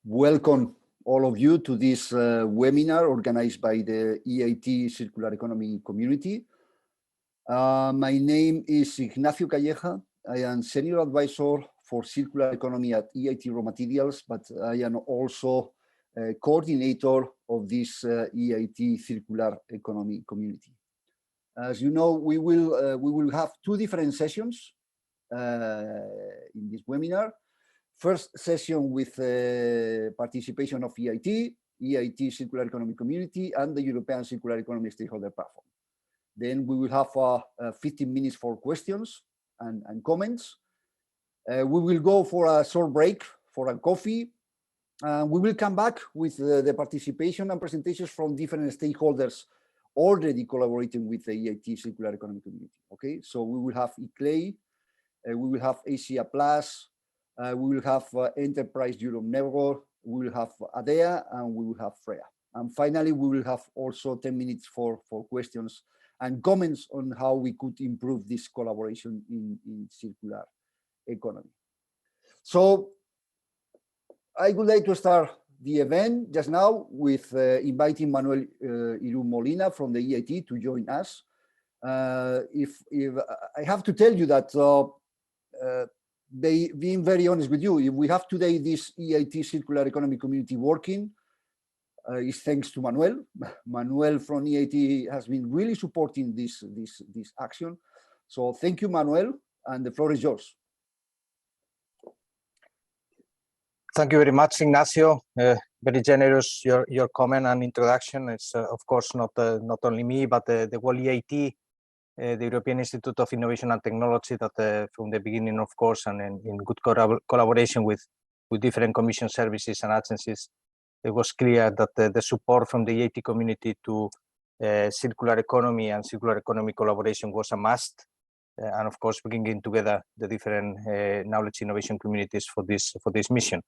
welcome all of you to this webinar organized by the EIT Circular Economy Community. My name is Ignacio Calleja. I am Senior Advisor for Circular Economy at EIT Raw Materials, but I am also coordinator of this EIT Circular Economy Community. As you know, we will have two different sessions in this webinar. First session with participation of EIT Circular Economy Community, and the European Circular Economy Stakeholder Platform. Then we will have 15 minutes for questions and comments. We will go for a short break for a coffee. We will come back with the participation and presentations from different stakeholders already collaborating with the EIT Circular Economy Community. Okay, so we will have ICLEI, we will have Asia Plus, we will have Enterprise Europe Network, we will have ADEA, and we will have FREA. And finally, we will have also 10 minutes for questions and comments on how we could improve this collaboration in circular economy. So I would like to start the event just now with inviting Manuel Irún Molina from the EIT to join us. If I have to tell you that being very honest with you, if we have today this EIT Circular Economy Community working, is thanks to Manuel. Manuel from EIT has been really supporting this action. So thank you, Manuel, and the floor is yours. Thank you very much, Ignacio. Very generous your comment and introduction. It's of course not only me, but the whole EIT, the European Institute of Innovation and Technology, that from the beginning, of course, and in good collaboration with different commission services and agencies, it was clear that the support from the EIT community to circular economy and circular economy collaboration was a must. And of course, bringing together the different knowledge innovation communities for this mission.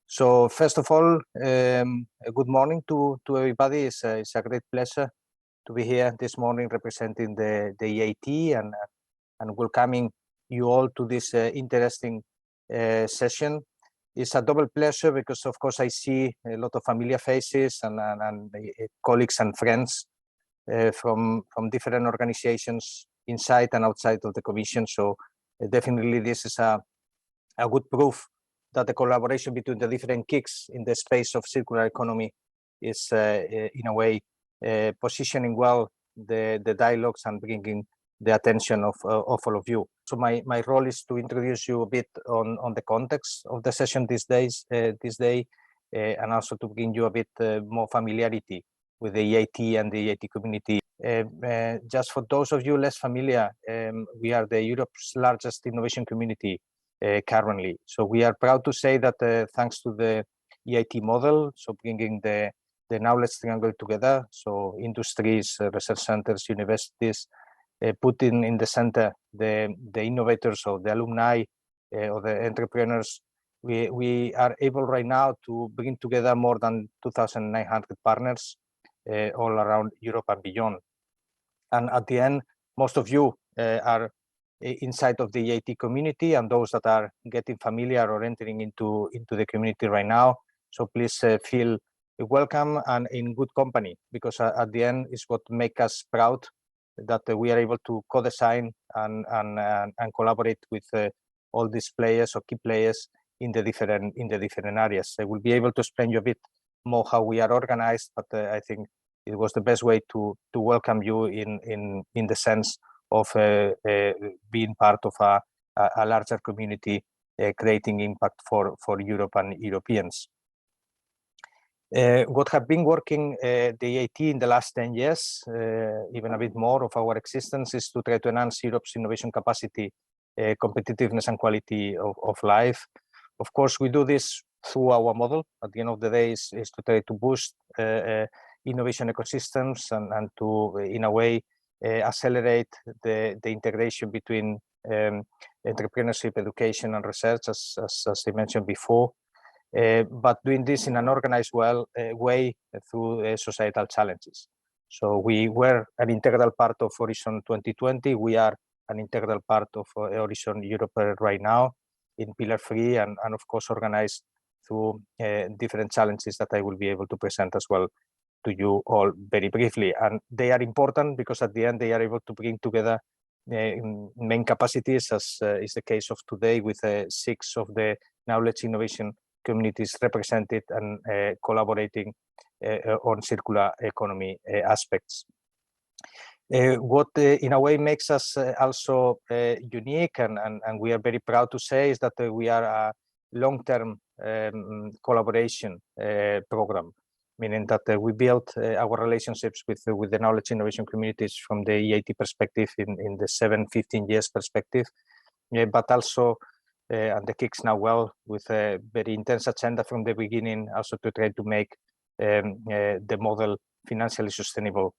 So first of all, good morning to everybody. It's a great pleasure to be here this morning representing the EIT and welcoming you all to this interesting session. It's a double pleasure because, of course, I see a lot of familiar faces and colleagues and friends from different organizations inside and outside of the Commission. So definitely this is a good proof that the collaboration between the different kicks in the space of circular economy is in a way positioning well the dialogues and bringing the attention of all of you. So my role is to introduce you a bit on the context of the session this day, and also to bring you a bit more familiarity with the EIT and the EIT community. Just for those of you less familiar, we are the Europe's largest innovation community currently. So we are proud to say that thanks to the EIT model, so bringing the knowledge triangle together, so industries, research centers, universities, putting in the center the innovators or the alumni or the entrepreneurs, we are able right now to bring together more than 2,900 partners all around Europe and beyond. And at the end, most of you are inside of the EIT community, and those that are getting familiar or entering into the community right now. So please feel welcome and in good company, because at the end is what makes us proud that we are able to co-design and collaborate with all these players or key players in the different areas. I will be able to explain you a bit more how we are organized, but I think it was the best way to welcome you in the sense of being part of a larger community, creating impact for Europe and Europeans. What have been working the EIT in the last 10 years, even a bit more of our existence, is to try to enhance Europe's innovation capacity, competitiveness and quality of life. Of course, we do this through our model. At the end of the day, is to try to boost innovation ecosystems and to, in a way, accelerate the integration between entrepreneurship, education, and research, as I mentioned before. But doing this in an organized way through societal challenges. So we were an integral part of Horizon 2020. We are an integral part of Horizon Europe right now in Pillar 3, and of course organized through different challenges that I will be able to present as well to you all very briefly. And they are important because at the end they are able to bring together main capacities, as is the case of today, with 6 of the knowledge innovation communities represented and collaborating on circular economy aspects. What in a way makes us also unique, and we are very proud to say, is that we are a long-term collaboration program, meaning that we built our relationships with the knowledge innovation communities from the EIT perspective in the 7-15 years perspective, but also and the KICs now well, with a very intense agenda from the beginning, also to try to make the model financially sustainable,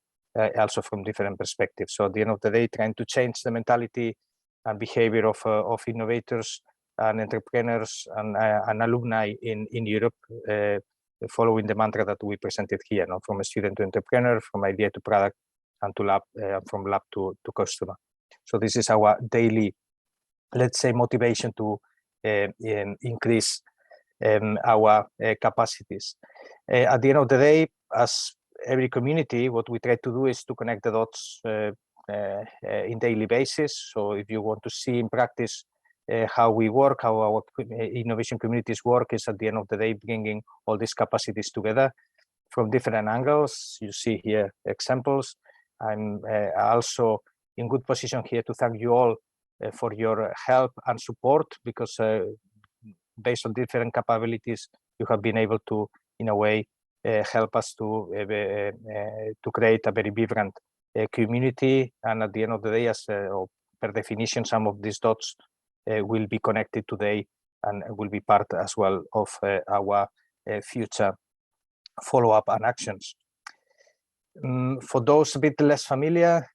also from different perspectives. So at the end of the day, trying to change the mentality and behavior of innovators and entrepreneurs and alumni in Europe, following the mantra that we presented here, from a student to entrepreneur, from idea to product, and to lab, from lab to customer. So this is our daily, let's say, motivation to increase our capacities. At the end of the day, as every community, what we try to do is to connect the dots in daily basis. So if you want to see in practice how we work, how our innovation communities work, is at the end of the day bringing all these capacities together from different angles. You see here examples. I'm also in good position here to thank you all for your help and support, because based on different capabilities, you have been able to, in a way, help us to create a very vibrant community. And at the end of the day, as per definition, some of these dots will be connected today and will be part as well of our future follow-up and actions. For those a bit less familiar,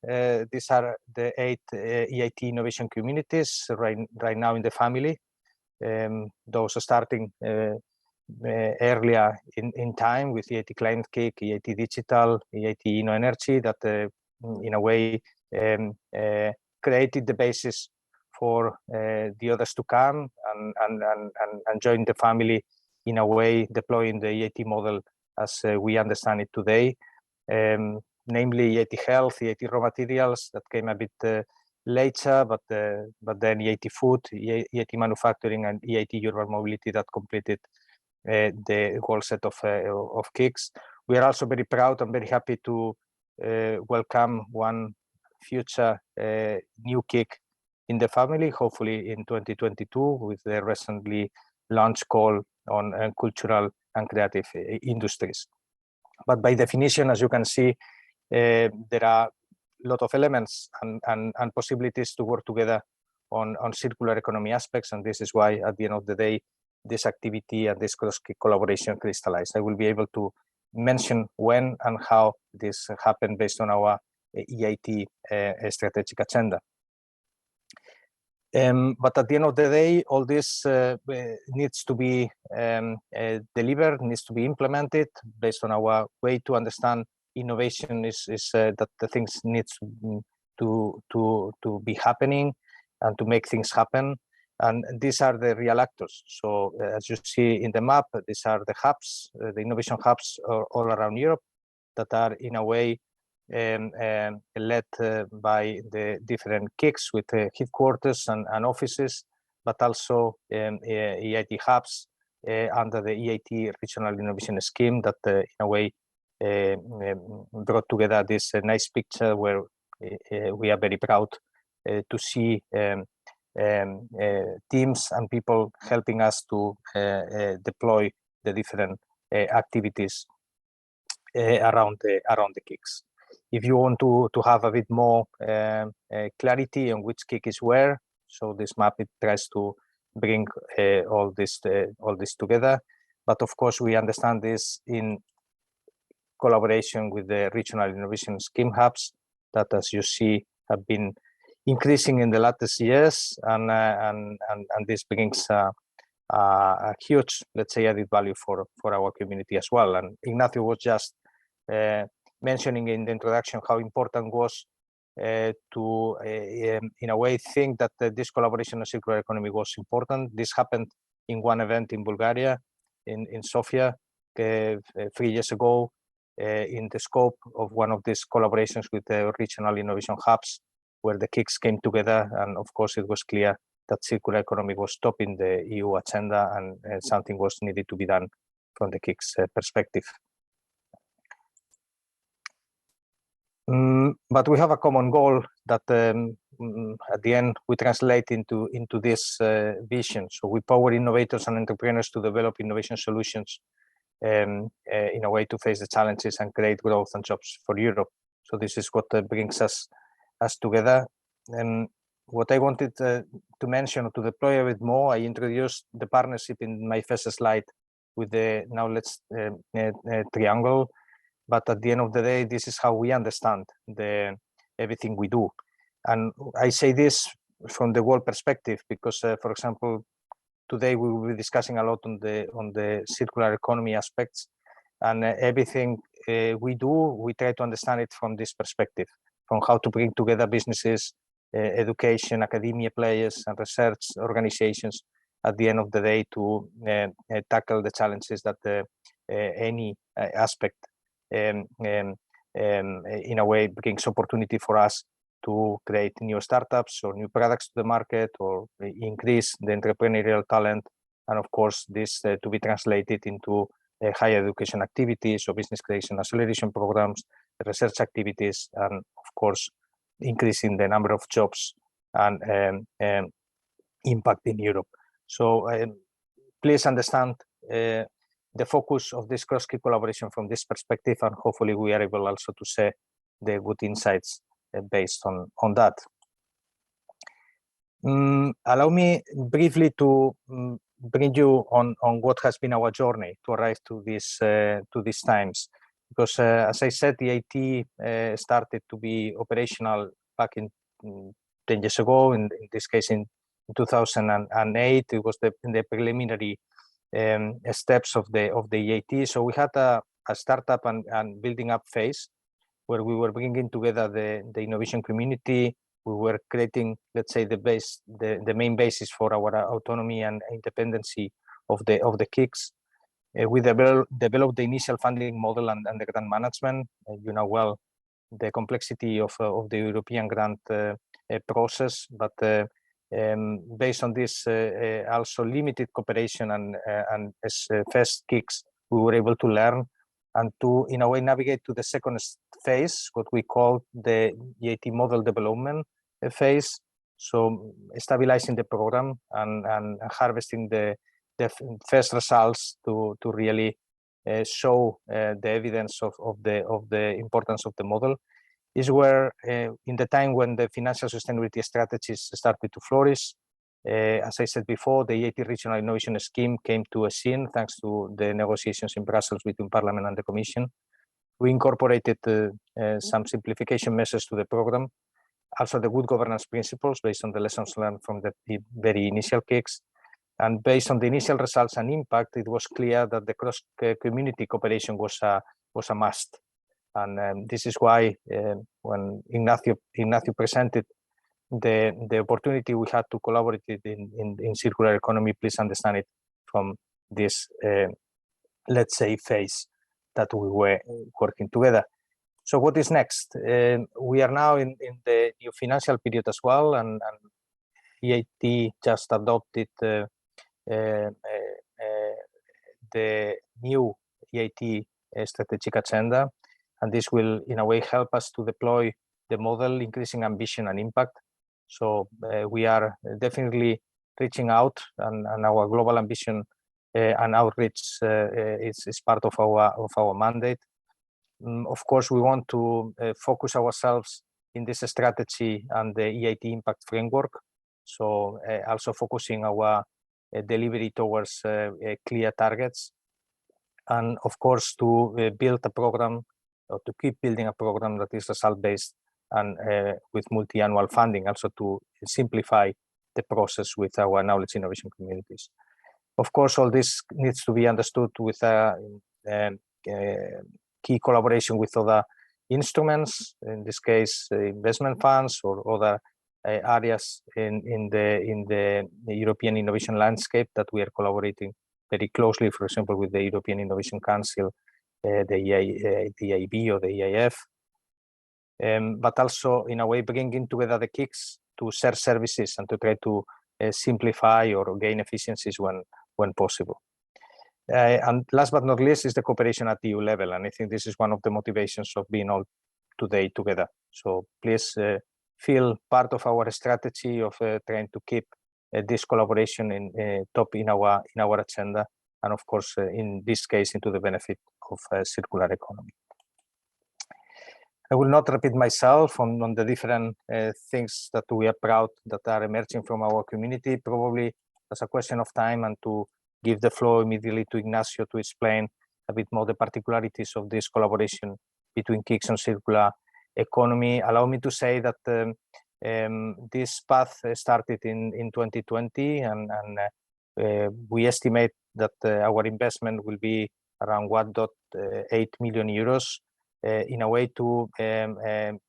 these are the 8 EIT innovation communities right now in the family. Those are starting earlier in time with EIT Climate Kick, EIT Digital, EIT InnoEnergy, that in a way created the basis for the others to come and join the family, in a way deploying the EIT model as we understand it today, namely EIT Health, EIT Raw Materials, that came a bit later, but then EIT Food, EIT Manufacturing, and EIT Urban Mobility that completed the whole set of KICs. We are also very proud and very happy to welcome one future new KIC in the family, hopefully in 2022, with the recently launched call on cultural and creative industries. But by definition, as you can see, there are a lot of elements and possibilities to work together on circular economy aspects, and this is why at the end of the day, this activity and this cross collaboration crystallized. I will be able to mention when and how this happened based on our EIT strategic agenda. But at the end of the day, all this needs to be delivered, needs to be implemented based on our way to understand innovation is that the things needs to be happening and to make things happen. And these are the real actors. So as you see in the map, these are the hubs, the innovation hubs all around Europe that are in a way led by the different KICs with headquarters and offices, but also EIT hubs under the EIT Regional Innovation Scheme that in a way brought together this nice picture where we are very proud to see teams and people helping us to deploy the different activities around the KICs. If you want to have a bit more clarity on which KIC is where, so this map, it tries to bring all this together. But of course, we understand this in collaboration with the regional innovation scheme hubs that, as you see, have been increasing in the latest years, and this brings a huge, let's say, added value for our community as well. And Ignacio was just mentioning in the introduction how important was to, in a way, think that this collaboration on circular economy was important. This happened in one event in Bulgaria in Sofia 3 years ago in the scope of one of these collaborations with the regional innovation hubs, where the KICs came together, and of course it was clear that circular economy was top in the EU agenda, and something was needed to be done from the KICs perspective. But we have a common goal that at the end we translate into this vision. So we power innovators and entrepreneurs to develop innovation solutions in a way to face the challenges and create growth and jobs for Europe. So this is what brings us together. And what I wanted to mention, to deploy a bit more, I introduced the partnership in my first slide with the knowledge triangle. But at the end of the day, this is how we understand everything we do. And I say this from the world perspective because, for example, today we will be discussing a lot on the circular economy aspects, and everything we do, we try to understand it from this perspective, from how to bring together businesses, education, academia players, and research organizations at the end of the day to tackle the challenges that any aspect in a way brings opportunity for us to create new startups or new products to the market, or increase the entrepreneurial talent, and of course this to be translated into higher education activities or business creation acceleration programs, research activities, and of course increasing the number of jobs and impact in Europe. So please understand the focus of this cross-key collaboration from this perspective, and hopefully we are able also to share the good insights based on that. Allow me briefly to bring you on what has been our journey to arrive to these times, because as I said, the EIT started to be operational back in 10 years ago. In this case, in 2008, it was in the preliminary steps of the EIT. So we had a startup and building up phase where we were bringing together the innovation community. We were creating, let's say, the main basis for our autonomy and independency of the KICs. We developed the initial funding model and the grant management. You know well the complexity of the European grant process, but based on this also limited cooperation and as first KICs, we were able to learn and to, in a way, navigate to the second phase, what we call the EIT model development phase. So stabilizing the program and harvesting the first results to really show the evidence of the importance of the model is where, in the time when the financial sustainability strategies started to flourish, as I said before, the EIT Regional Innovation Scheme came to a scene thanks to the negotiations in Brussels between Parliament and the Commission. We incorporated some simplification measures to the program, also the good governance principles based on the lessons learned from the very initial KICs. And based on the initial results and impact, it was clear that the cross-community cooperation was a must. And this is why when Ignacio presented the opportunity we had to collaborate in circular economy, please understand it from this, let's say, phase that we were working together. So what is next? We are now in the new financial period as well, and EIT just adopted the new EIT strategic agenda, and this will in a way help us to deploy the model, increasing ambition and impact. So we are definitely reaching out, and our global ambition and outreach is part of our mandate. Of course, we want to focus ourselves in this strategy and the EIT impact framework. So also focusing our delivery towards clear targets, and of course to build a program, or to keep building a program that is result-based and with multi-annual funding, also to simplify the process with our knowledge innovation communities. Of course, all this needs to be understood with a key collaboration with other instruments, in this case, investment funds or other areas in the European innovation landscape that we are collaborating very closely, for example, with the European Innovation Council, the EIB or the EIF, but also in a way bringing together the KICs to share services and to try to simplify or gain efficiencies when possible. And last but not least is the cooperation at EU level, and I think this is one of the motivations of being all today together. So please feel part of our strategy of trying to keep this collaboration in top in our agenda, and of course in this case into the benefit of circular economy. I will not repeat myself on the different things that we are proud that are emerging from our community. Probably as a question of time, and to give the floor immediately to Ignacio to explain a bit more the particularities of this collaboration between KICs and circular economy. Allow me to say that this path started in 2020, and we estimate that our investment will be around 1.8 million euros in a way to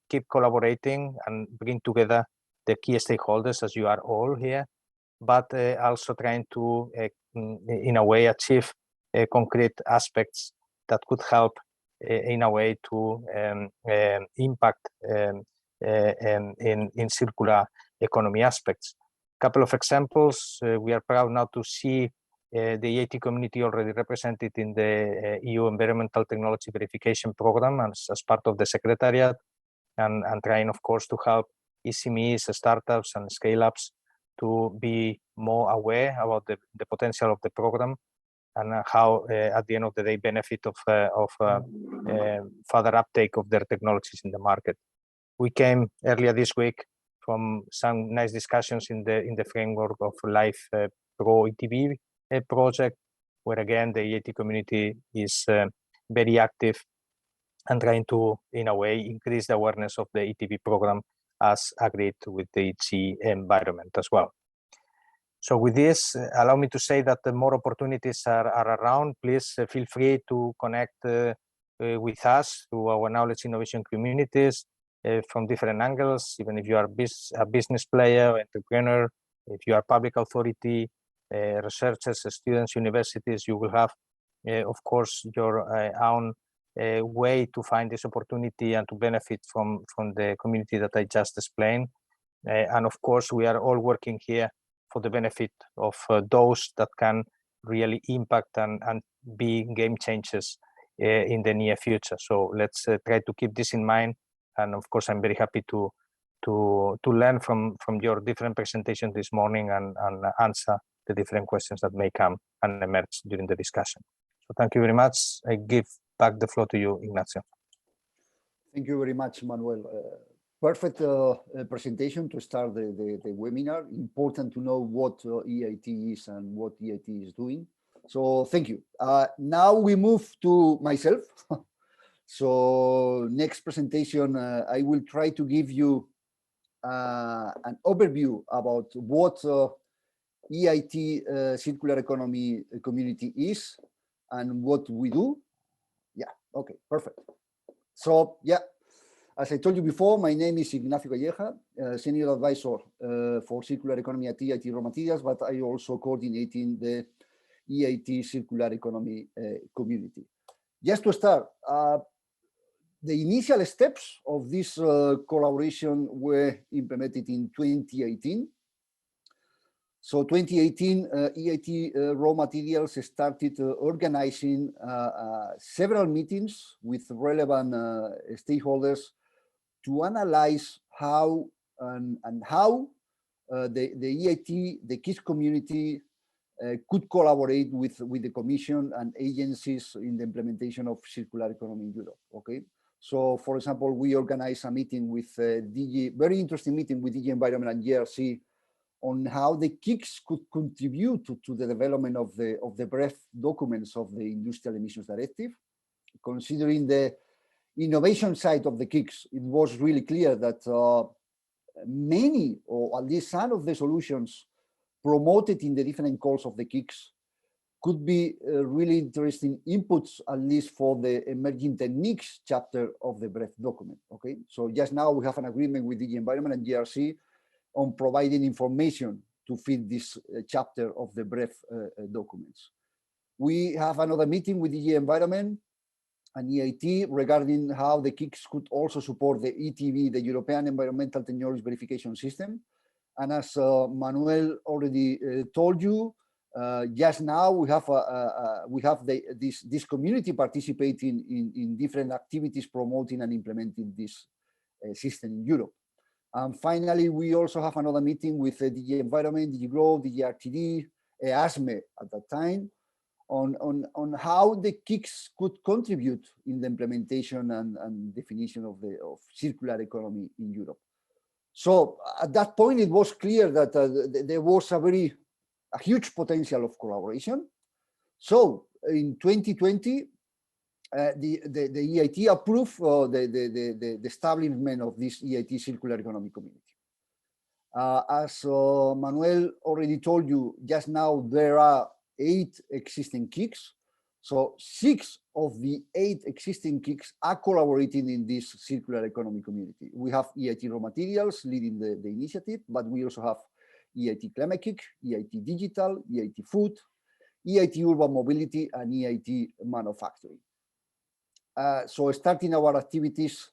keep collaborating and bring together the key stakeholders, as you are all here, but also trying to, in a way, achieve concrete aspects that could help in a way to impact in circular economy aspects. A couple of examples. We are proud now to see the EIT community already represented in the EU Environmental Technology Verification Program as part of the Secretariat, and trying, of course, to help SMEs, startups, and scale-ups to be more aware about the potential of the program, and how, at the end of the day, benefit of further uptake of their technologies in the market. We came earlier this week from some nice discussions in the framework of Life Pro ETB project, where again the EIT community is very active and trying to, in a way, increase the awareness of the ETB program as agreed with the EC environment as well. So with this, allow me to say that the more opportunities are around. Please feel free to connect with us through our knowledge innovation communities from different angles, even if you are a business player, entrepreneur, if you are public authority, researchers, students, universities, you will have, of course, your own way to find this opportunity and to benefit from the community that I just explained. And of course, we are all working here for the benefit of those that can really impact and be game changers in the near future. So let's try to keep this in mind. And of course, I'm very happy to learn from your different presentations this morning and answer the different questions that may come and emerge during the discussion. So thank you very much. I give back the floor to you, Ignacio. Thank you very much, Manuel. Perfect presentation to start the webinar. Important to know what EIT is and what EIT is doing. So thank you. Now we move to myself. So next presentation, I will try to give you an overview about what EIT Circular Economy Community is and what we do. Yeah, okay, perfect. So yeah, as I told you before, my name is Ignacio Calleja, Senior Advisor for Circular Economy at EIT Raw Materials, but I also coordinating the EIT Circular Economy Community. Just to start, the initial steps of this collaboration were implemented in 2018. So 2018, EIT Raw Materials started organizing several meetings with relevant stakeholders to analyze how the EIT, the KICS community, could collaborate with the Commission and agencies in the implementation of circular economy in Europe. Okay, so for example, we organized a meeting with DG, very interesting meeting with DG Environment and GRC on how the KICS could contribute to the development of the BREF documents of the Industrial Emissions Directive. Considering the innovation side of the KICS, it was really clear that many, or at least some of the solutions promoted in the different calls of the KICS could be really interesting inputs, at least for the emerging techniques chapter of the BREF document. Okay, so just now we have an agreement with DG Environment and GRC on providing information to feed this chapter of the BREF documents. we have another meeting with the Environment and EIT regarding how the KICS could also support the ETV, the European Environmental Technology Verification System. And as Manuel already told you, just now we have this community participating in different activities promoting and implementing this system in Europe. And finally, we also have another meeting with the Environment, the Growth, the RTD, EASME at that time, on how the KICS could contribute in the implementation and definition of circular economy in Europe. So at that point, it was clear that there was a huge potential of collaboration. So in 2020, the EIT approved the establishment of this EIT Circular Economy Community. As Manuel already told you, just now there are 8 existing KICS. So 6 of the 8 existing KICS are collaborating in this circular economy community. We have EIT Raw Materials leading the initiative, but we also have EIT Climate KIC, EIT Digital, EIT Food, EIT Urban Mobility, and EIT Manufacturing. So starting our activities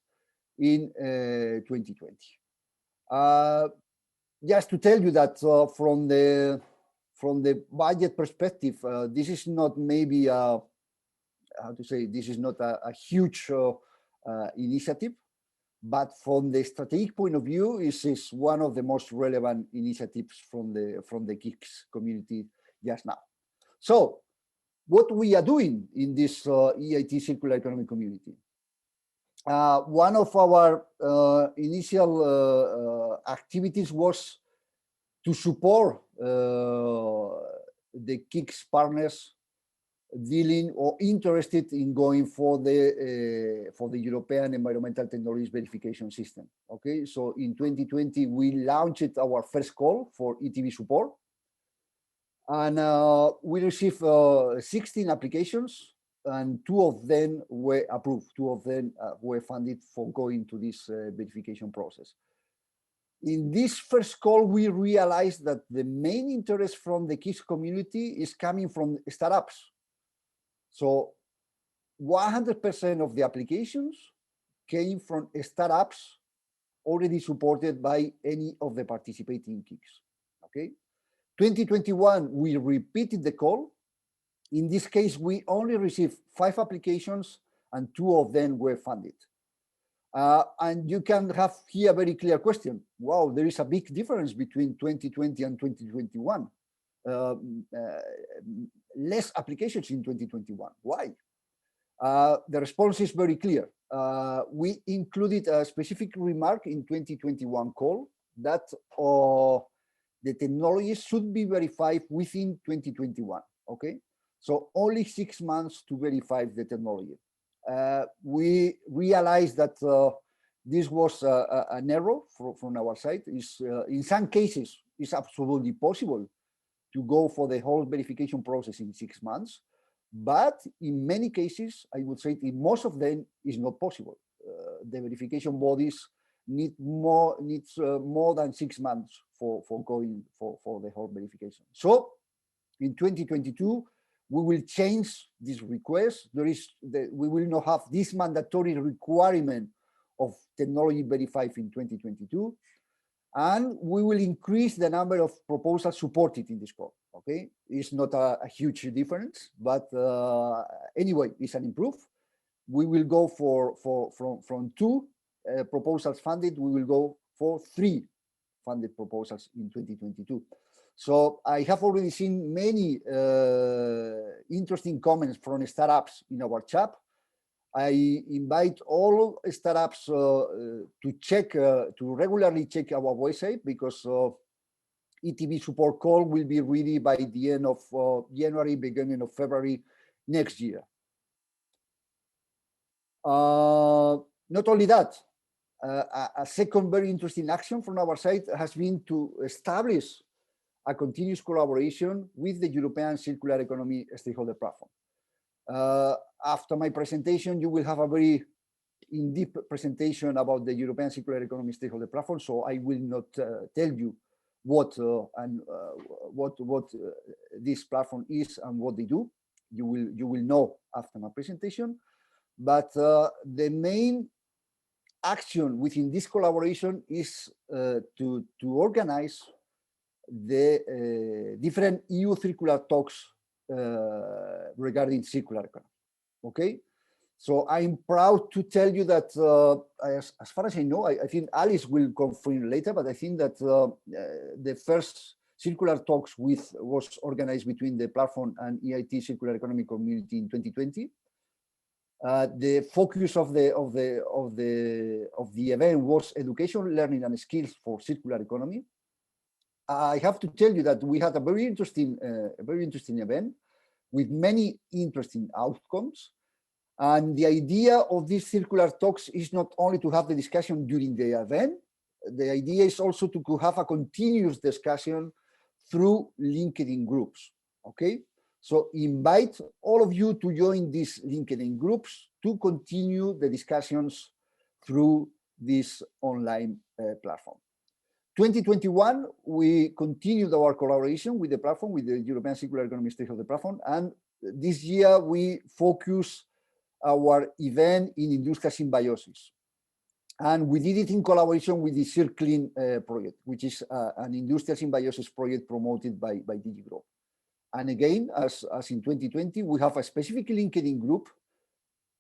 in 2020. Just to tell you that from the budget perspective, this is not maybe this is not a huge initiative, but from the strategic point of view, this is one of the most relevant initiatives from the KICS community just now. So what we are doing in this EIT Circular Economy Community? One of our initial activities was to support the KICS partners dealing or interested in going for the European Environmental Technologies Verification System. Okay, so in 2020 we launched our first call for ETV support, and we received 16 applications, and 2 of them were approved. 2 of them were funded for going to this verification process. In this first call, we realized that the main interest from the KICS community is coming from startups. So 100% of the applications came from startups already supported by any of the participating KICS. Okay, 2021, we repeated the call. In this case, we only received 5 applications and 2 of them were funded. And you can have here a very clear question. Wow, there is a big difference between 2020 and 2021. Less applications in 2021. Why? The response is very clear. We included a specific remark in 2021 call that the technology should be verified within 2021. Okay, so only 6 months to verify the technology. We realized that this was an error from our side. In some cases, it's absolutely possible to go for the whole verification process in 6 months, but in many cases, I would say in most of them, is not possible. The verification bodies needs more than 6 months for going for the whole verification. So in 2022, we will change this request. We will not have this mandatory requirement of technology verified in 2022, and we will increase the number of proposals supported in this call. Okay, it's not a huge difference, but anyway, it's an improve. We will go from 2 proposals funded. We will go for 3 funded proposals in 2022. So I have already seen many interesting comments from startups in our chat. I invite all startups to regularly check our website, because ETV support call will be ready by the end of January, beginning of February next year. Not only that, a second very interesting action from our side has been to establish a continuous collaboration with the European Circular Economy Stakeholder Platform. After my presentation, you will have a very in-depth presentation about the European Circular Economy Stakeholder Platform, so I will not tell you what this platform is and what they do. you will know after my presentation. But the main action within this collaboration is to organize the different EU circular talks regarding circular economy. Okay, so I'm proud to tell you that as far as I know, I think Alice will confirm later, but I think that the first circular talks was organized between the platform and EIT Circular Economy Community in 2020. The focus of the event was education, learning, and skills for circular economy. I have to tell you that we had a very interesting event with many interesting outcomes. And the idea of these circular talks is not only to have the discussion during the event. The idea is also to have a continuous discussion through LinkedIn groups. Okay. So invite all of you to join these LinkedIn groups to continue the discussions through this online platform. 2021, we continued our collaboration with the platform, with the European Circular Economy Stakeholder platform. And this year we focus our event in industrial symbiosis. And we did it in collaboration with the Circling project, which is an industrial symbiosis project promoted by DigiGrow. And again, as in 2020, we have a specific LinkedIn group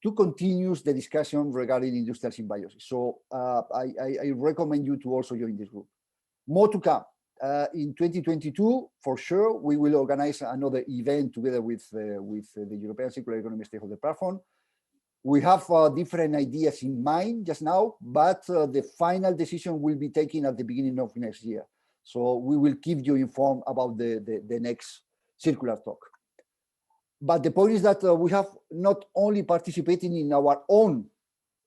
to continue the discussion regarding industrial symbiosis. So I recommend you to also join this group. More to come. In 2022, for sure, we will organize another event together with the European Circular Economy Stakeholder platform. We have different ideas in mind just now, but the final decision will be taken at the beginning of next year. So we will keep you informed about the next circular talk. But the point is that we have not only participating in our own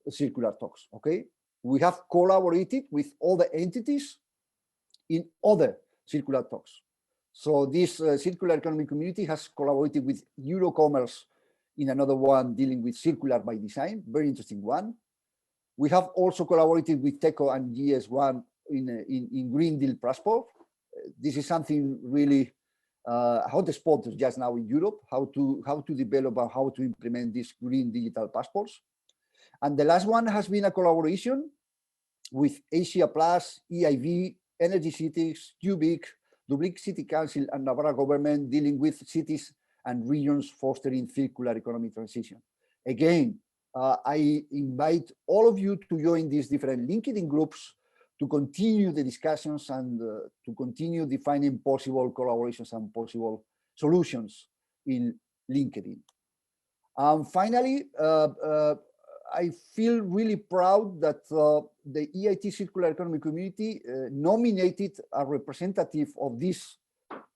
circular talks, okay? We have collaborated with other entities in other circular talks. So this Circular Economy Community has collaborated with Eurocommerce in another one dealing with circular by design, very interesting one. We have also collaborated with TECO and GS1 in Green Deal Passport. This is something really hot spot just now in Europe, how to develop and how to implement these green digital passports. And the last one has been a collaboration with Asia Plus, EIB, Energy Cities, UBIC, Dublin City Council, and Navarra government dealing with cities and regions fostering circular economy transition. Again, I invite all of you to join these different LinkedIn groups to continue the discussions and to continue defining possible collaborations and possible solutions in LinkedIn. Finally, I feel really proud that the EIT Circular Economy Community nominated a representative of this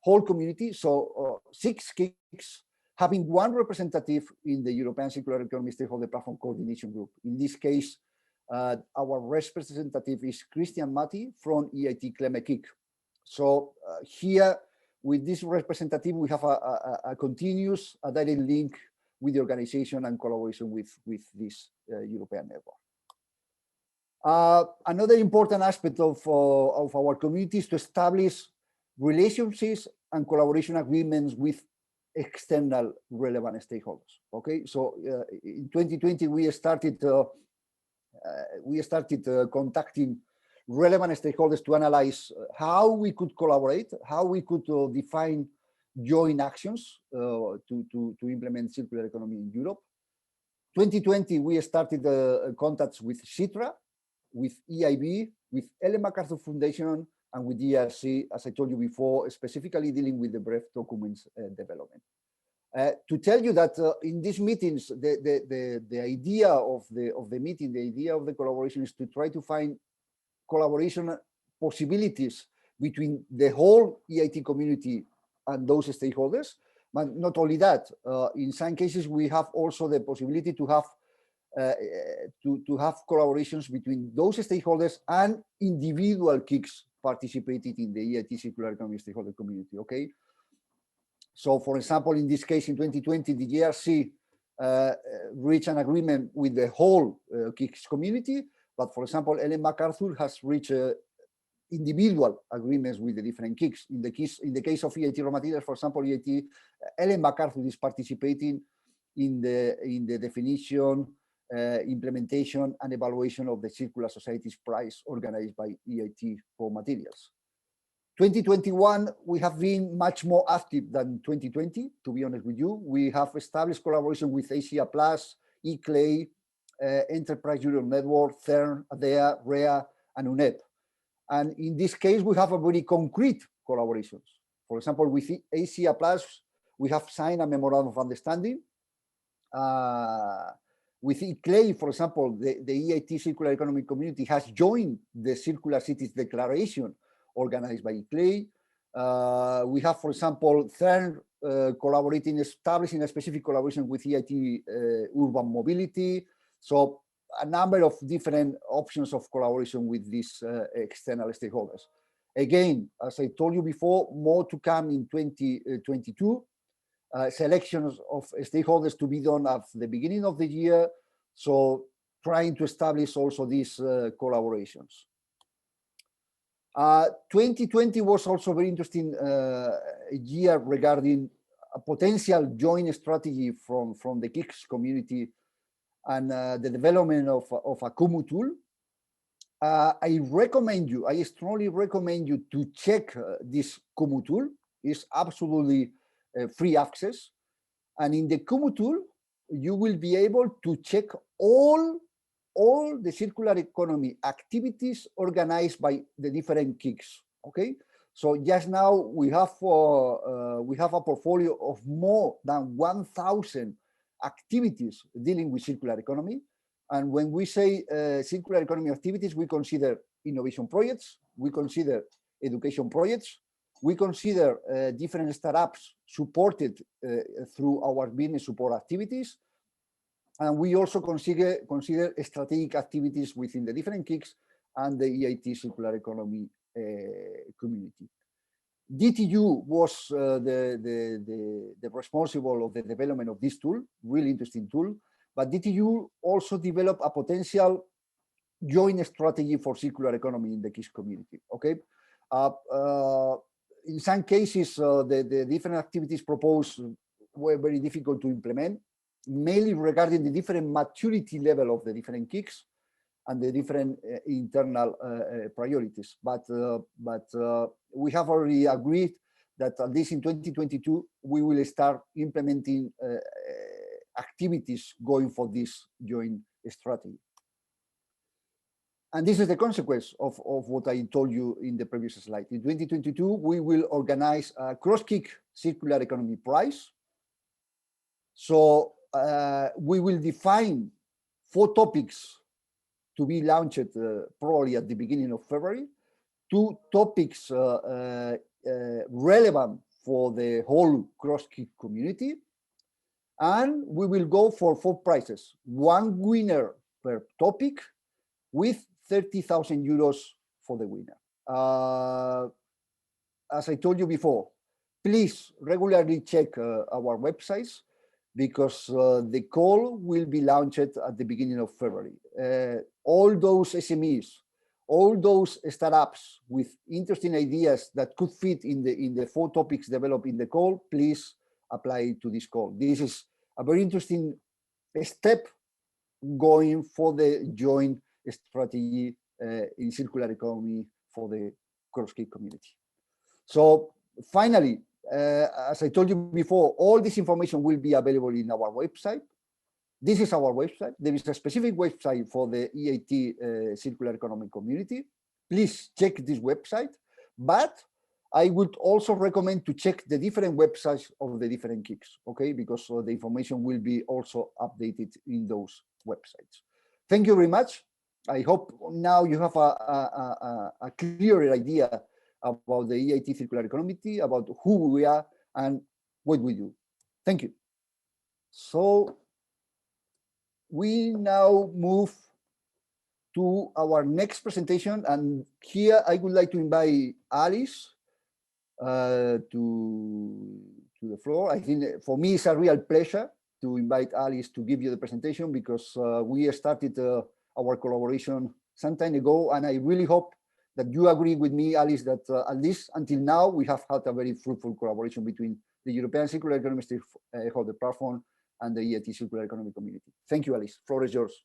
whole community. So 6 KICs having 1 representative in the European Circular Economy Stakeholder Platform Coordination Group. In this case, our representative is Christian Matti from EIT Klemme KIC. So here, with this representative, we have a continuous, direct link with the organization and collaboration with this European network. Another important aspect of our community is to establish relationships and collaboration agreements with external relevant stakeholders. Okay, so in 2020 we started contacting relevant stakeholders to analyze how we could collaborate, how we could define joint actions to implement circular economy in Europe. 2020 we started contacts with CITRA, with EIB, with Ellen MacArthur Foundation, and with DRC, as I told you before, specifically dealing with the BREF documents development. To tell you that in these meetings, the idea of the meeting, the idea of the collaboration is to try to find collaboration possibilities between the whole EIT community and those stakeholders. But not only that, in some cases we have also the possibility to have collaborations between those stakeholders and individual KICs participated in the EIT Circular Economy Stakeholder Community. Okay. So, for example, in this case, in 2020, the GRC reached an agreement with the whole KICs community. But, for example, Ellen MacArthur has reached individual agreements with the different KICs. In the case of EIT raw materials, for example, EIT Ellen MacArthur is participating in the definition, implementation, and evaluation of the Circular Societies Prize organized by EIT raw materials. 2021, we have been much more active than 2020, to be honest with you. We have established collaboration with Asia Plus, eClay, Enterprise Europe Network, CERN, ADEA, REA, and UNEP. And in this case, we have a very concrete collaborations. For example, with Asia Plus, we have signed a memorandum of understanding. With eClay, for example, the EIT Circular Economy Community has joined the Circular Cities Declaration organized by eClay. We have, for example, CERN collaborating, establishing a specific collaboration with EIT Urban Mobility. So a number of different options of collaboration with these external stakeholders. Again, as I told you before, more to come in 2022. Selections of stakeholders to be done at the beginning of the year. So trying to establish also these collaborations. 2020 was also a very interesting year regarding a potential joint strategy from the KICS community and the development of a Kumu tool. I strongly recommend you to check this Kumu tool. It's absolutely free access. And in the Kumu tool, you will be able to check all the circular economy activities organized by the different KICs. Okay, so just now we have a portfolio of more than 1,000 activities dealing with circular economy. And when we say circular economy activities, we consider innovation projects, we consider education projects, we consider different startups supported through our business support activities. And we also consider strategic activities within the different KICs and the EIT Circular Economy Community. DTU was the responsible of the development of this tool, really interesting tool. But DTU also developed a potential joint strategy for circular economy in the KICs community. Okay, in some cases, the different activities proposed were very difficult to implement, mainly regarding the different maturity level of the different KICs and the different internal priorities. But we have already agreed that at least in 2022, we will start implementing activities going for this joint strategy. And this is the consequence of what I told you in the previous slide. In 2022, we will organize a cross-KIC Circular Economy Prize. So we will define 4 topics to be launched probably at the beginning of February, 2 topics relevant for the whole cross-KIC community. And we will go for 4 prizes, 1 winner per topic with 30,000 euros for the winner. As I told you before, please regularly check our websites because the call will be launched at the beginning of February. All those SMEs, all those startups with interesting ideas that could fit in the 4 topics developed in the call, please apply to this call. This is a very interesting step going for the joint strategy in circular economy for the cross-KIC community. So finally, as I told you before, all this information will be available in our website. This is our website. There is a specific website for the EIT Circular Economy Community. Please check this website. But I would also recommend to check the different websites of the different KICs, okay? Because the information will be also updated in those websites. Thank you very much. I hope now you have a clearer idea about the EIT Circular Economy, about who we are and what we do. Thank you. So we now move to our next presentation. And here I would like to invite Alice to the floor. I think for me it's a real pleasure to invite Alice to give you the presentation because we started our collaboration some time ago, and I really hope that you agree with me, Alice, that at least until now, we have had a very fruitful collaboration between the European Circular Economy Stakeholder Platform and the EIT Circular Economy Community. Thank you, Alice. Floor is yours.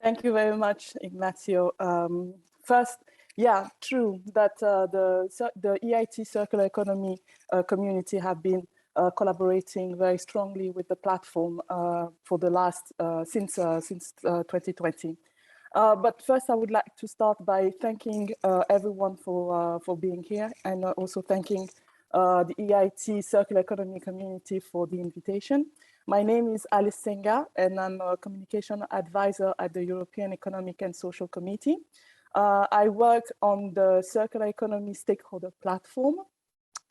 Thank you very much, Ignacio. First, yeah, true that the EIT Circular Economy Community have been collaborating very strongly with the platform for the last since 2020. But first, I would like to start by thanking everyone for being here, and also thanking the EIT Circular Economy Community for the invitation. My name is Alice Senga, and I'm a communication advisor at the European Economic and Social Committee. I work on the Circular Economy Stakeholder Platform,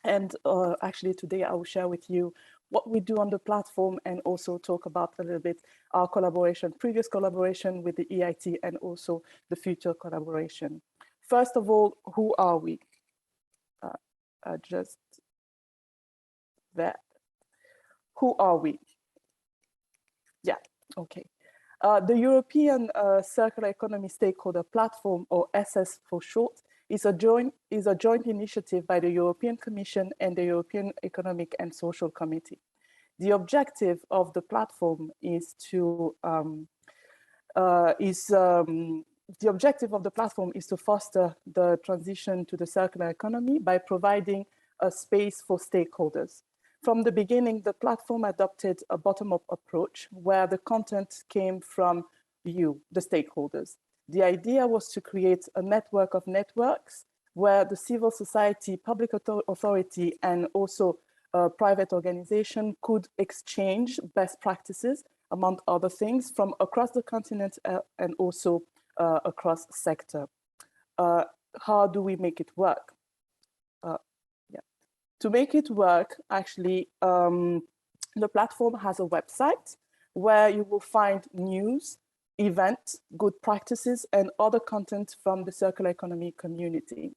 and actually today I will share with you what we do on the platform and also talk about a little bit our collaboration, previous collaboration with the EIT and also the future collaboration. First of all, who are we? Just that. Who are we? Yeah, okay. The European Circular Economy Stakeholder Platform, or SS for short, is a joint initiative by the European Commission and the European Economic and Social Committee. The objective of the platform is to foster the transition to the circular economy by providing a space for stakeholders. From the beginning, the platform adopted a bottom-up approach where the content came from you, the stakeholders. The idea was to create a network of networks where the civil society, public authority, and also private organization could exchange best practices, among other things, from across the continent and also across sector. How do we make it work? To make it work, actually, the platform has a website where you will find news, events, good practices, and other content from the circular economy community.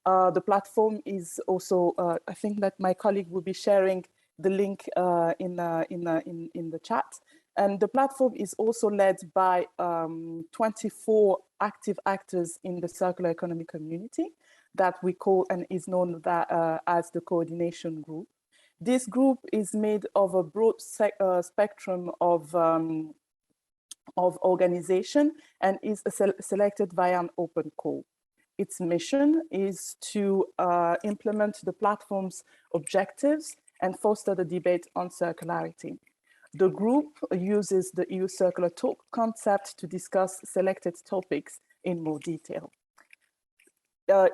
The platform is also, I think that my colleague will be sharing the link in the chat. And the platform is also led by 24 active actors in the circular economy community that we call and is known as the coordination group. This group is made of a broad spectrum of organization and is selected via an open call. Its mission is to implement the platform's objectives and foster the debate on circularity. The group uses the EU Circular Talk concept to discuss selected topics in more detail.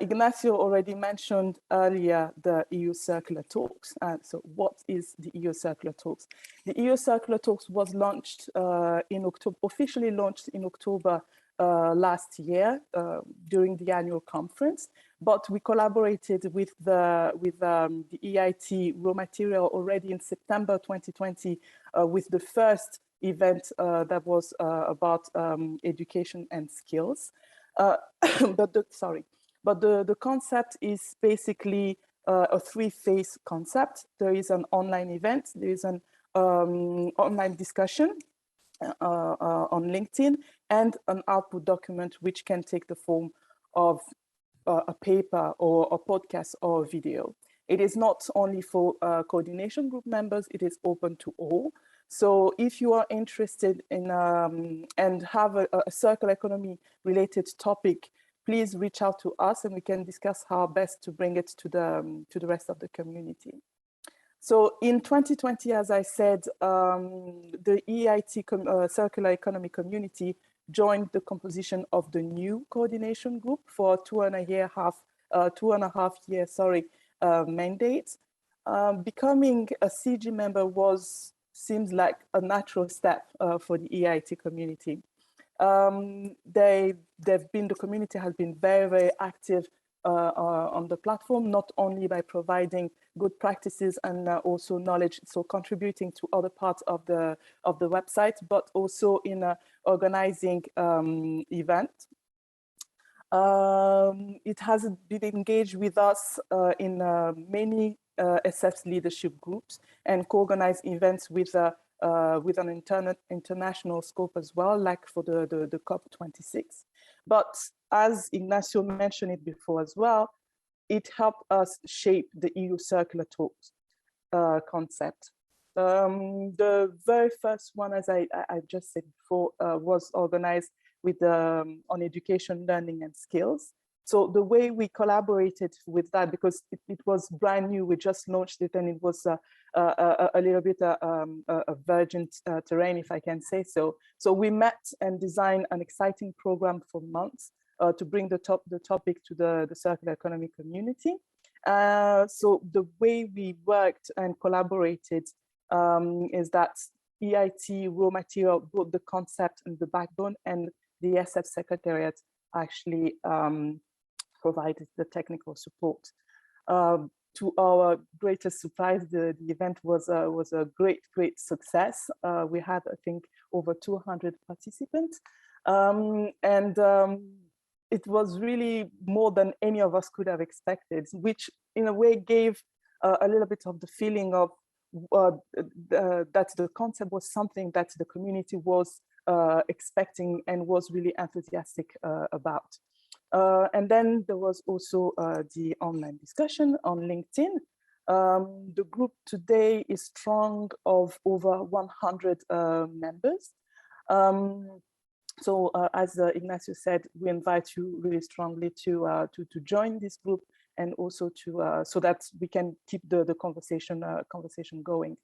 Ignacio already mentioned earlier the EU Circular Talks. So what is the EU Circular Talks? The EU Circular Talks was launched in October, officially launched in October last year during the annual conference, but we collaborated with the EIT raw material already in September 2020 with the first event that was about education and skills. But the concept is basically a three-phase concept. There is an online event, there is an online discussion on LinkedIn, and an output document which can take the form of a paper or a podcast or a video. It is not only for coordination group members, it is open to all. So if you are interested in and have a circular economy related topic, please reach out to us and we can discuss how best to bring it to the rest of the community. So in 2020, as I said, the EIT Circular Economy Community joined the composition of the new coordination group for a two and a half year mandate. Becoming a CG member seems like a natural step for the EIT community. The community has been very, very active on the platform, not only by providing good practices and also knowledge, so contributing to other parts of the website, but also in organizing events. It has been engaged with us in many SS leadership groups and co-organized events with an international scope as well, like for the COP26. But as Ignacio mentioned it before as well, it helped us shape the EU Circular Talks concept. The very first one, as I just said before, was organized with on education, learning, and skills. So the way we collaborated with that, because it was brand new, we just launched it, and it was a little bit a virgin terrain, if I can say so. So we met and designed an exciting program for months to bring the topic to the circular economy community. So the way we worked and collaborated is that EIT raw material brought the concept and the backbone, and the SF Secretariat actually provided the technical support. To our greatest surprise, the event was a great success. We had, I think, over 200 participants, it was really more than any of us could have expected, which in a way gave a little bit of the feeling of that the concept was something that the community was expecting and was really enthusiastic about. And then there was also the online discussion on LinkedIn. The group today is strong of over 100 members. So as Ignacio said, we invite you really strongly to join this group, and also to so that we can keep the conversation going.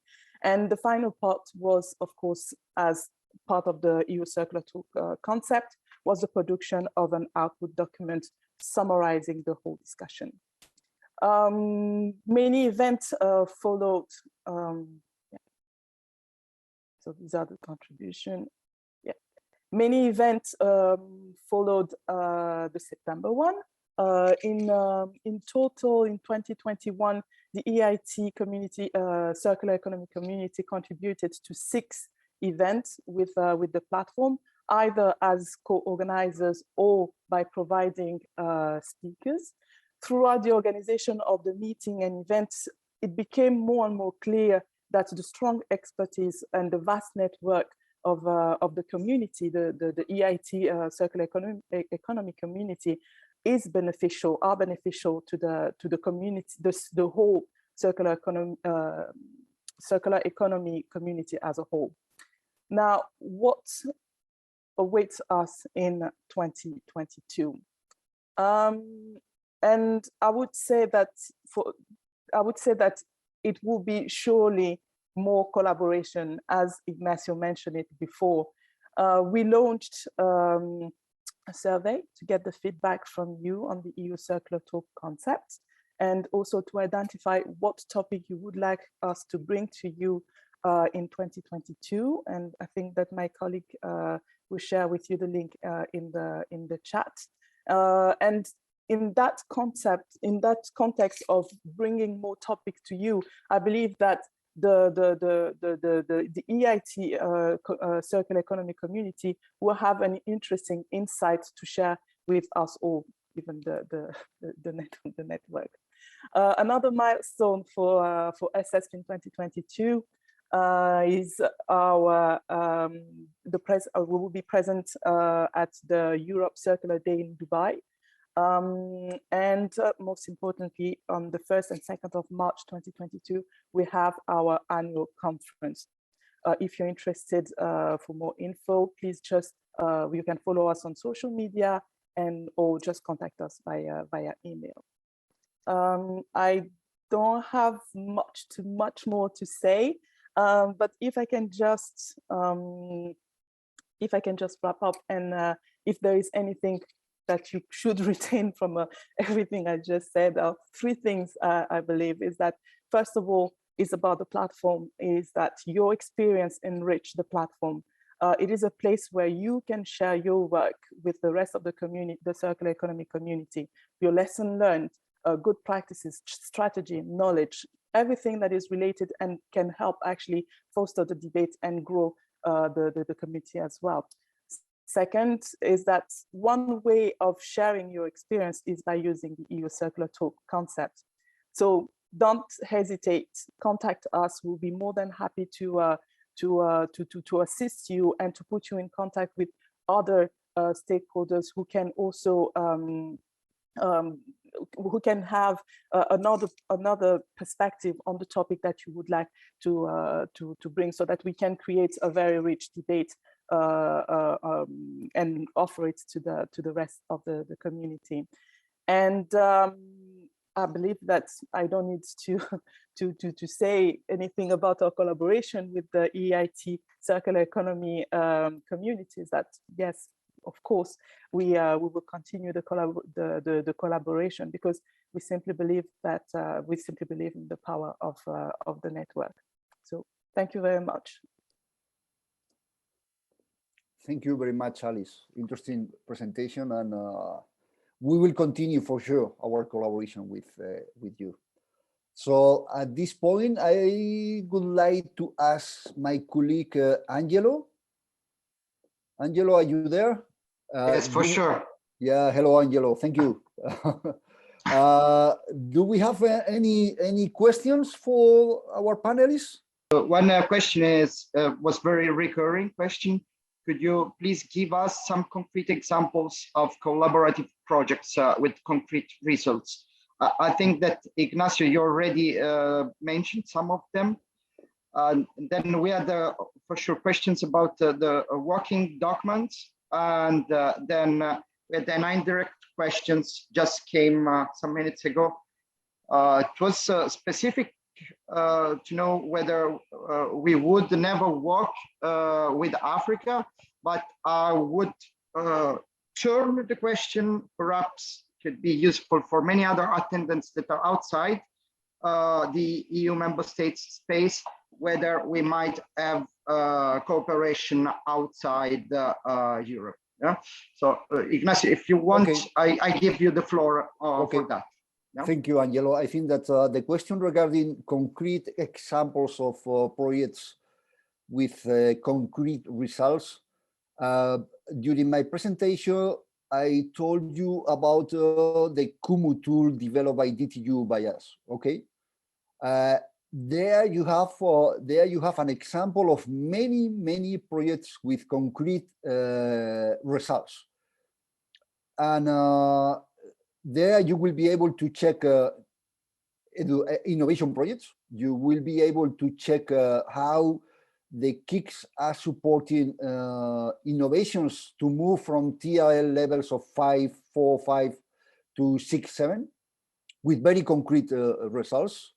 And the final part was, of course, as part of the EU Circular Talk concept, was the production of an output document summarizing the whole discussion. Many events followed. Yeah. So these are the contribution. Yeah. Many events followed the September one. In total, in 2021, the EIT community, Circular Economy Community, contributed to 6 events with the platform, either as co-organizers or by providing speakers. Throughout the organization of the meeting and events, it became more and more clear that the strong expertise and the vast network of the community, the EIT Circular Economy Community, are beneficial to the community, the whole circular economy community as a whole. Now, what awaits us in 2022? And I would say that it will be surely more collaboration, as Ignacio mentioned it before. We launched a survey to get the feedback from you on the EU Circular Talk concept, and also to identify what topic you would like us to bring to you in 2022. And I think that my colleague will share with you the link in the chat. And in that context of bringing more topics to you, I believe that the EIT Circular Economy Community will have an interesting insight to share with us all, even the network. Another milestone for SSP in 2022 is our we will be present at the Europe Circular Day in Dubai. And most importantly, on the 1st and 2nd of March 2022, we have our annual conference. If you're interested for more info, please just, you can follow us on social media or just contact us via email. I don't have much more to say, but if I can just wrap up, and if there is anything that you should retain from everything I just said, 3 things I believe is that, first of all, is about the platform, is that your experience enrich the platform. It is a place where you can share your work with the rest of the community, the circular economy community, your lesson learned, good practices, strategy, knowledge, everything that is related and can help actually foster the debate and grow the community as well. Second is that one way of sharing your experience is by using the EU Circular Talk concept. So don't hesitate, contact us. We'll be more than happy to assist you and to put you in contact with other stakeholders who can also who can have another perspective on the topic that you would like to bring, so that we can create a very rich debate and offer it to the rest of the community. And I believe that I don't need to say anything about our collaboration with the EIT Circular Economy communities. That yes, of course, we will continue the collaboration, because we simply believe that in the power of the network. So thank you very much. Thank you very much, Alice. Interesting presentation, and we will continue for sure our collaboration with you. So at this point, I would like to ask my colleague Angelo. Angelo, are you there? Yes, for sure. Yeah, hello, Angelo. Thank you. Do we have any questions for our panelists? One question was very recurring question. Could you please give us some concrete examples of collaborative projects with concrete results? I think that, Ignacio, you already mentioned some of them. And then we had for sure questions about the working documents, and then we had the 9 direct questions just came some minutes ago. It was specific to know whether we would never work with Africa, but I would turn the question, perhaps could be useful for many other attendants that are outside the EU member states space, whether we might have cooperation outside Europe. Yeah. So Ignacio, if you want, okay. I give you the floor for that. Yeah? Thank you, Angelo. I think that the question regarding concrete examples of projects with concrete results, during my presentation, I told you about the Kumu tool developed by DTU by us. Okay, there you have an example of many projects with concrete results, and there you will be able to check innovation projects. You will be able to check how the KICs are supporting innovations to move from TRL levels of 5, 4, 5 to 6, 7 with very concrete results.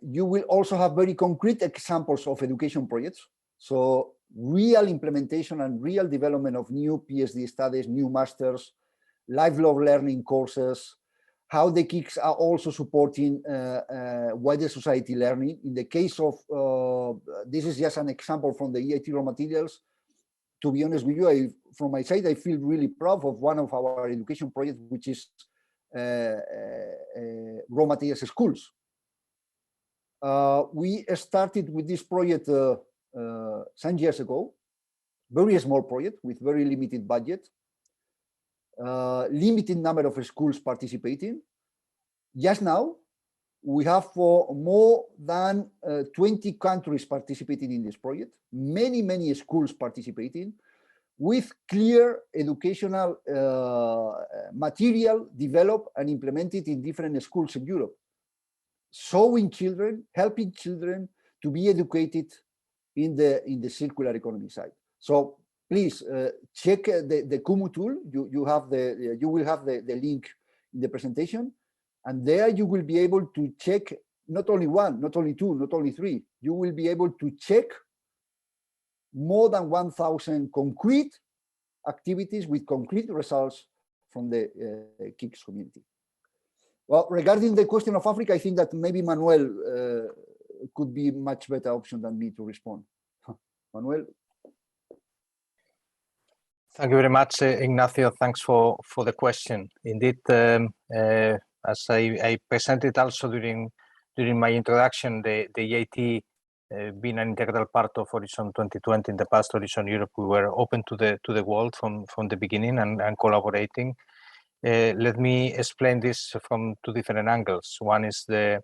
You will also have very concrete examples of education projects. So real implementation and real development of new PhD studies, new masters, lifelong learning courses, how the KICs are also supporting wider society learning. In the case of, this is just an example from the EIT raw materials. To be honest with you, from my side, I feel really proud of one of our education projects, which is raw materials schools. We started with this project some years ago, very small project with very limited budget. Limited number of schools participating. Just now, we have more than 20 countries participating in this project, many schools participating, with clear educational material developed and implemented in different schools in Europe, showing children, helping children to be educated in the circular economy side. So please check the Kumu tool. You will have the link in the presentation, and there you will be able to check not only 1, not only 2, not only 3. You will be able to check more than 1,000 concrete activities with concrete results from the KICS community. Well, regarding the question of Africa, I think that maybe Manuel could be much better option than me to respond. Manuel. Thank you very much, Ignacio. Thanks for the question. Indeed, as I presented also during my introduction, the EIT being an integral part of Horizon 2020 in the past Horizon Europe, we were open to the world from the beginning and collaborating. Let me explain this from 2 different angles. One is the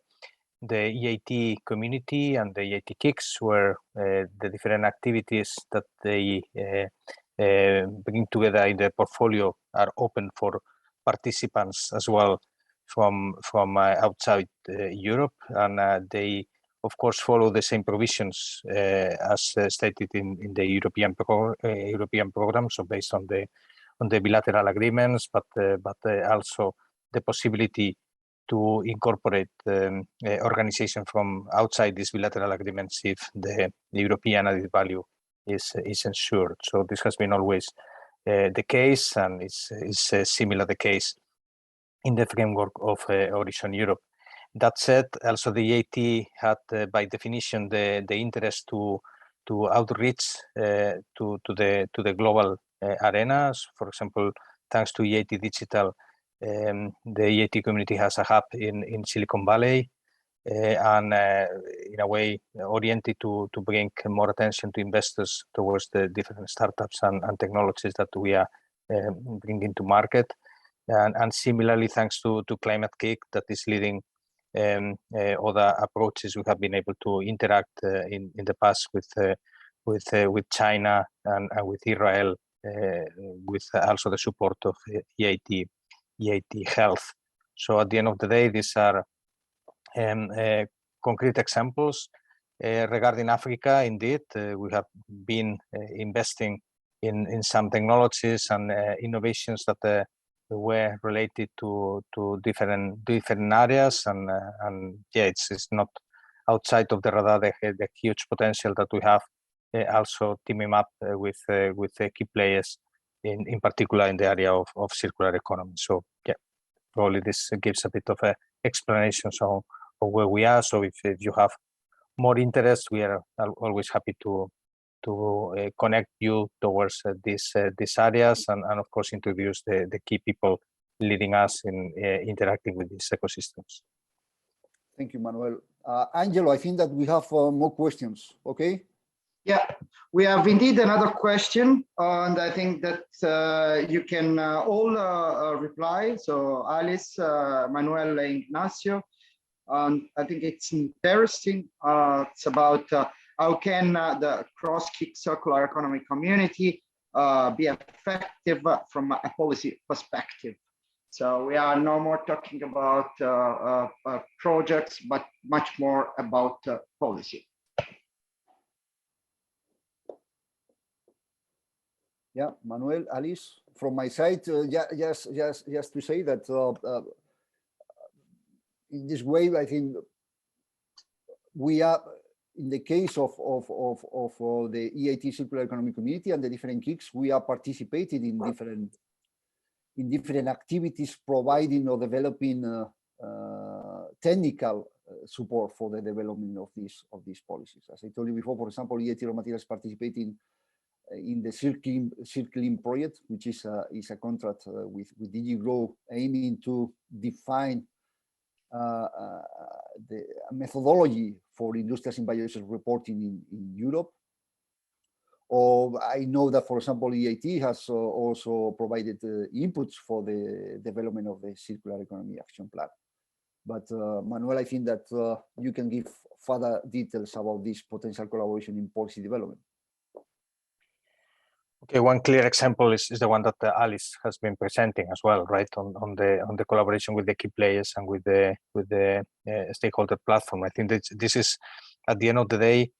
EIT community and the EIT KICs, where the different activities that they bring together in the portfolio are open for participants as well from outside Europe, and they of course follow the same provisions as stated in the European program, so based on the bilateral agreements, but also the possibility to incorporate organization from outside these bilateral agreements if the European added value is ensured. So this has been always the case, and is similar the case in the framework of Horizon Europe. That said, also the EIT had by definition the interest to outreach to the global arenas. For example, thanks to EIT Digital, the EIT community has a hub in Silicon Valley, and in a way oriented to bring more attention to investors towards the different startups and technologies that we are bringing to market. And similarly, thanks to Climate Kick, that is leading other approaches, we have been able to interact in the past with China and with Israel, with also the support of EIT Health. So at the end of the day, these are concrete examples. Regarding Africa, indeed, we have been investing in some technologies and innovations that were related to different areas, and yeah, it's not outside of the radar the huge potential that we have. Also teaming up with key players in particular in the area of circular economy. So yeah, probably this gives a bit of a explanation of where we are. So if you have more interest, we are always happy to connect you towards these areas, and of course introduce the key people leading us in interacting with these ecosystems. Thank you, Manuel. Angelo, I think that we have more questions. Okay. Yeah, we have indeed another question, and I think that you can all reply. So Alice, Manuel, Ignacio, and I think it's interesting. It's about how can the cross-kick circular economy community be effective from a policy perspective. So we are no more talking about projects, but much more about policy. Yeah, Manuel, Alice, from my side, just to say that in this way, I think we are, in the case of the EIT Circular Economy Community and the different kicks, we are participating in different activities, providing or developing technical support for the development of these policies. As I told you before, for example, EIT Raw Materials participating in the Circling project, which is a contract with DG Grow, aiming to define the methodology for industrial symbiosis reporting in Europe. Or I know that, for example, EIT has also provided inputs for the development of the Circular Economy Action Plan. But Manuel, I think that you can give further details about this potential collaboration in policy development. Okay, one clear example is the one that Alice has been presenting as well, right? On the collaboration with the key players and with the stakeholder platform. I think that this is, at the end of the day,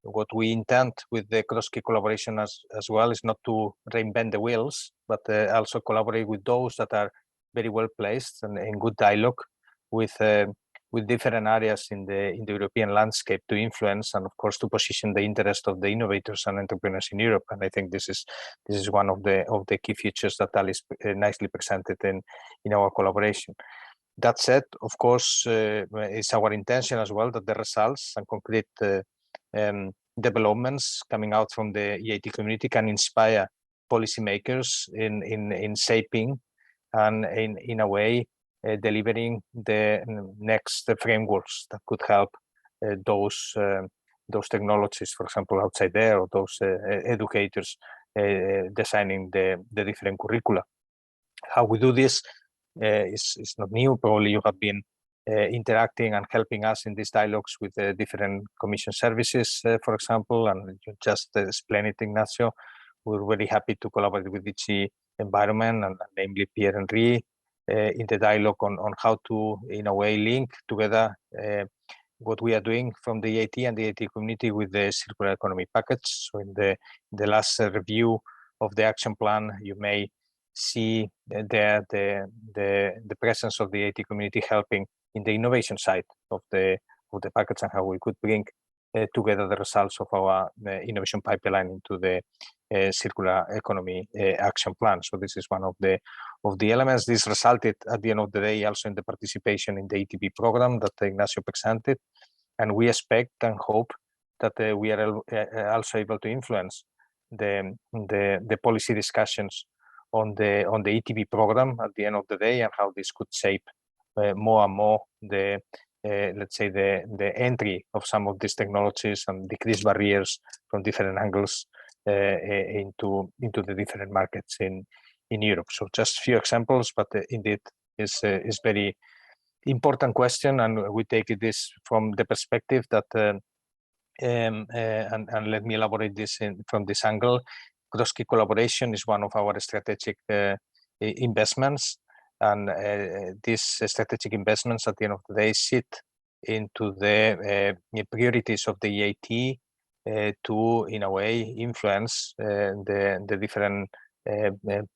what we intend with the cross-key collaboration as well is not to reinvent the wheels, but also collaborate with those that are very well placed and in good dialogue with different areas in the European landscape to influence, and of course to position the interest of the innovators and entrepreneurs in Europe. And I think this is one of the key features that Alice nicely presented in our collaboration. That said, of course, it's our intention as well that the results and concrete developments coming out from the EIT community can inspire policymakers in shaping and in a way delivering the next frameworks that could help those technologies, for example, outside there, or those educators designing the different curricula. How we do this is not new. Probably you have been interacting and helping us in these dialogues with different commission services, for example, and you just explained it, Ignacio. we're very happy to collaborate with DG Environment, and namely Pierre-Henri, in the dialogue on how to, in a way, link together what we are doing from the EIT and the EIT community with the circular economy package. So in the last review of the action plan, you may see there the presence of the EIT community helping in the innovation side of the package, and how we could bring together the results of our innovation pipeline into the circular economy action plan. So this is one of the elements. This resulted at the end of the day also in the participation in the ETB program that Ignacio presented, and we expect and hope that we are also able to influence the policy discussions on the ETB program at the end of the day, and how this could shape more and more the let's say the entry of some of these technologies and decrease barriers from different angles into the different markets in Europe. So just a few examples, but indeed is very important question, and we take this from the perspective that and let me elaborate this from this angle. Cross-key collaboration is one of our strategic investments, and these strategic investments at the end of the day sit into the priorities of the EIT to, in a way, influence the different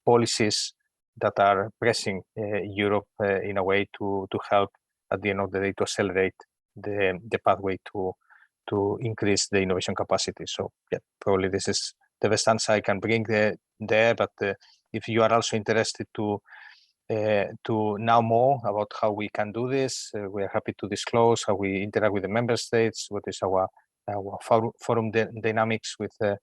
policies that are pressing Europe in a way to help at the end of the day to accelerate the pathway to increase the innovation capacity. So yeah, probably this is the best answer I can bring there. But if you are also interested to know more about how we can do this, we are happy to disclose how we interact with the member states, what is our forum dynamics with the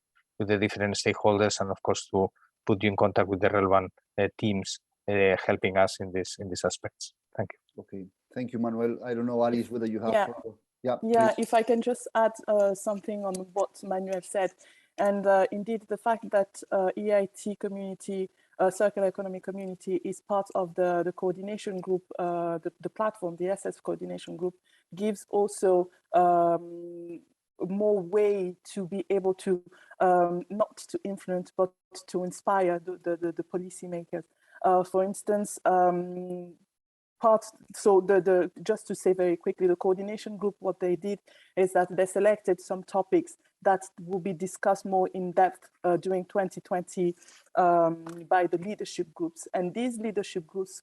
different stakeholders, and of course to put you in contact with the relevant teams helping us in these aspects. Thank you. Okay, thank you, Manuel. I don't know, Alice, whether you have. Yeah, if I can just add something on what Manuel said, and indeed the fact that EIT community, Circular Economy Community, is part of the coordination group, the platform, the SS coordination group, gives also more way to be able to not to influence but to inspire the policymakers. For instance, just to say very quickly, the coordination group, what they did is that they selected some topics that will be discussed more in depth during 2020 by the leadership groups. And these leadership groups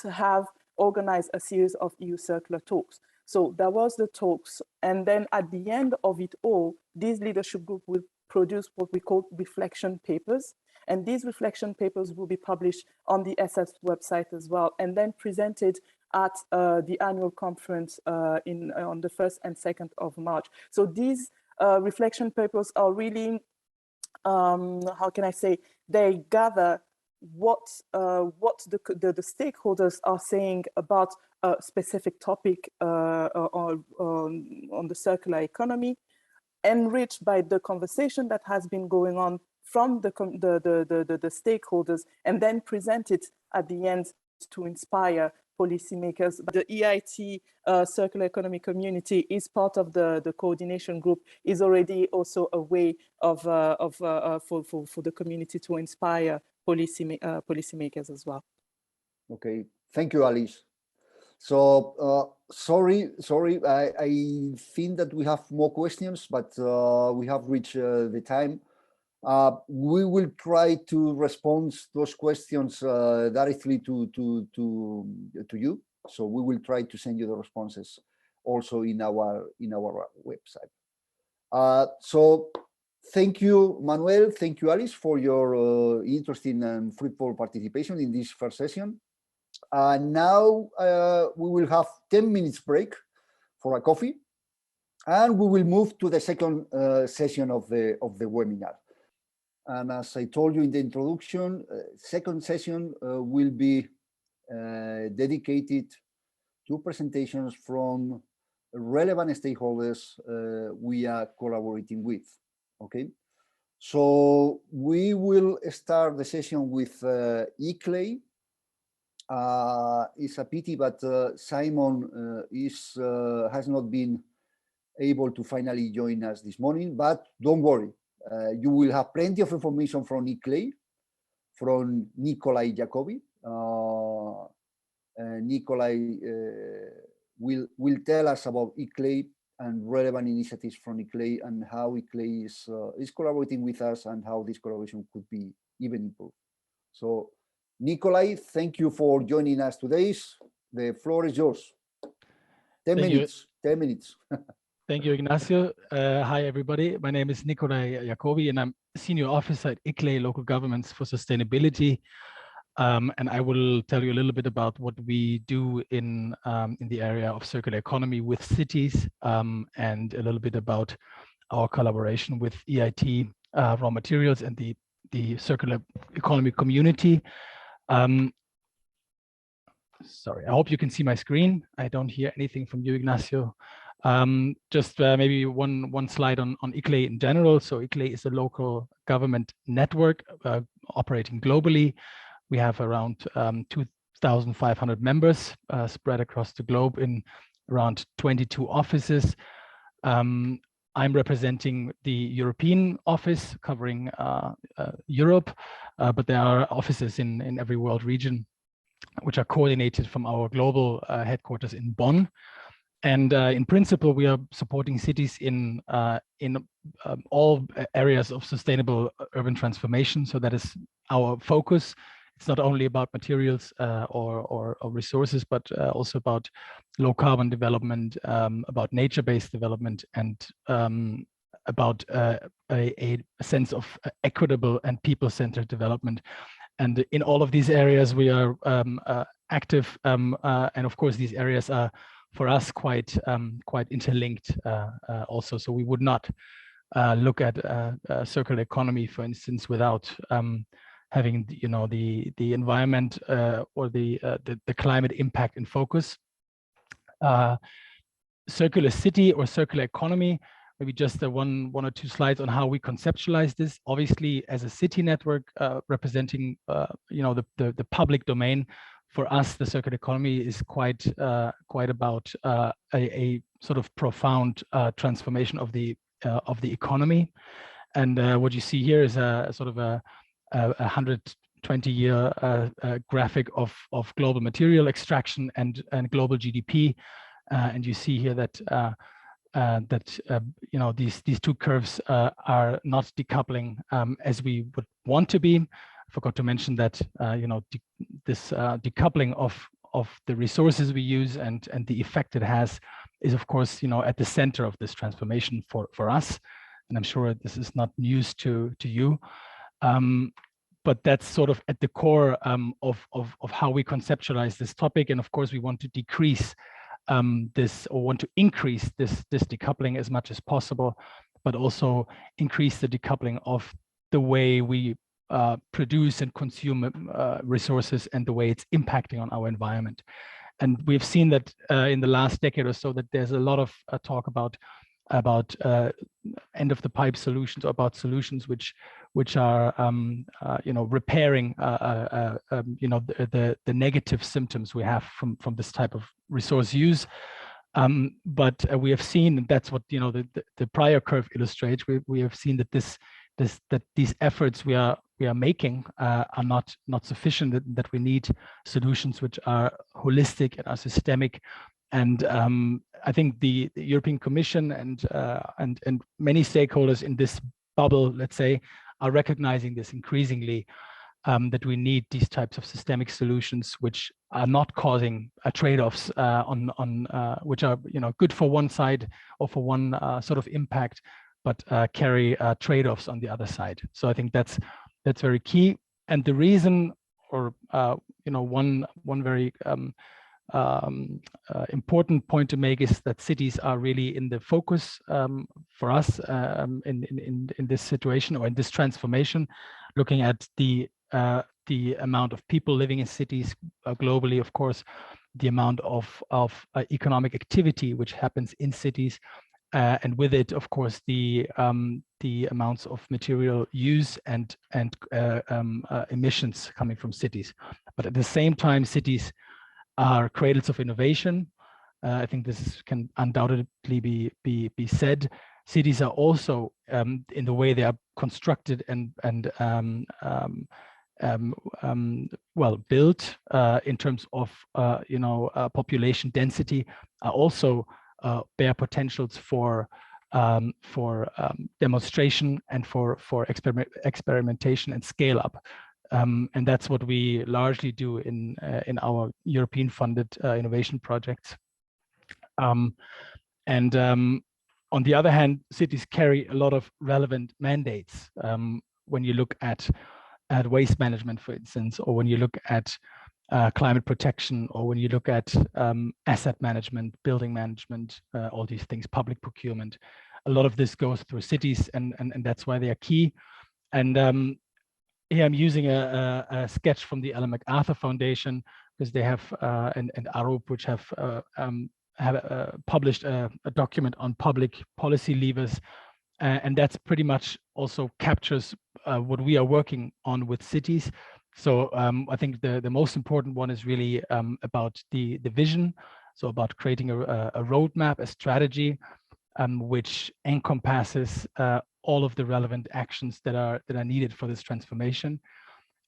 have organized a series of EU Circular talks. So there was the talks, and then at the end of it all, this leadership group will produce what we call reflection papers. And these reflection papers will be published on the SS website as well, and then presented at the annual conference on the 1st and 2nd of March. So these reflection papers are really, how can I say, they gather what the stakeholders are saying about a specific topic on the circular economy, enriched by the conversation that has been going on from the stakeholders, and then presented at the end to inspire policymakers. The EIT Circular Economy Community is part of the coordination group, is already also a way of for the community to inspire policymakers as well. Okay, thank you, Alice. So sorry, I think that we have more questions, but we have reached the time. We will try to respond those questions directly to you. So we will try to send you the responses also in our website. So thank you, Manuel. Thank you, Alice, for your interesting and fruitful participation in this first session. Now we will have 10 minutes break for a coffee, and we will move to the second session of the webinar. And as I told you in the introduction, second session will be dedicated to presentations from relevant stakeholders we are collaborating with. Okay, so we will start the session with eClay. It's a pity, but Simon has not been able to finally join us this morning, but don't worry. You will have plenty of information from ICLEI, from Nikolai Jacobi. Nikolai will tell us about ICLEI and relevant initiatives from ICLEI and how ICLEI is collaborating with us and how this collaboration could be even improved. So, Nikolai, thank you for joining us today. The floor is yours. 10 minutes. 10 minutes. Thank you, Ignacio. Hi, everybody. My name is Nikolai Jacobi, and I'm Senior Officer at ICLEI Local Governments for Sustainability. And I will tell you a little bit about what we do in the area of circular economy with cities, and a little bit about our collaboration with EIT Raw Materials and the Circular Economy Community. Sorry, I hope you can see my screen. I don't hear anything from you, Ignacio. Just maybe one slide on ICLEI in general. So ICLEI is a local government network operating globally. We have around 2,500 members spread across the globe in around 22 offices. I'm representing the European office covering Europe, but there are offices in every world region which are coordinated from our global headquarters in Bonn. And in principle, we are supporting cities in all areas of sustainable urban transformation. So that is our focus. It's not only about materials or resources, but also about low carbon development, about nature-based development, and about a sense of equitable and people-centered development. And in all of these areas, we are active, and of course, these areas are for us quite interlinked also. So we would not look at circular economy, for instance, without having the environment or the climate impact in focus. Circular city or circular economy, maybe just one or two slides on how we conceptualize this. Obviously, as a city network representing the public domain, for us the circular economy is quite about a sort of profound transformation of the economy. And what you see here is a sort of a 120-year graphic of global material extraction and global GDP, and you see here that these two curves are not decoupling as we would want to be. I forgot to mention that this decoupling of the resources we use and the effect it has is, of course, at the center of this transformation for us. And I'm sure this is not news to you. But that's sort of at the core of how we conceptualize this topic. And of course, we want to decrease this, or want to increase this decoupling as much as possible, but also increase the decoupling of the way we produce and consume resources and the way it's impacting on our environment. And we've seen that in the last decade or so that there's a lot of talk about end of the pipe solutions, or about solutions which are repairing the negative symptoms we have from this type of resource use. But we have seen, and that's what the prior curve illustrates. We have seen that that these efforts we are making are not sufficient. That we need solutions which are holistic and are systemic. And I think the European Commission and many stakeholders in this bubble, let's say, are recognizing this increasingly, that we need these types of systemic solutions which are not causing trade-offs which are good for one side or for one sort of impact, but carry trade-offs on the other side. So I think that's very key. And the reason, or one very important point to make is that cities are really in the focus for us in this situation, or in this transformation, looking at the amount of people living in cities globally, of course, the amount of economic activity which happens in cities, and with it, of course, the amounts of material use and emissions coming from cities. But at the same time, cities are cradles of innovation. I think this can undoubtedly be said. cities are also, in the way they are constructed and well built in terms of population density, are also bear potentials for demonstration and for experimentation and scale up. And that's what we largely do in our European funded innovation projects. On the other hand, cities carry a lot of relevant mandates. When you look at waste management, for instance, or when you look at climate protection, or when you look at asset management, building management, all these things, public procurement, a lot of this goes through cities, and that's why they are key. And here I'm using a sketch from the Ellen MacArthur Foundation, because they have and ARUP, which have published a document on public policy levers, and that's pretty much also captures what we are working on with cities. So I think the most important one is really about the vision, so about creating a roadmap, a strategy, which encompasses all of the relevant actions that are needed for this transformation.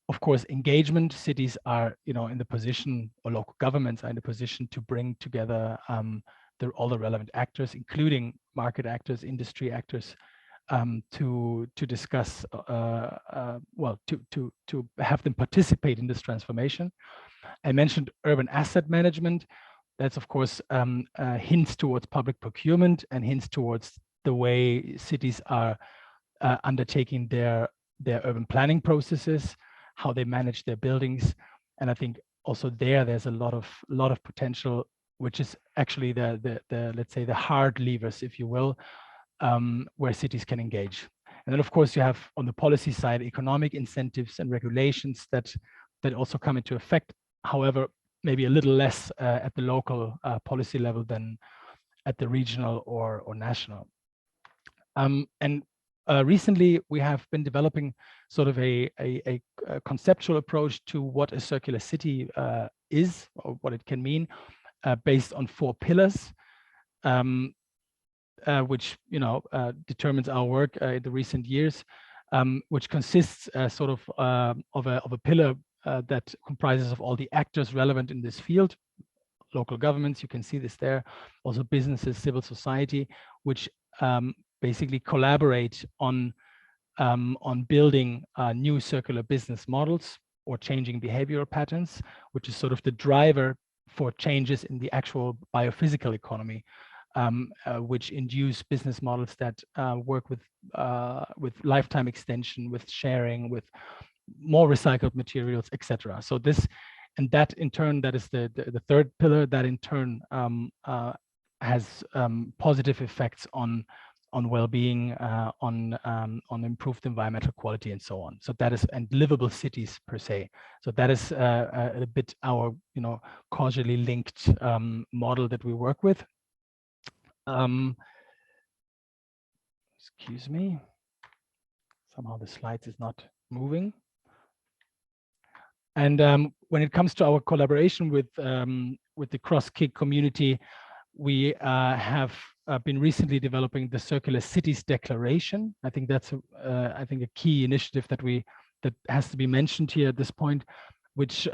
Of course, engagement. Cities are, in the position, or local governments are in the position to bring together all the relevant actors, including market actors, industry actors, to discuss, to have them participate in this transformation. I mentioned urban asset management. That's, of course, hints towards public procurement and hints towards the way cities are undertaking their urban planning processes, how they manage their buildings. And I think also there's a lot of potential, which is actually the let's say the hard levers, if you will, where cities can engage. And then, of course, you have on the policy side economic incentives and regulations that also come into effect. However, maybe a little less at the local policy level than at the regional or national. Recently, we have been developing sort of a conceptual approach to what a circular city is, or what it can mean, based on 4 pillars, which determines our work in the recent years, which consists sort of a pillar that comprises of all the actors relevant in this field. Local governments, you can see this there, also businesses, civil society, which basically collaborate on building new circular business models or changing behavioral patterns, which is sort of the driver for changes in the actual biophysical economy, which induce business models that work with lifetime extension, with sharing, with more recycled materials, etc. So this and that in turn, that is the 3rd pillar, that in turn has positive effects on well-being, on improved environmental quality, and so on. So that is, and livable cities per se. So that is a bit our causally linked model that we work with. Excuse me. Somehow the slides is not moving. And when it comes to our collaboration with the Cross-KIG community, we have been recently developing the Circular Cities Declaration. I think that's a key initiative that has to be mentioned here at this point, which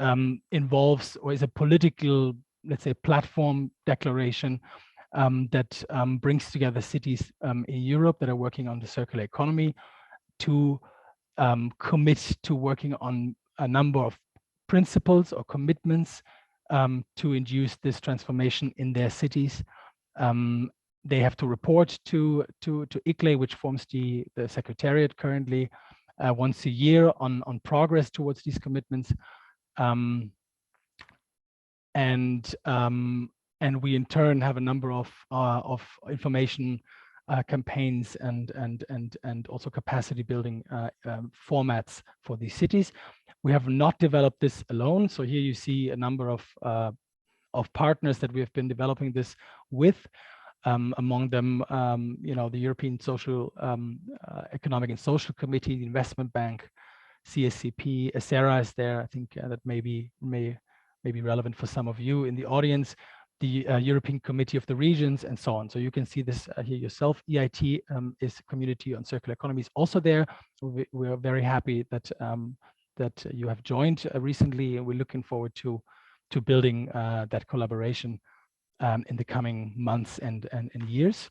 involves, or is a political, let's say, platform declaration that brings together cities in Europe that are working on the circular economy to commit to working on a number of principles or commitments to induce this transformation in their cities. They have to report to ICLE, which forms the secretariat currently, once a year on progress towards these commitments. And we in turn have a number of information campaigns and also capacity building formats for these cities. We have not developed this alone. So here you see a number of partners that we have been developing this with. Among them, the European Social Economic and Social Committee, the Investment Bank, CSCP, ESERA is there. I think that may be relevant for some of you in the audience. the European Committee of the Regions, and so on. So you can see this here yourself. EIT is Community on Circular Economy is also there. We are very happy that that you have joined recently, and we're looking forward to building that collaboration in the coming months and years.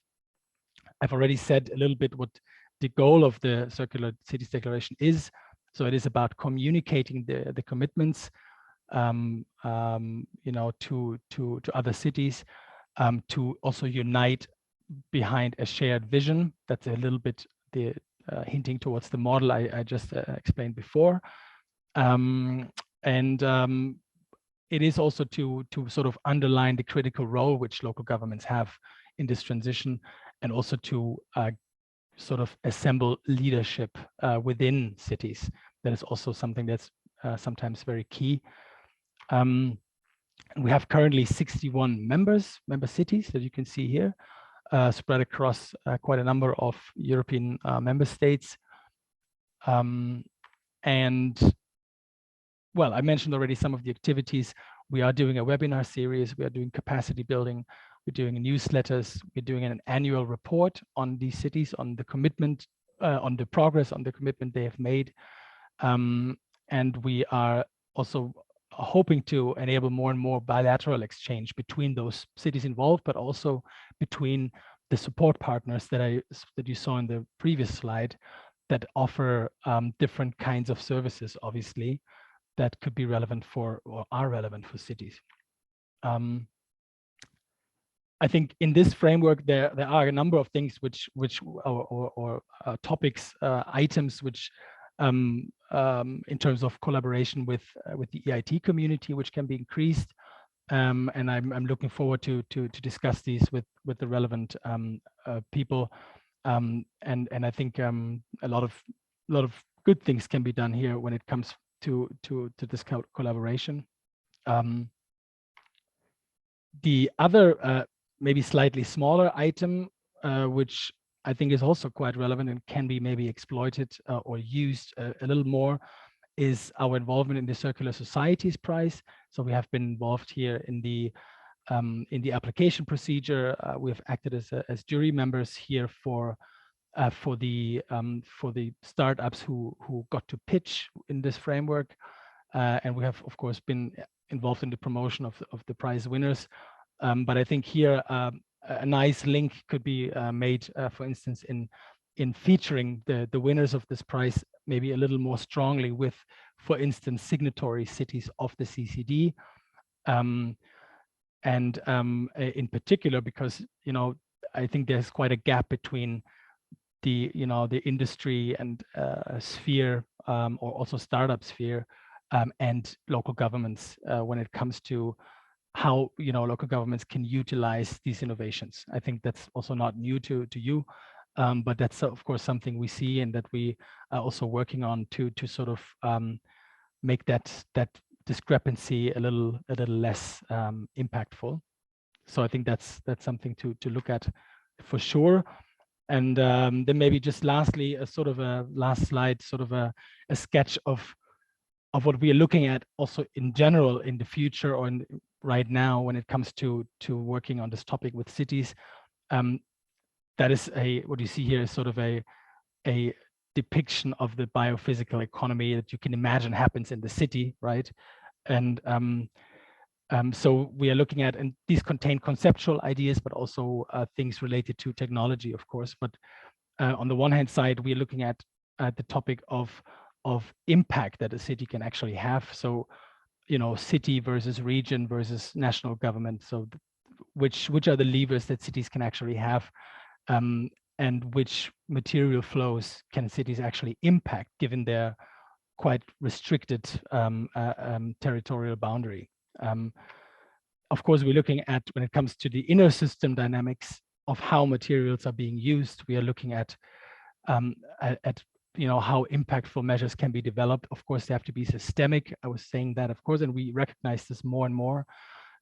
I've already said a little bit what the goal of the Circular Cities Declaration is. So it is about communicating the commitments, you know, to other cities, to also unite behind a shared vision. That's a little bit the hinting towards the model I just explained before. It is also to sort of underline the critical role which local governments have in this transition, and also to sort of assemble leadership within cities. That is also something that's sometimes very key. We have currently 61 member cities that you can see here, spread across quite a number of European member states. Well, I mentioned already some of the activities. We are doing a webinar series, we are doing capacity building, we're doing newsletters, we're doing an annual report on these cities, on the commitment, on the progress, on the commitment they have made. And we are also hoping to enable more and more bilateral exchange between those cities involved, but also between the support partners that you saw in the previous slide, that offer different kinds of services, obviously, that could be relevant for, or are relevant for cities. I think in this framework, there are a number of things which topics, items which in terms of collaboration with the EIT community, which can be increased. And I'm looking forward to discuss these with the relevant people. And I think a lot of good things can be done here when it comes to this collaboration. The other maybe slightly smaller item, which I think is also quite relevant and can be maybe exploited or used a little more, is our involvement in the Circular Societies Prize. So we have been involved here in the application procedure. We have acted as jury members here for the startups who got to pitch in this framework, and we have of course been involved in the promotion of the prize winners. But I think here a nice link could be made, for instance, in featuring the winners of this prize maybe a little more strongly with, for instance, signatory cities of the CCD, and in particular because I think there's quite a gap between the the industry and sphere, or also startup sphere, and local governments when it comes to how local governments can utilize these innovations. I think that's also not new to you, but that's of course something we see and that we are also working on to sort of make that discrepancy a little less impactful. So I think that's something to look at for sure. And then maybe just lastly, a sort of a last slide, sort of a sketch of what we are looking at also in general in the future, or right now when it comes to working on this topic with cities. That is what you see here is sort of a depiction of the biophysical economy that you can imagine happens in the city, right? And so we are looking at, and these contain conceptual ideas, but also things related to technology, of course. But on the one hand side, we are looking at the topic of impact that a city can actually have. So, city versus region versus national government. So which are the levers that cities can actually have, and which material flows can cities actually impact given their quite restricted territorial boundary. Of course, we're looking at, when it comes to the inner system dynamics of how materials are being used, we are looking at how impactful measures can be developed. Of course, they have to be systemic. I was saying that, of course, and we recognize this more and more.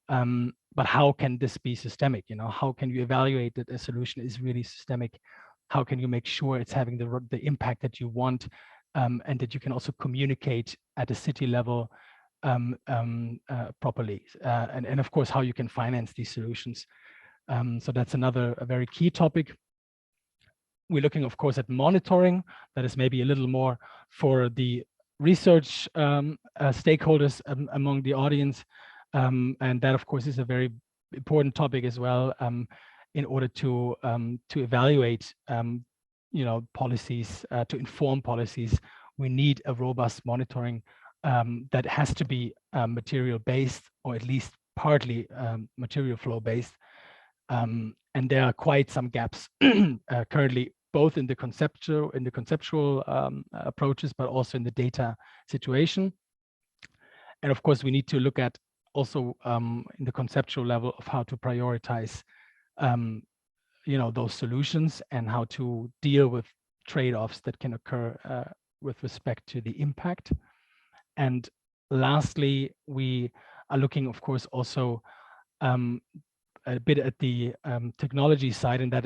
But how can this be systemic? How can you evaluate that a solution is really systemic? How can you make sure it's having the impact that you want, and that you can also communicate at a city level properly, and of course how you can finance these solutions. So that's a very key topic. We're looking, of course, at monitoring. That is maybe a little more for the research stakeholders among the audience, and that, of course, is a very important topic as well. In order to evaluate, policies, to inform policies, we need a robust monitoring that has to be material-based, or at least partly material flow-based. And there are quite some gaps currently, both in the conceptual approaches, but also in the data situation. And of course, we need to look at also in the conceptual level of how to prioritize those solutions and how to deal with trade-offs that can occur with respect to the impact. And lastly, we are looking, of course, also a bit at the technology side, and that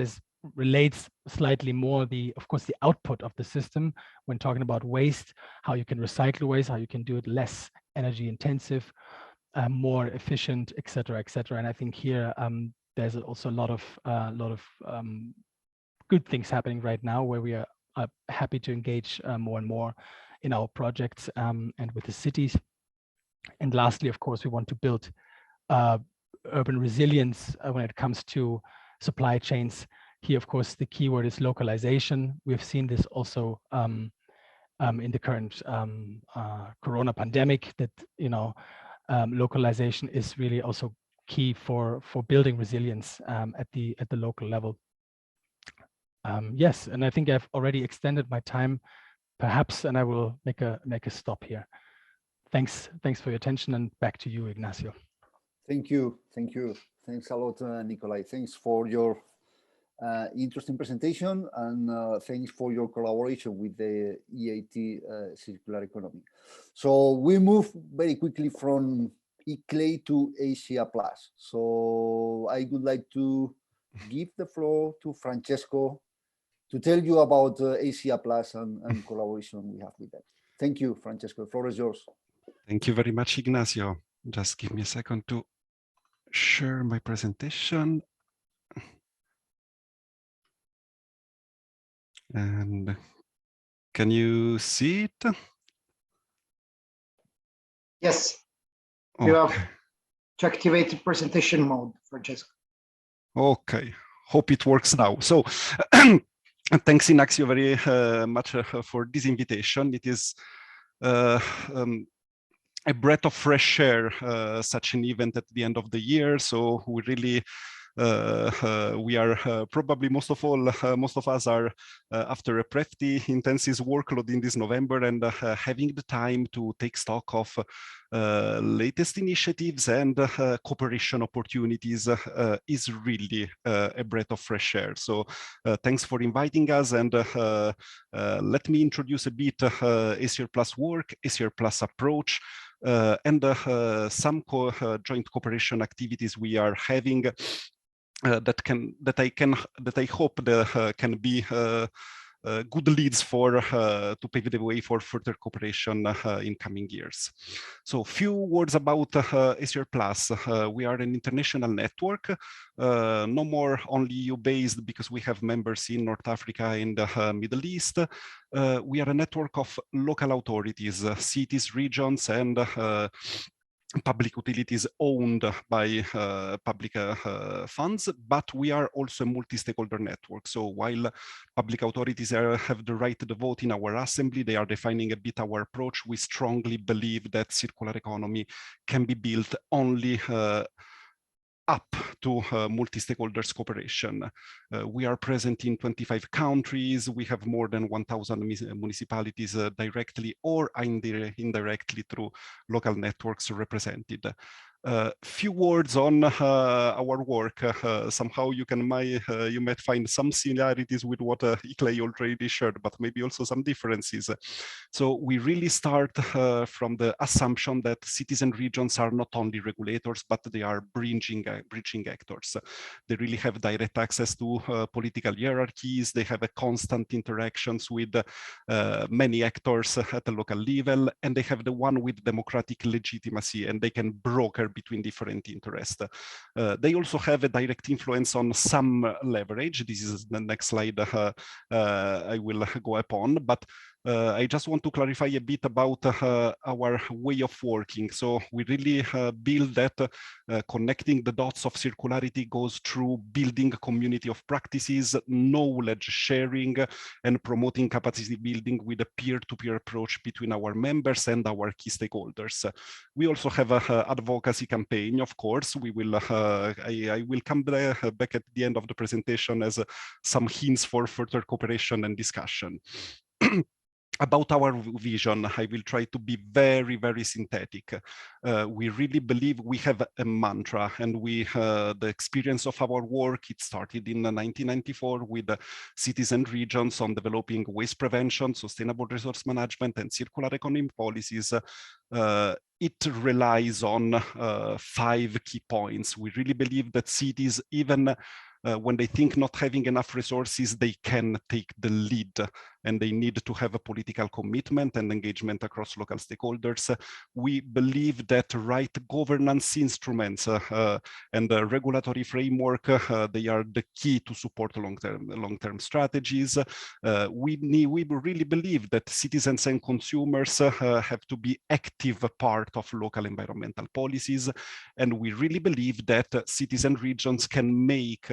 relates slightly more of course, the output of the system when talking about waste, how you can recycle waste, how you can do it less energy intensive, more efficient, et cetera, et cetera. And I think here there's also a lot of good things happening right now, where we are happy to engage more and more in our projects and with the cities. And lastly, of course, we want to build urban resilience when it comes to supply chains. Here, of course, the keyword is localization. We've seen this also in the current Corona pandemic, that localization is really also key for building resilience at the local level. Yes, and I think I've already extended my time, perhaps, and I will make a stop here. Thanks for your attention, and back to you, Ignacio. Thank you. Thanks a lot, Nikolai. Thanks for your interesting presentation, and thanks for your collaboration with the EIT Circular Economy. So we move very quickly from ICLEI to Asia Plus. So I would like to give the floor to Francesco to tell you about Asia Plus and collaboration we have with that. Thank you, Francesco. The floor is yours. Thank you very much, Ignacio. Just give me a second to share my presentation. And can you see it? Yes. Okay. You have to activate the presentation mode, Francesco. Okay. Hope it works now. So thanks, Ignacio, very much for this invitation. It is a breath of fresh air, such an event at the end of the year. So we really we are probably most of us are after a pretty intensive workload in this November, and having the time to take stock of latest initiatives and cooperation opportunities is really a breath of fresh air. So thanks for inviting us, and let me introduce a bit ACR Plus work, ACR Plus approach, and some joint cooperation activities we are having that I hope can be good leads to pave the way for further cooperation in coming years. So few words about ACR Plus. We are an international network, no more only EU-based, because we have members in North Africa and the Middle East. We are a network of local authorities, cities, regions, and public utilities owned by public funds, but we are also a multi-stakeholder network. So while public authorities have the right to vote in our assembly, they are defining a bit our approach. We strongly believe that circular economy can be built only up to multi-stakeholders cooperation. We are present in 25 countries. We have more than 1,000 municipalities directly or indirectly through local networks represented. Few words on our work. Somehow you might find some similarities with what ICLEI already shared, but maybe also some differences. So we really start from the assumption that cities and regions are not only regulators, but they are bridging actors. They really have direct access to political hierarchies. They have a constant interactions with many actors at the local level, and they have the one with democratic legitimacy, and they can broker between different interests. They also have a direct influence on some leverage. This is the next slide I will go upon, but I just want to clarify a bit about our way of working. So we really build that connecting the dots of circularity goes through building a community of practices, knowledge sharing, and promoting capacity building with a peer-to-peer approach between our members and our key stakeholders. We also have an advocacy campaign, of course. We will. I will come back at the end of the presentation as some hints for further cooperation and discussion. About our vision, I will try to be very, very synthetic. We really believe we have a mantra, and the experience of our work, it started in 1994 with cities and regions on developing waste prevention, sustainable resource management, and circular economy policies. It relies on 5 key points. We really believe that cities, even when they think not having enough resources, they can take the lead, and they need to have a political commitment and engagement across local stakeholders. We believe that right governance instruments and the regulatory framework, they are the key to support long-term strategies. We really believe that citizens and consumers have to be active part of local environmental policies, and we really believe that cities and regions can make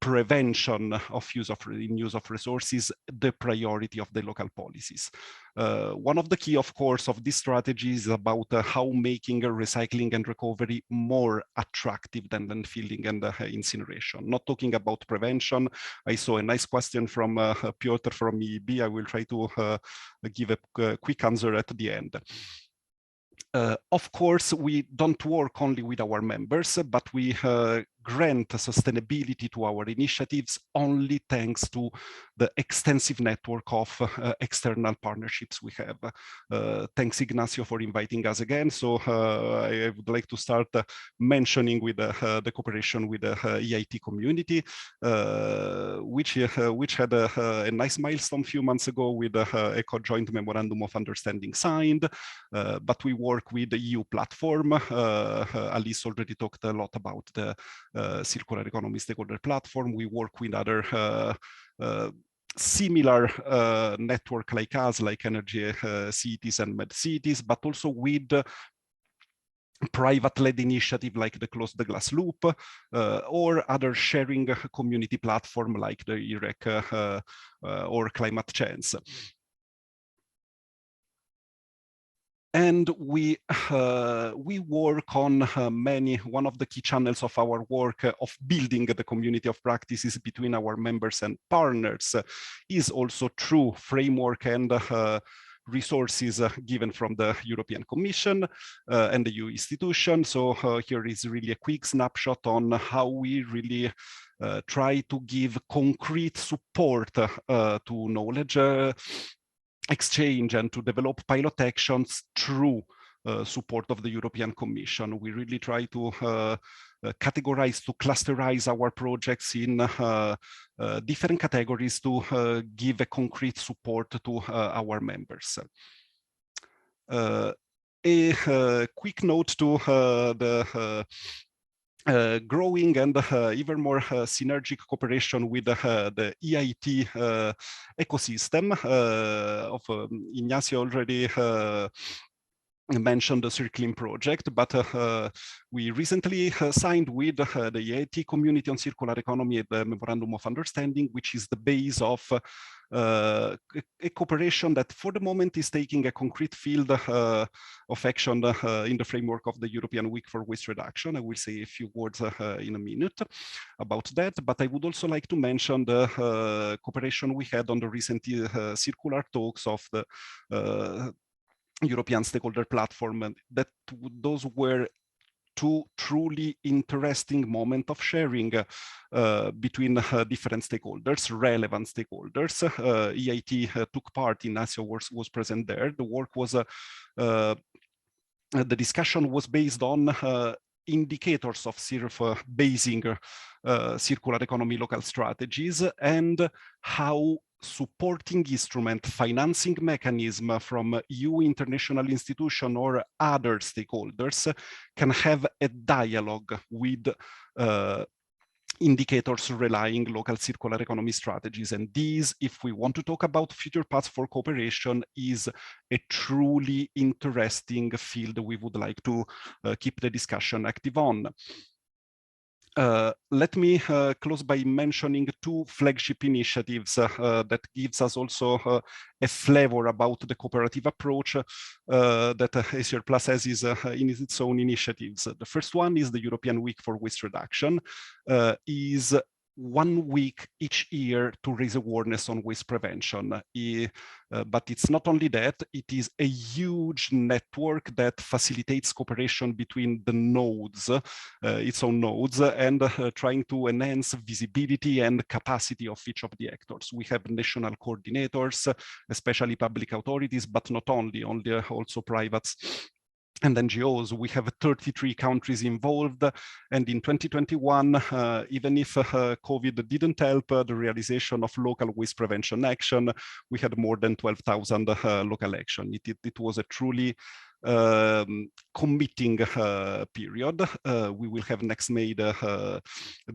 prevention of use of resources the priority of the local policies. One of the key, of course, of this strategy is about how making recycling and recovery more attractive than landfilling and incineration. Not talking about prevention. I saw a nice question from Piotr from EIB. I will try to give a quick answer at the end. Of course, we don't work only with our members, but we grant sustainability to our initiatives only thanks to the extensive network of external partnerships we have. Thanks, Ignacio, for inviting us again. So I would like to start mentioning with the cooperation with the EIT community, which had a nice milestone a few months ago with a joint memorandum of understanding signed, but we work with the EU platform. Alice already talked a lot about the Circular Economy Stakeholder platform. We work with other similar network like us, like Energy Cities and Med Cities, but also with private-led initiative like the Close the Glass Loop, or other sharing community platform like the IREC or Climate Chance. And we work on one of the key channels of our work of building the community of practices between our members and partners is also through framework and resources given from the European Commission and the EU institution. So here is really a quick snapshot on how we really try to give concrete support to knowledge exchange and to develop pilot actions through support of the European Commission. We really try to categorize, to clusterize our projects in different categories to give a concrete support to our members. A quick note to the growing and even more synergic cooperation with the EIT ecosystem of Ignacio already mentioned the Circling project, but we recently signed with the EIT community on circular economy the memorandum of understanding, which is the base of a cooperation that for the moment is taking a concrete field of action in the framework of the European Week for Waste Reduction. I will say a few words in a minute about that, but I would also like to mention the cooperation we had on the recent circular talks of the European Stakeholder platform, and that those were to truly interesting moment of sharing between different stakeholders, relevant stakeholders. EIT took part, Ignacio was present there. The work was, the discussion was based on indicators of basing circular economy local strategies and how supporting instrument, financing mechanism from EU international institution or other stakeholders can have a dialogue with indicators relying local circular economy strategies. And these, if we want to talk about future paths for cooperation, is a truly interesting field we would like to keep the discussion active on. Let me close by mentioning two flagship initiatives that gives us also a flavor about the cooperative approach that ACR Plus has in its own initiatives. The first one is the European Week for Waste Reduction, is 1 week each year to raise awareness on waste prevention. But it's not only that, it is a huge network that facilitates cooperation between the nodes, its own nodes, and trying to enhance visibility and capacity of each of the actors. We have national coordinators, especially public authorities, but not only also privates and NGOs. We have 33 countries involved, and in 2021, even if COVID didn't help the realization of local waste prevention action, we had more than 12,000 local action. It was a truly committing period. We will have next May the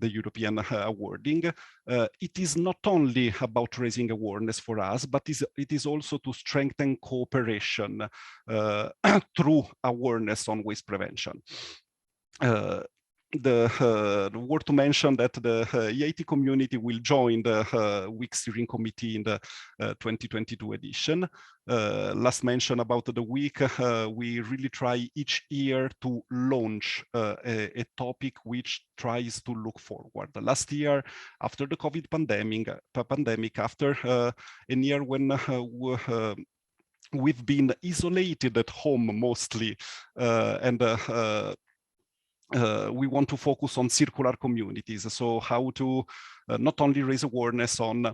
European awarding. It is not only about raising awareness for us, but it is also to strengthen cooperation through awareness on waste prevention. Worth to mention that the EIT community will join the week steering committee in the 2022 edition. Last mention about the week, we really try each year to launch a topic which tries to look forward. Last year, after the COVID pandemic, after a year when we've been isolated at home mostly, and we want to focus on circular communities. So how to not only raise awareness on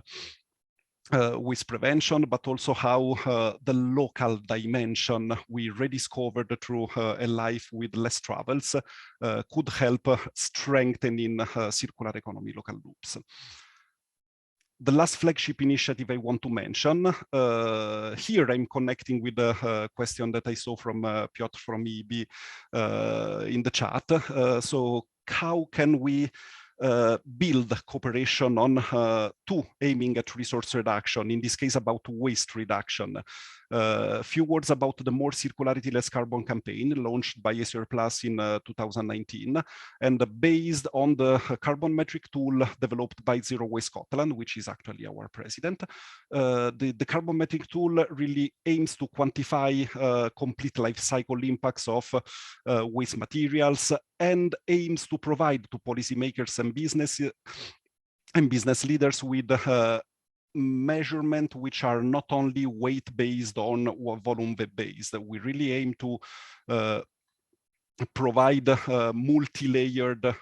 waste prevention, but also how the local dimension we rediscovered through a life with less travels could help strengthening circular economy local loops. The last flagship initiative I want to mention, here I'm connecting with the question that I saw from Piotr from EIB in the chat. So how can we build cooperation on two aiming at resource reduction, in this case about waste reduction? A few words about the More Circularity, Less Carbon campaign launched by ACR Plus in 2019 and based on the carbon metric tool developed by Zero Waste Scotland, which is actually our president. The carbon metric tool really aims to quantify complete life cycle impacts of waste materials and aims to provide to policymakers and business leaders with measurement which are not only weight-based on or volume-based. We really aim to provide multi-layered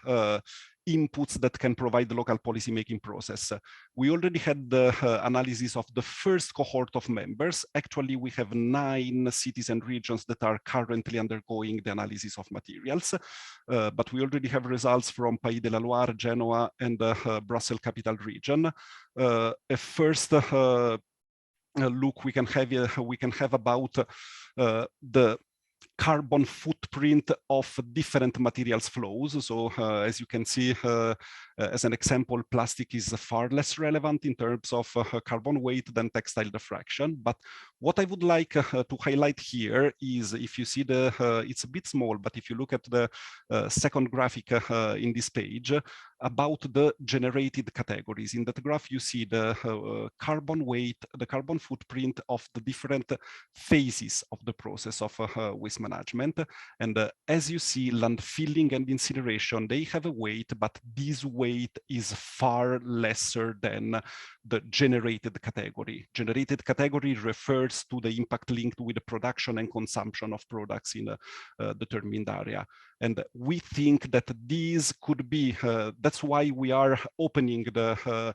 inputs that can provide the local policymaking process. We already had the analysis of the first cohort of members. Actually, we have 9 cities and regions that are currently undergoing the analysis of materials, but we already have results from Pays de la Loire, Genoa, and the Brussels Capital Region. A first look we can have about the carbon footprint of different materials flows. So as you can see, as an example, plastic is far less relevant in terms of carbon weight than textile diffraction. But what I would like to highlight here is, if you see it's a bit small, but if you look at the second graphic in this page, about the generated categories. In that graph, you see the carbon weight, the carbon footprint of the different phases of the process of waste management. And as you see, landfilling and incineration, they have a weight, but this weight is far lesser than the generated category. Generated category refers refers to the impact linked with the production and consumption of products in a determined area. And we think that these could be, that's why we are opening the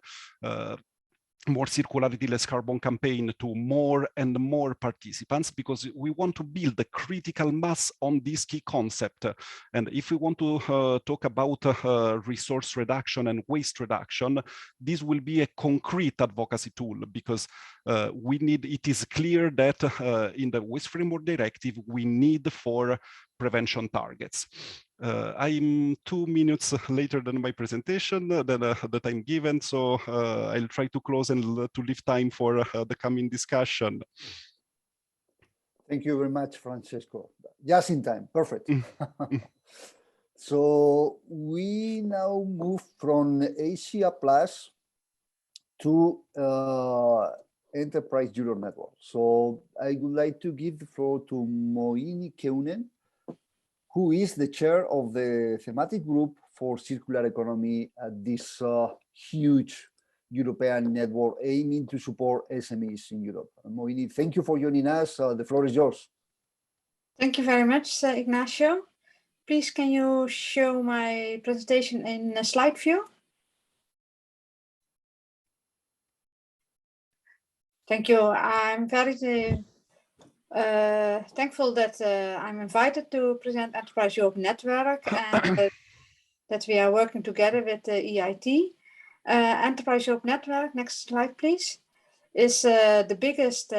more circularity, less carbon campaign to more and more participants, because we want to build a critical mass on this key concept. And if we want to talk about resource reduction and waste reduction, this will be a concrete advocacy tool, because we need, it is clear that in the Waste Framework Directive, we need for prevention targets. I'm 2 minutes later than my presentation, than the time given, so I'll try to close and to leave time for the coming discussion. Thank you very much, Francesco. Just in time, perfect. So we now move from Asia Plus to Enterprise Europe Network. So I would like to give the floor to Moini Keunen, who is the chair of the thematic group for circular economy at this huge European network aiming to support SMEs in Europe. Moini, thank you for joining us. The floor is yours. Thank you very much, Ignacio. Please, can you show my presentation in a slide view? Thank you. I'm very thankful that I'm invited to present Enterprise Europe Network and that we are working together with the EIT. Enterprise Europe Network, next slide please, is the biggest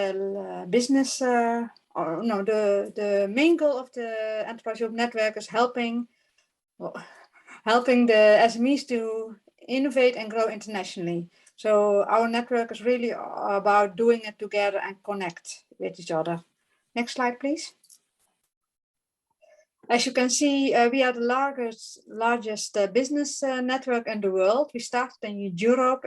business, or no, the main goal of the Enterprise Europe Network is helping the SMEs to innovate and grow internationally. So our network is really about doing it together and connect with each other. Next slide, please. As you can see, we are the largest business network in the world. We started in Europe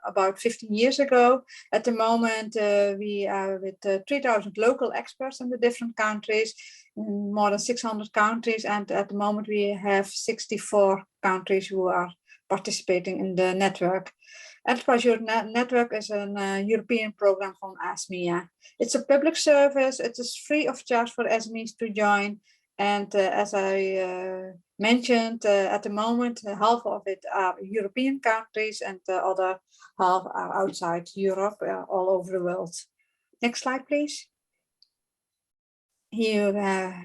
about 15 years ago. At the moment, we are with 3,000 local experts in the different countries, in more than 600 countries. And at the moment, we have 64 countries who are participating in the network. Enterprise Europe Network is a European program from ASMEA. It's a public service. It is free of charge for SMEs to join. And as I mentioned, at the moment, half of it are European countries and the other half are outside Europe, all over the world. Next slide, please. Here you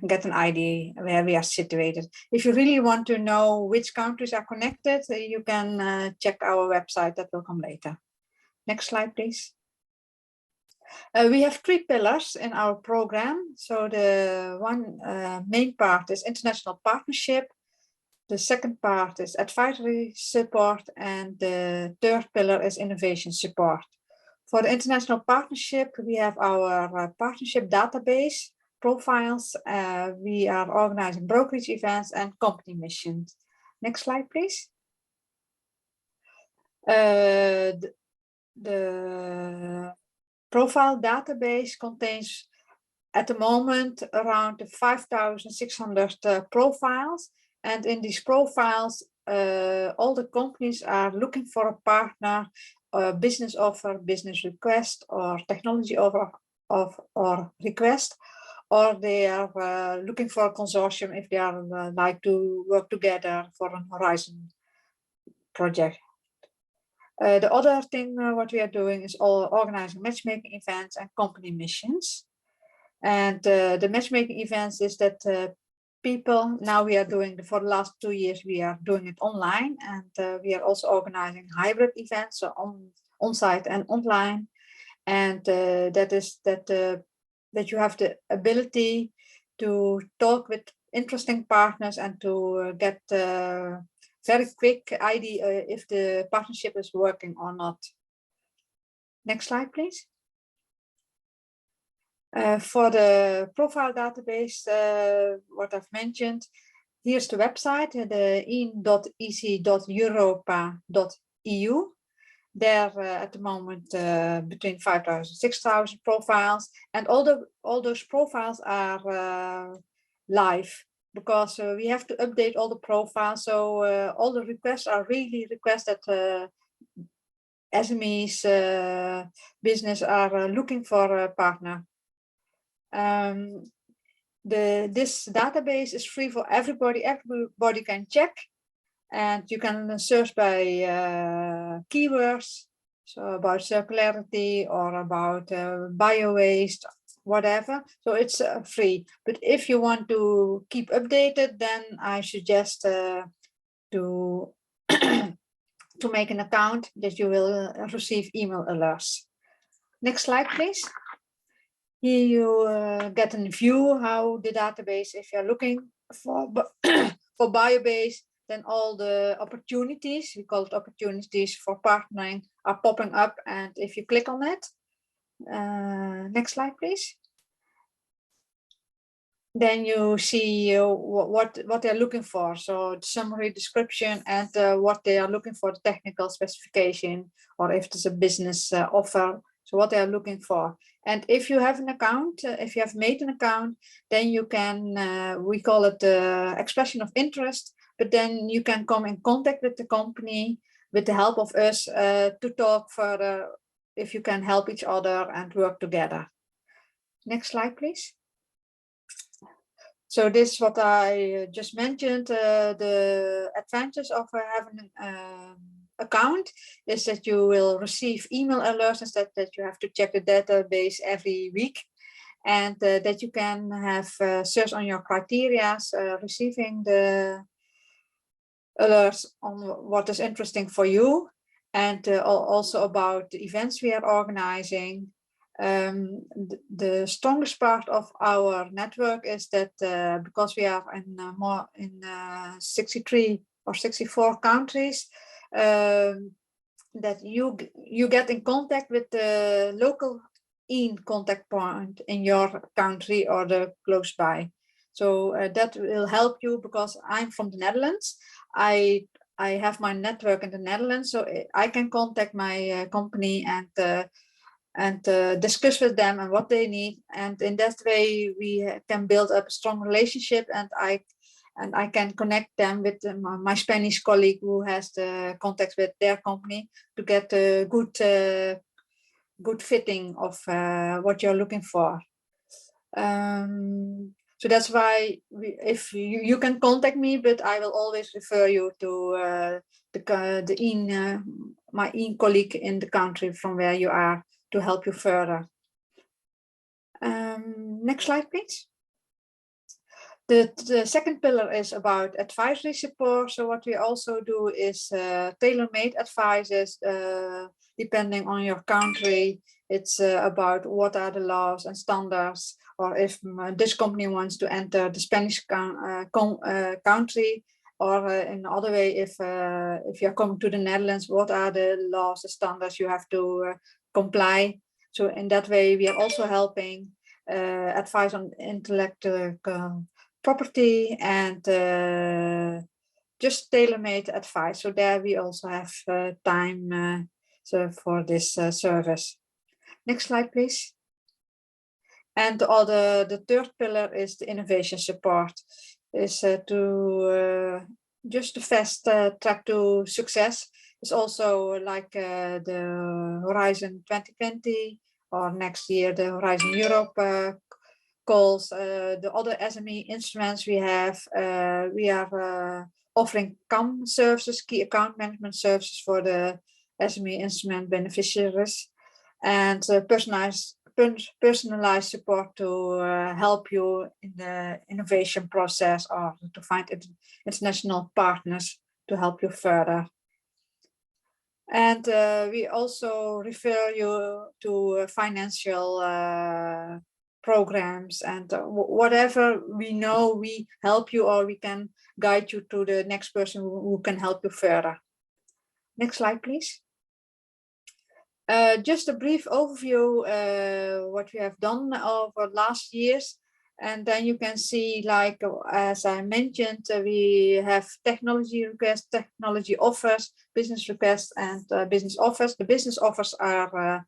get an idea where we are situated. If you really want to know which countries are connected, you can check our website. That will come later. Next slide, please. We have 3 pillars in our program. So the one main part is international partnership. The second part is advisory support. And the third pillar is innovation support. For the international partnership, we have our partnership database profiles. We are organizing brokerage events and company missions. Next slide, please. The profile database contains at the moment around 5,600 profiles, and in these profiles all the companies are looking for a partner, a business offer, business request, or technology offer or request, or they are looking for a consortium if they are like to work together for an Horizon project. The other thing what we are doing is organizing matchmaking events and company missions. And the matchmaking events is that people, now we are doing, for the last 2 years, we are doing it online. And we are also organizing hybrid events, so on-site and online. And that is that you have the ability to talk with interesting partners and to get very quick idea if the partnership is working or not. Next slide, please. For the profile database, what I've mentioned, here's the website, the in.ec.europa.eu. There at the moment between 5,000 6,000 profiles, and all those profiles are live, because we have to update all the profiles. So all the requests are really requests that SMEs business are looking for a partner. This database is free for everybody. Everybody can check, and you can search by keywords, so about circularity or about bio-waste, whatever. So it's free. But if you want to keep updated, then I suggest to to make an account that you will receive email alerts. Next slide, please. Here you get a view how the database, if you're looking for for bio-based, then all the opportunities, we call it opportunities for partnering, are popping up. And if you click on it, next slide, please. Then you see what they're looking for. So the summary description and what they are looking for, the technical specification, or if there's a business offer. So what they are looking for. And if you have an account, if you have made an account, then you can, we call it expression of interest, but then you can come in contact with the company with the help of us to talk further if you can help each other and work together. Next slide, please. So this is what I just mentioned. The advantage of having an account is that you will receive email alerts instead that you have to check the database every week, and that you can have search on your criteria, receiving the alerts on what is interesting for you, and also about the events we are organizing. The strongest part of our network is that because we are in more in 63 or 64 countries, that you get in contact with the local contact point in your country or the close by. So that will help you, because I'm from the Netherlands. I have my network in the Netherlands, so I can contact my company and discuss with them and what they need, and in that way we can build up a strong relationship, and I can connect them with my Spanish colleague who has the contacts with their company to get a good fitting of what you're looking for. So that's why if you can contact me, but I will always refer you to my colleague in the country from where you are, to help you further. Next slide, please. The second pillar is about advisory support. So what we also do is tailor-made advices depending on your country. It's about what are the laws and standards, or if this company wants to enter the Spanish country, or in another way, if you're coming to the Netherlands, what are the laws, the standards you have to comply. So in that way, we are also helping advice on intellectual property and just tailor-made advice. So there we also have time for this service. Next slide, please. And the third pillar is the innovation support, is to just the fast track to success. It's also like the Horizon 2020, or next year the Horizon Europe calls. The other SME instruments we have, we are offering CAM services, key account management services, for the SME instrument beneficiaries, and personalized support to help you in the innovation process, or to find international partners to help you further. And we also refer you to financial programs, and whatever we know, we help you, or we can guide you to the next person who can help you further. Next slide, please. Just a brief overview what we have done over last years, and then you can see, like as I mentioned, we have technology requests, technology offers, business requests, and business offers. The business offers are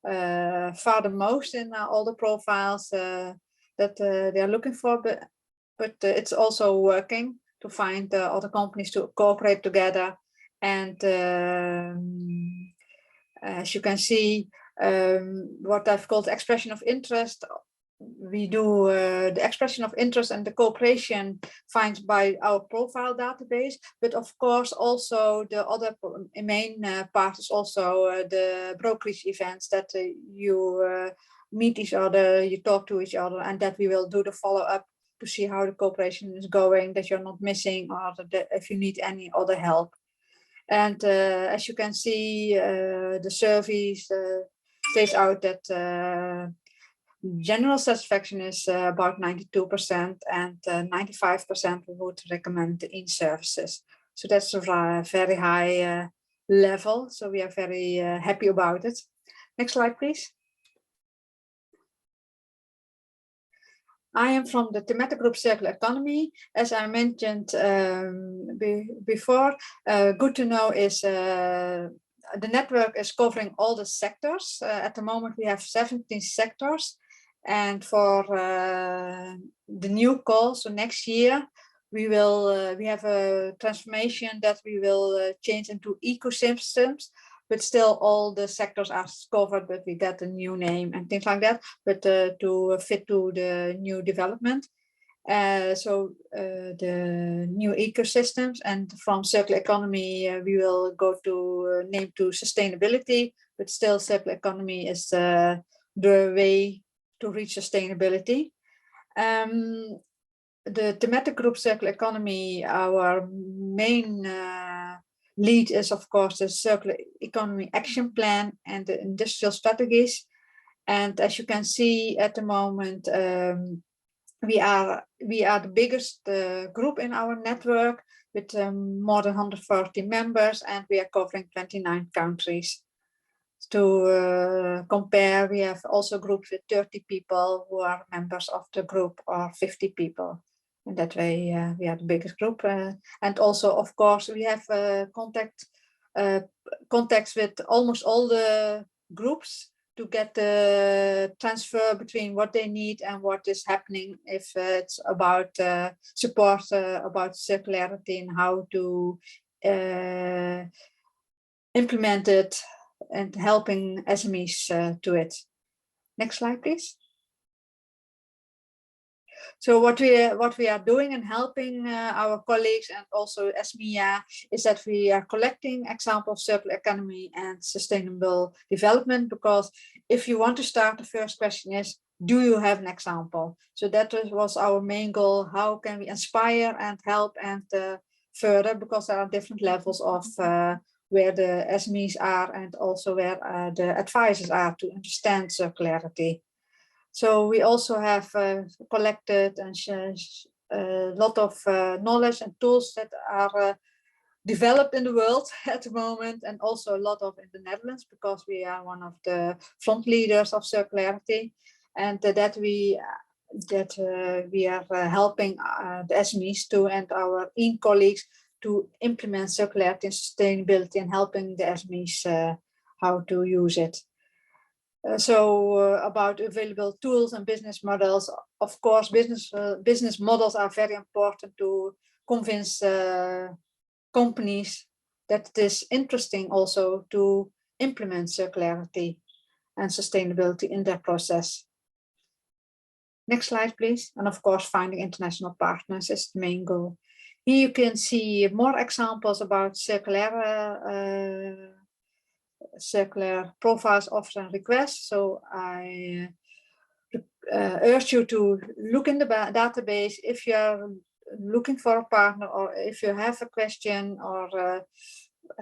far the most in all the profiles that they are looking for, but it's also working to find other companies to cooperate together, and As you can see, what I've called expression of interest, we do the expression of interest and the cooperation finds by our profile database, but of course also the other main part is also the brokerage events that you meet each other, you talk to each other, and that we will do the follow-up to see how the cooperation is going, that you're not missing, or that if you need any other help. And as you can see, the surveys states out that general satisfaction is about 92%, and 95% would recommend the in-services. So that's a very high level. So we are very happy about it. Next slide, please. I am from the thematic group Circular Economy. As I mentioned before, good to know is the network is covering all the sectors. At the moment, we have 17 sectors. And for the new call, so next year, we will we have a transformation that we will change into ecosystems, but still all the sectors are covered, but we get a new name and things like that, but to fit to the new development. So the new ecosystems, and from circular economy, we will go to name to sustainability, but still circular economy is the way to reach sustainability. The thematic group Circular Economy, our main lead is of course the Circular Economy Action Plan and the industrial strategies. And as you can see at the moment, we are the biggest group in our network with more than 140 members, and we are covering 29 countries. To compare, we have also groups with 30 people who are members of the group, or 50 people. In that way, we are the biggest group. And also, of course, we have contacts with almost all the groups to get the transfer between what they need and what is happening, if it's about support about circularity and how to implement it, and helping SMEs to it. Next slide, please. So what we are doing and helping our colleagues and also SMEA is that we are collecting examples of circular economy and sustainable development, because if you want to start, the first question is, do you have an example? So that was our main goal. How can we inspire and help and further, because there are different levels of where the SMEs are and also where the advisors are to understand circularity. So we also have collected and a lot of knowledge and tools that are developed in the world at the moment, and also a lot of in the Netherlands, because we are one of the front leaders of circularity, and that we are helping the SMEs too, and our own colleagues to implement circularity and sustainability, and helping the SMEs how to use it. About available tools and business models, of course, business models are very important to convince companies that it is interesting also to implement circularity and sustainability in their process. Next slide, please. And of course, finding international partners is the main goal. Here you can see more examples about circular profiles, offers and requests. So I urge you to look in the database if you are looking for a partner, or if you have a question or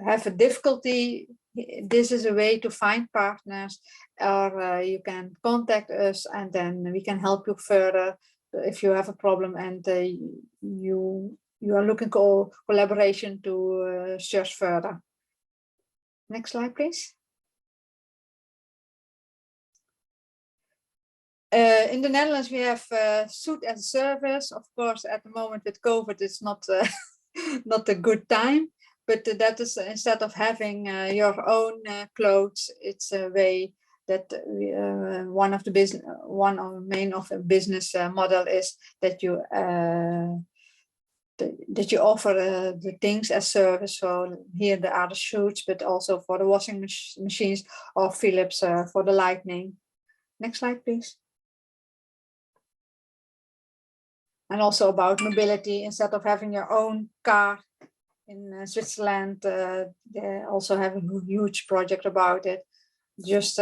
have a difficulty. This is a way to find partners, or you can contact us and then we can help you further if you have a problem and you are looking for collaboration to search further. Next slide, please. In the Netherlands, we have Soet as a service. Of course, at the moment with COVID, it's not not a good time. But that is, instead of having your own clothes, it's a way that one of the main of the business model is that you that you offer the things as service. So here there are the shoots, but also for the washing machines, or Philips for the lighting. Next slide, please. And also about mobility. Instead of having your own car in Switzerland, they also have a huge project about it. Just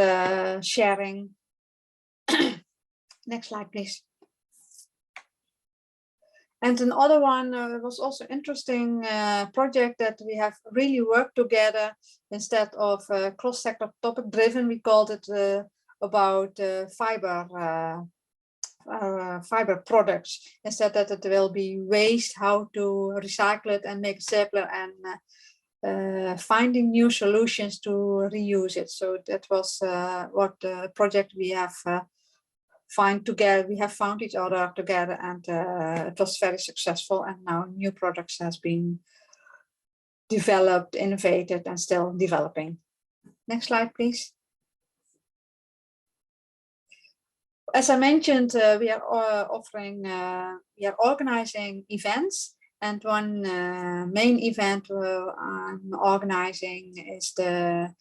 sharing. Next slide, please. And another one was also interesting project that we have really worked together instead of cross-sector topic driven. We called it about fiber products, instead that it will be waste, how to recycle it and make it circular, and finding new solutions to reuse it. So that was what project we have found together. We have found each other together, and it was very successful, and now new products has been developed, innovated, and still developing. Next slide, please. As I mentioned, we are organizing events, and one main event I'm organizing is the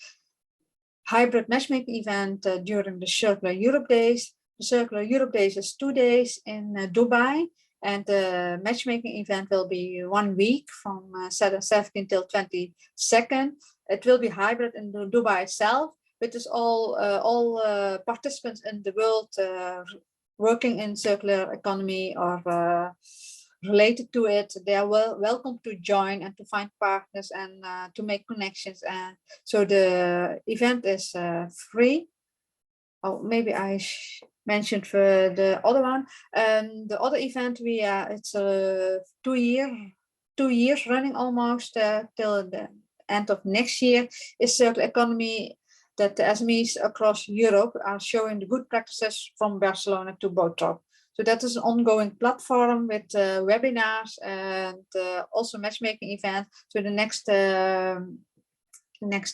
hybrid matchmaking event during the Circular Europe Days. The Circular Europe Days is 2 days in Dubai, and the matchmaking event will be 1 week from 17th till 22nd. It will be hybrid in Dubai itself, but it's all participants in the world working in circular economy or related to it. They are welcome to join and to find partners and to make connections. So the event is free. Oh, maybe I mentioned for the other one. The other event, it's 2 years running almost till the end of next year, is circular economy, that the SMEs across Europe are showing the good practices from Barcelona to Botrop. So that is an ongoing platform with webinars and also matchmaking event. So the next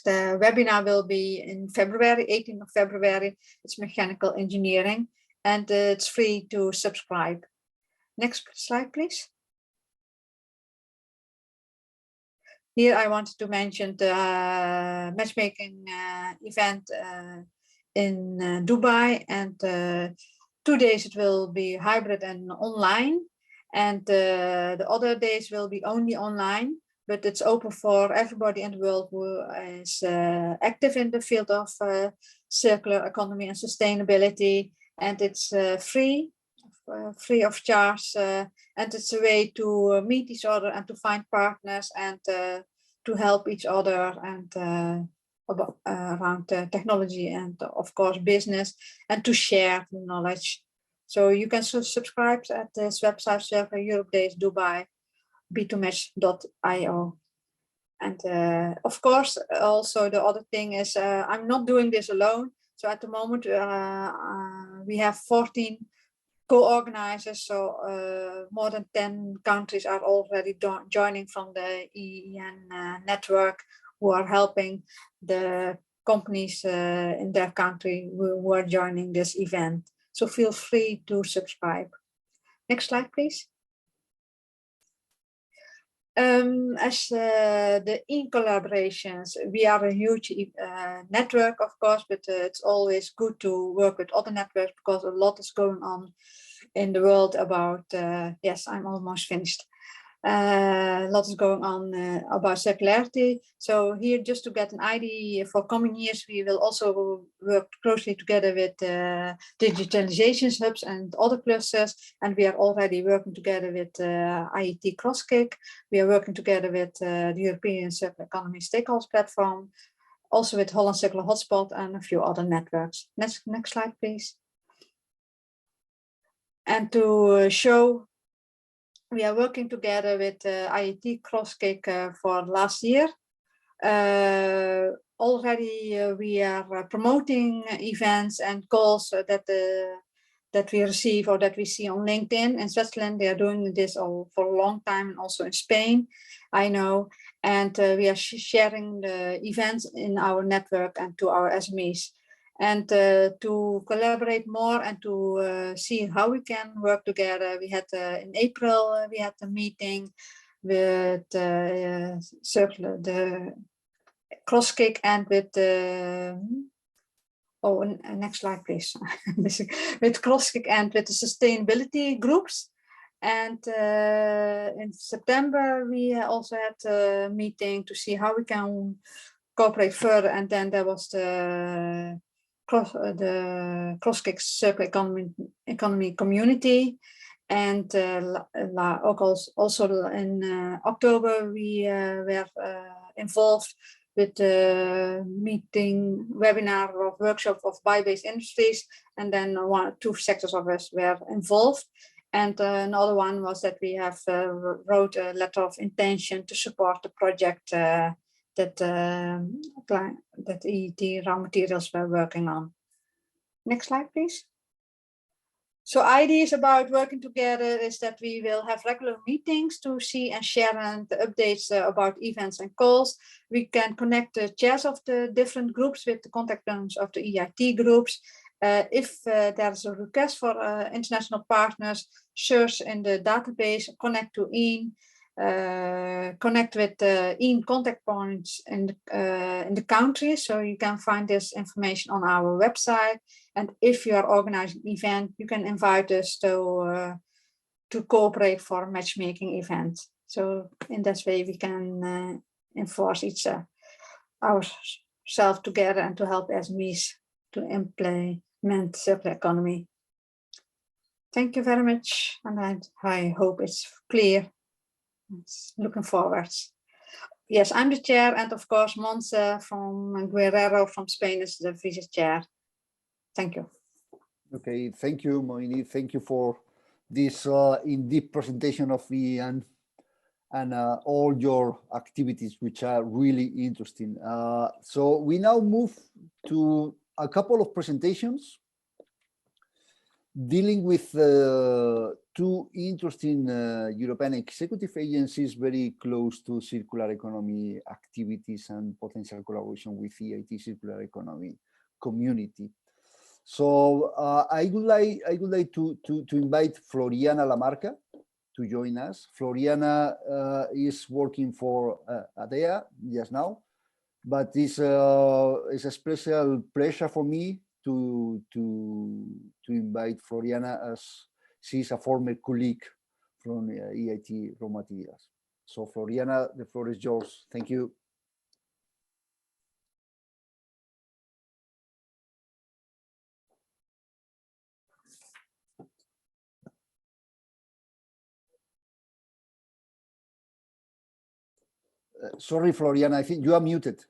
webinar will be in February, 18th of February. It's mechanical engineering, and it's free to subscribe. Next slide, please. Here I wanted to mention the matchmaking event in Dubai, and 2 days it will be hybrid and online, and the other days will be only online, but it's open for everybody in the world who is active in the field of circular economy and sustainability, and it's free of charge, and it's a way to meet each other and to find partners and to help each other and around technology and of course business, and to share the knowledge. So you can subscribe at this website, Circular Europe Days Dubai, b2match.io. And of course, also the other thing is I'm not doing this alone. So at the moment we have 14 co-organizers, so more than 10 countries are already joining from the EEN network, who are helping the companies in their country who are joining this event. So feel free to subscribe. Next slide, please. As the in-collaborations, we are a huge network, of course, but it's always good to work with other networks because a lot is going on in the world about, yes, I'm almost finished. A lot is going on about circularity. So here, just to get an idea for coming years, we will also work closely together with digitalization hubs and other clusters. And we are already working together with EIT Crosskick. We are working together with the European Circular Economy Stakeholder platform, also with Holland Circular Hotspot and a few other networks. Next slide, please. And to show, we are working together with EIT Crosskick for last year. Already we are promoting events and calls that we receive or that we see on LinkedIn. In Switzerland, they are doing this for a long time, and also in Spain, I know. And we are sharing the events in our network and to our SMEs. And to collaborate more and to see how we can work together, we had in April, we had a meeting with Circular, the Crosskick, and with the, next slide, please. With Crosskick and with the sustainability groups. And in September, we also had a meeting to see how we can cooperate further. And then there was the Crosskick Circular Economy Community. And also in October, we were involved with the meeting, webinar or workshop of bio-based industries. And then two sectors of us were involved. And another one was that we have wrote a letter of intention to support the project that EIT raw materials were working on. Next slide, please. So ideas about working together is that we will have regular meetings to see and share and updates about events and calls. We can connect the chairs of the different groups with the contact persons of the EIT groups. If there's a request for international partners, search in the database, connect to EIN, connect with EIN contact points in the country. So you can find this information on our website. And if you are organizing an event, you can invite us to cooperate for a matchmaking event. So in that way, we can enforce ourselves together and to help SMEs to implement circular economy. Thank you very much, and I hope it's clear. It's looking forward. Yes, I'm the chair, and of course, Monse from Guerrero from Spain is the vice chair. Thank you. Okay, thank you, Moini. Thank you for this in-depth presentation of EIN and all your activities, which are really interesting. So we now move to a couple of presentations dealing with two interesting European executive agencies very close to circular economy activities and potential collaboration with EIT Circular Economy Community. So I would like to invite Floriana Lamarca to join us. Floriana is working for ADEA just now, but it's a special pleasure for me to invite Floriana, as she's a former colleague from EIT Raw Materials. So Floriana, the floor is yours. Thank you. Sorry, Floriana, I think you are muted.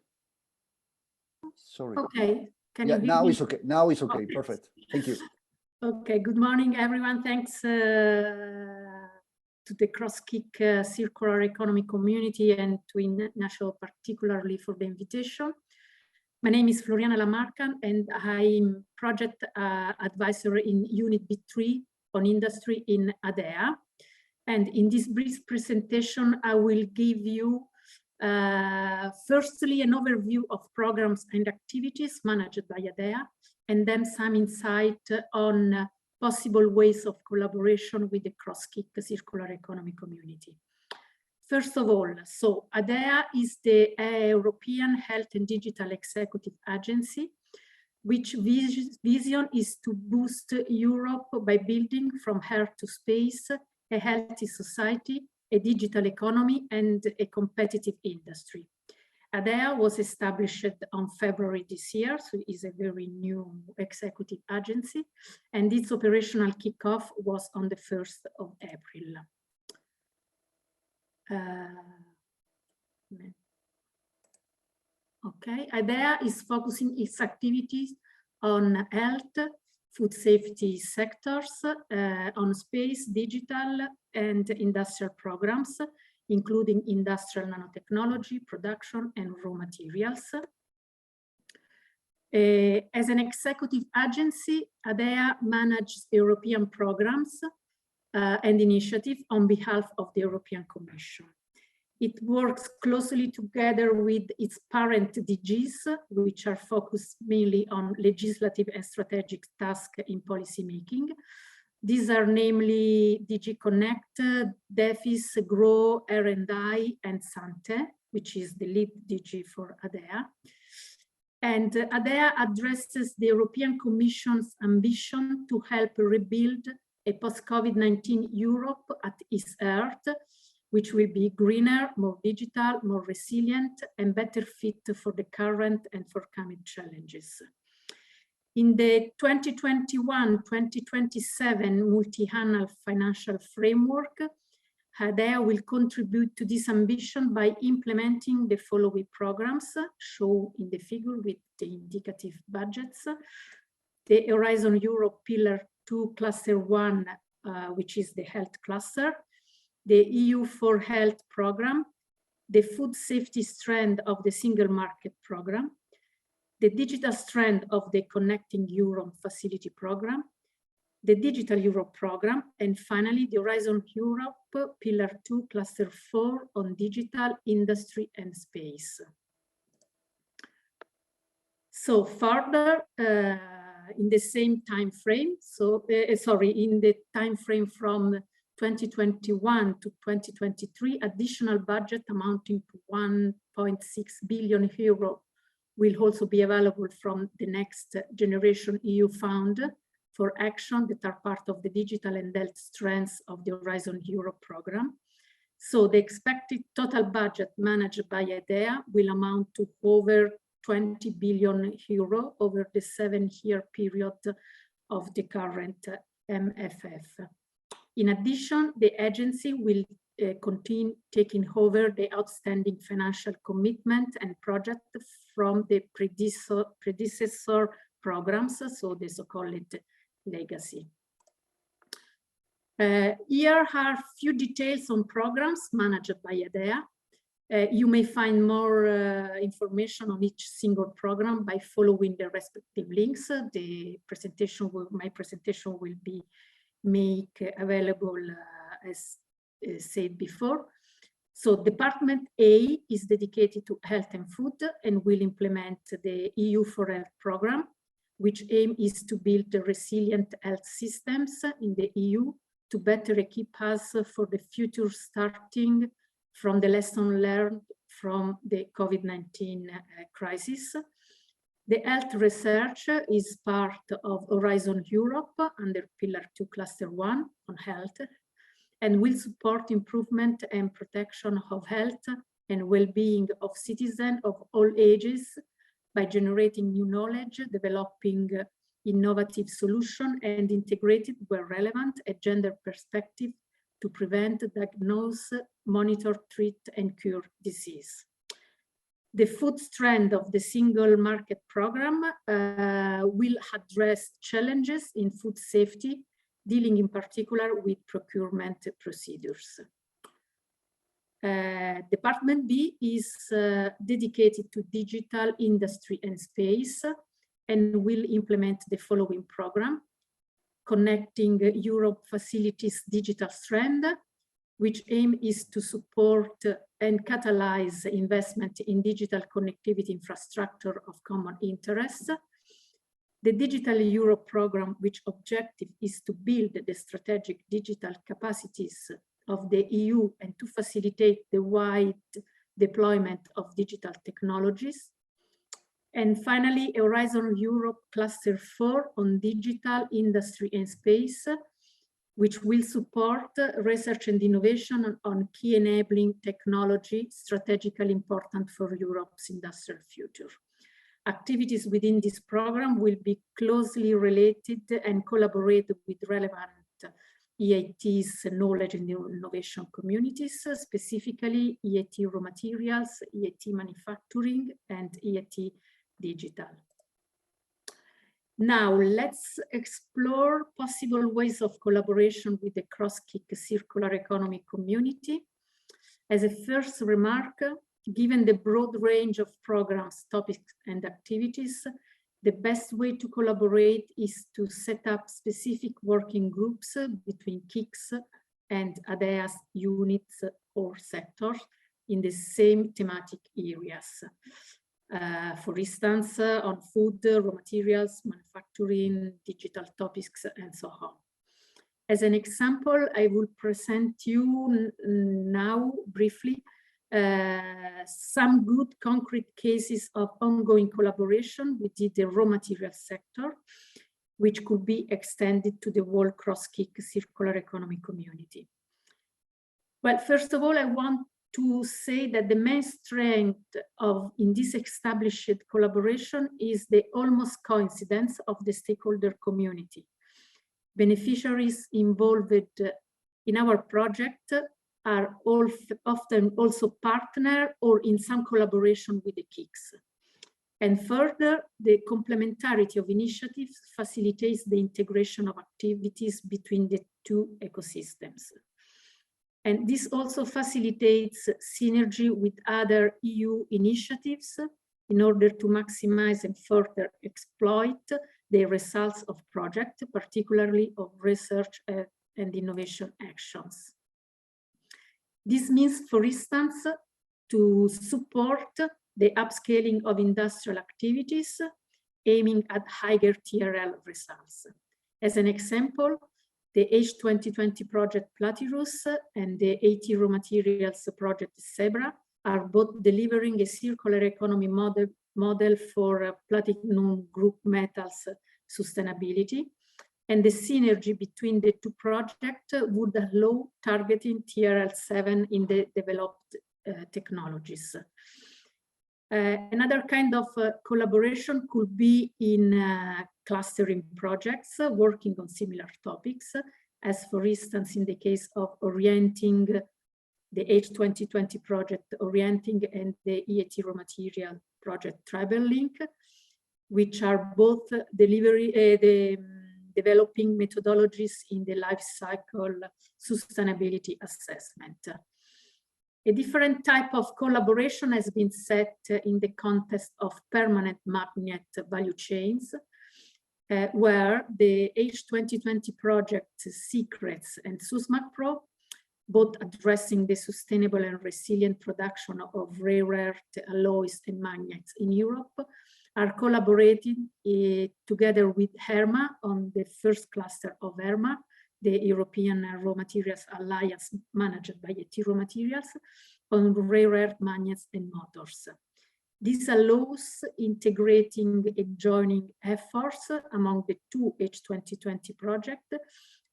Sorry. Okay. Can yeah, you hear now me? it's okay. Now it's okay. Okay. Perfect. Thank you. Okay. Good morning, everyone. Thanks to the Crosskick Circular Economy Community and to Ignacio particularly for the invitation. My name is Floriana Lamarca, and I'm project advisor in Unit B3 on industry in ADEA. And in this brief presentation, I will give you firstly, an overview of programs and activities managed by ADEA, and then some insight on possible ways of collaboration with the Crosskick Circular Economy Community. First of all, so ADEA is the European Health and Digital Executive Agency, which vision is to boost Europe by building from Earth to space a healthy society, a digital economy, and a competitive industry. ADEA was established on February this year, so it is a very new executive agency, and its operational kickoff was on the 1st of April. Okay, ADEA is focusing its activities on health, food safety sectors, on space, digital, and industrial programs, including industrial nanotechnology, production, and raw materials. As an executive agency, ADEA manages European programs and initiatives on behalf of the European Commission. It works closely together with its parent DGs, which are focused mainly on legislative and strategic tasks in policymaking. These are namely DG Connect, DEFIS, GROW, R&I, and Sante, which is the lead DG for ADEA. And ADEA addresses the European Commission's ambition to help rebuild a post-COVID-19 Europe at its heart, which will be greener, more digital, more resilient, and better fit for the current and forthcoming challenges. In the 2021-2027 multi-annual financial framework, ADEA will contribute to this ambition by implementing the following programs shown in the figure with the indicative budgets. The Horizon Europe Pillar 2 Cluster 1, which is the health cluster, the EU for Health program, the food safety strand of the Single Market program, the digital strand of the Connecting Europe Facility program, the Digital Europe program, and finally the Horizon Europe Pillar 2 Cluster 4 on digital, industry, and space. So further, in the same time frame, in the time frame from 2021 to 2023, additional budget amounting to 1.6 billion euro will also be available from the Next Generation EU Fund for action that are part of the digital and health strands of the Horizon Europe program. So the expected total budget managed by ADEA will amount to over 20 billion euro over the 7-year period of the current MFF. In addition, the agency will continue taking over the outstanding financial commitment and project from the predecessor programs, so the so-called legacy. Here are few details on programs managed by ADEA. You may find more information on each single program by following the respective links. The presentation my presentation will be made available as said before. So Department A is dedicated to health and food and will implement the EU for Health program, which aim is to build the resilient health systems in the EU to better equip us for the future, starting from the lesson learned from the COVID-19 crisis. The health research is part of Horizon Europe under Pillar 2 Cluster 1 on health, and will support improvement and protection of health and well-being of citizens of all ages by generating new knowledge, developing innovative solutions, and integrated where relevant a gender perspective to prevent, diagnose, monitor, treat, and cure disease. The food strand of the Single Market program will address challenges in food safety, dealing in particular with procurement procedures. Department B is dedicated to digital, industry, and space, and will implement the following program: Connecting Europe Facilities Digital Strand, which aim is to support and catalyze investment in digital connectivity infrastructure of common interest. The Digital Europe program, which objective is to build the strategic digital capacities of the EU and to facilitate the wide deployment of digital technologies. And finally, Horizon Europe Cluster 4 on digital, industry, and space, which will support research and innovation on key enabling technology strategically important for Europe's industrial future. Activities within this program will be closely related and collaborate with relevant EIT's knowledge and innovation communities, specifically EIT raw materials, EIT manufacturing, and EIT digital. Now let's explore possible ways of collaboration with the Cross-Kick Circular Economy Community. As a first remark, given the broad range of programs, topics, and activities, the best way to collaborate is to set up specific working groups between KICs and ADEA's units or sectors in the same thematic areas. For instance, on food, raw materials, manufacturing, digital topics, and so on. As an example, I will present you now briefly some good concrete cases of ongoing collaboration within the raw material sector, which could be extended to the whole cross-kick circular economy community. Well, first of all, I want to say that the main strength in this established collaboration is the almost coincidence of the stakeholder community. Beneficiaries involved in our project are often also partner or in some collaboration with the KICs. And further, the complementarity of initiatives facilitates the integration of activities between the two ecosystems. And this also facilitates synergy with other EU initiatives in order to maximize and further exploit the results of projects, particularly of research and innovation actions. This means, for instance, to support the upscaling of industrial activities aiming at higher TRL results. As an example, the H2020 project Platyrus and the EIT raw materials project Zebra are both delivering a circular economy model for platinum group metals sustainability. And the synergy between the two projects would allow targeting TRL7 in the developed technologies. Another kind of collaboration could be in clustering projects working on similar topics, as for instance in the case of orienting the H2020 project orienting and the EIT raw material project Tribal Link, which are both developing methodologies in the life cycle sustainability assessment. A different type of collaboration has been set in the context of permanent magnet value chains, where the H2020 project Secrets and SUSMAC-Pro, both addressing the sustainable and resilient production of rare earth alloys and magnets in Europe, are collaborating together with HERMA on the first cluster of HERMA, the European Raw Materials Alliance managed by EIT Raw Materials, on rare earth magnets and motors. This allows integrating and joining efforts among the two H2020 projects,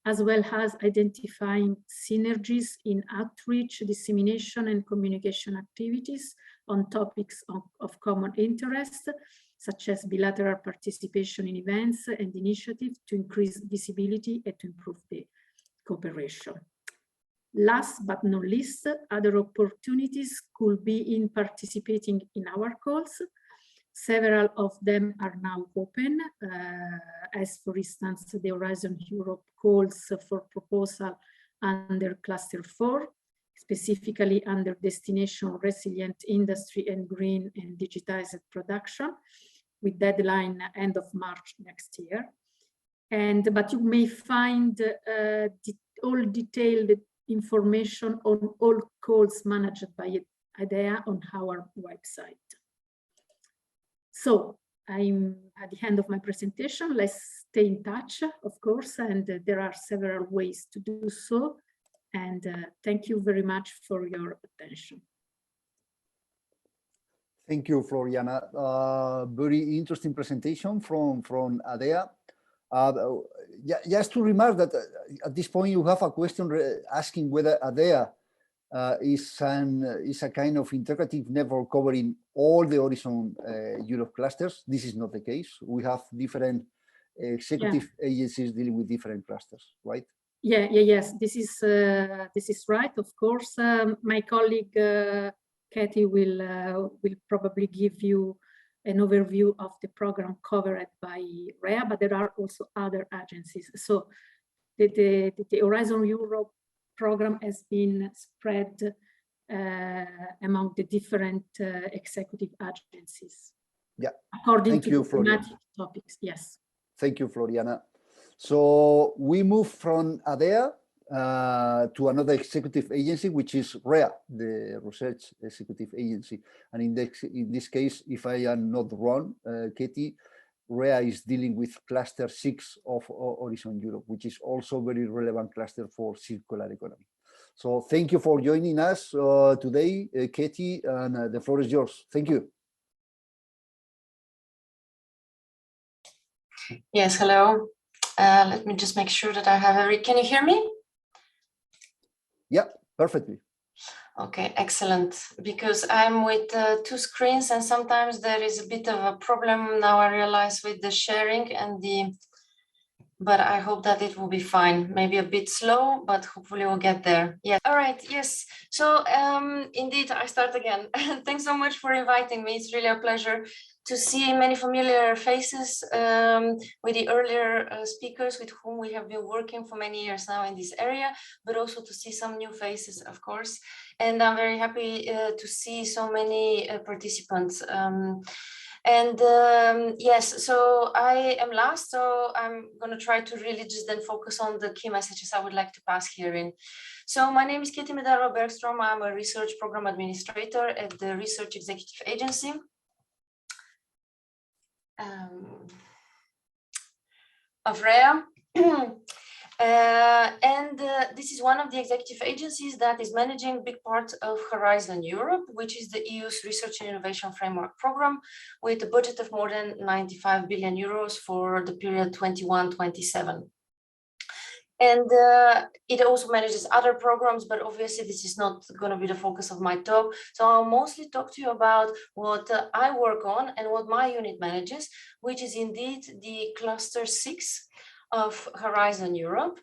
as well as identifying synergies in outreach, dissemination, and communication activities on topics of common interest, such as bilateral participation in events and initiatives to increase visibility and to improve the cooperation. Last but not least, other opportunities could be in participating in our calls. Several of them are now open, as for instance, the Horizon Europe calls for proposal under Cluster 4, specifically under Destination Resilient Industry and Green and Digitized Production, with deadline end of March next year. But you may find all detailed information on all calls managed by IDEA on our website. So I'm at the end of my presentation. Let's stay in touch, of course, and there are several ways to do so. And thank you very much for your attention. Thank you, Floriana. Very interesting presentation from IDEA. Just to remark that at this point you have a question asking whether IDEA is a kind of integrative network covering all the Horizon Europe clusters. This is not the case. We have different executive agencies dealing with different clusters, right? Yes, this is right. Of course, my colleague Katie will probably give you an overview of the program covered by REA, but there are also other agencies. So the Horizon Europe program has been spread among the different executive agencies. Yeah, according to the thematic topics. Yes. Thank you, Floriana. So we move from IDEA to another executive agency, which is REA, the Research Executive Agency. And in this case, if I am not wrong, Katie, REA is dealing with cluster 6 of Horizon Europe, which is also a very relevant cluster for circular economy. So thank you for joining us today, Katie, and the floor is yours. Thank you. Yes, hello. Let me just make sure that I have can you hear me? Yeah, perfectly. Okay, excellent. Because I'm with 2 screens and sometimes there is a bit of a problem now I realize with the sharing and but I hope that it will be fine. Maybe a bit slow, but hopefully we'll get there. Yeah. All right. Yes. So indeed, I start again. Thanks so much for inviting me. It's really a pleasure to see many familiar faces with the earlier speakers with whom we have been working for many years now in this area, but also to see some new faces, of course. And I'm very happy to see so many participants. Yes, so I am last, so I'm going to try to really just then focus on the key messages I would like to pass here in. So my name is Katie Medaro Bergstrom. I'm a research program administrator at the Research Executive Agency. Of REA. This is one of the executive agencies that is managing a big part of Horizon Europe, which is the EU's Research and Innovation Framework Program, with a budget of more than 95 billion euros for the period 21-27. And it also manages other programs, but obviously this is not going to be the focus of my talk. So I'll mostly talk to you about what I work on and what my unit manages, which is indeed the cluster 6 of Horizon Europe,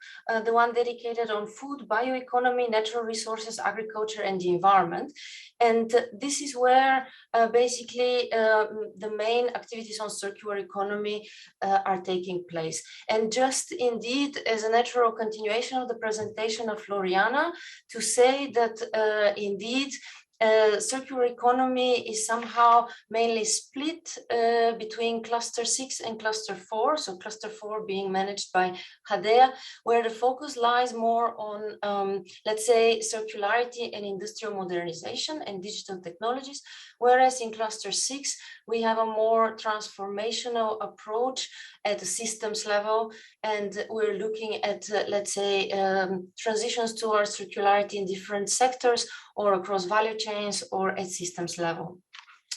the one dedicated on food, bioeconomy, natural resources, agriculture, and the environment. And this is where basically the main activities on circular economy are taking place. And just indeed, as a natural continuation of the presentation of Floriana, to say that indeed, circular economy is somehow mainly split between cluster 6 and cluster 4, so cluster 4 being managed by Hadea, where the focus lies more on, let's say, circularity and industrial modernization and digital technologies, whereas in cluster 6 we have a more transformational approach at the systems level, and we're looking at, let's say, transitions towards circularity in different sectors or across value chains or at systems level.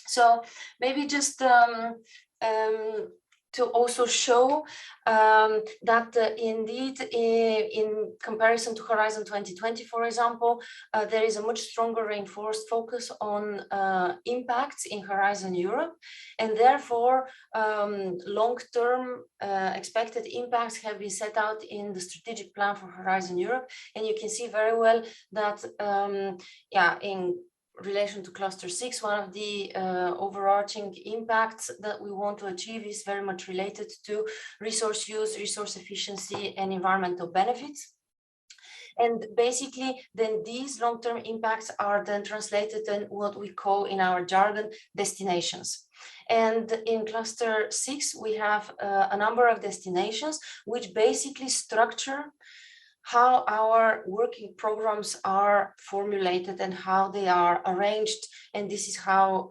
So maybe just to also show that indeed in comparison to Horizon 2020, for example, there is a much stronger reinforced focus on impacts in Horizon Europe, and therefore long-term expected impacts have been set out in the strategic plan for Horizon Europe, and you can see very well that in relation to cluster 6, one of the overarching impacts that we want to achieve is very much related to resource use, resource efficiency, and environmental benefits. And basically, then these long-term impacts are then translated in what we call in our jargon destinations. And in cluster 6, we have a number of destinations which basically structure how our working programs are formulated and how they are arranged. And this is how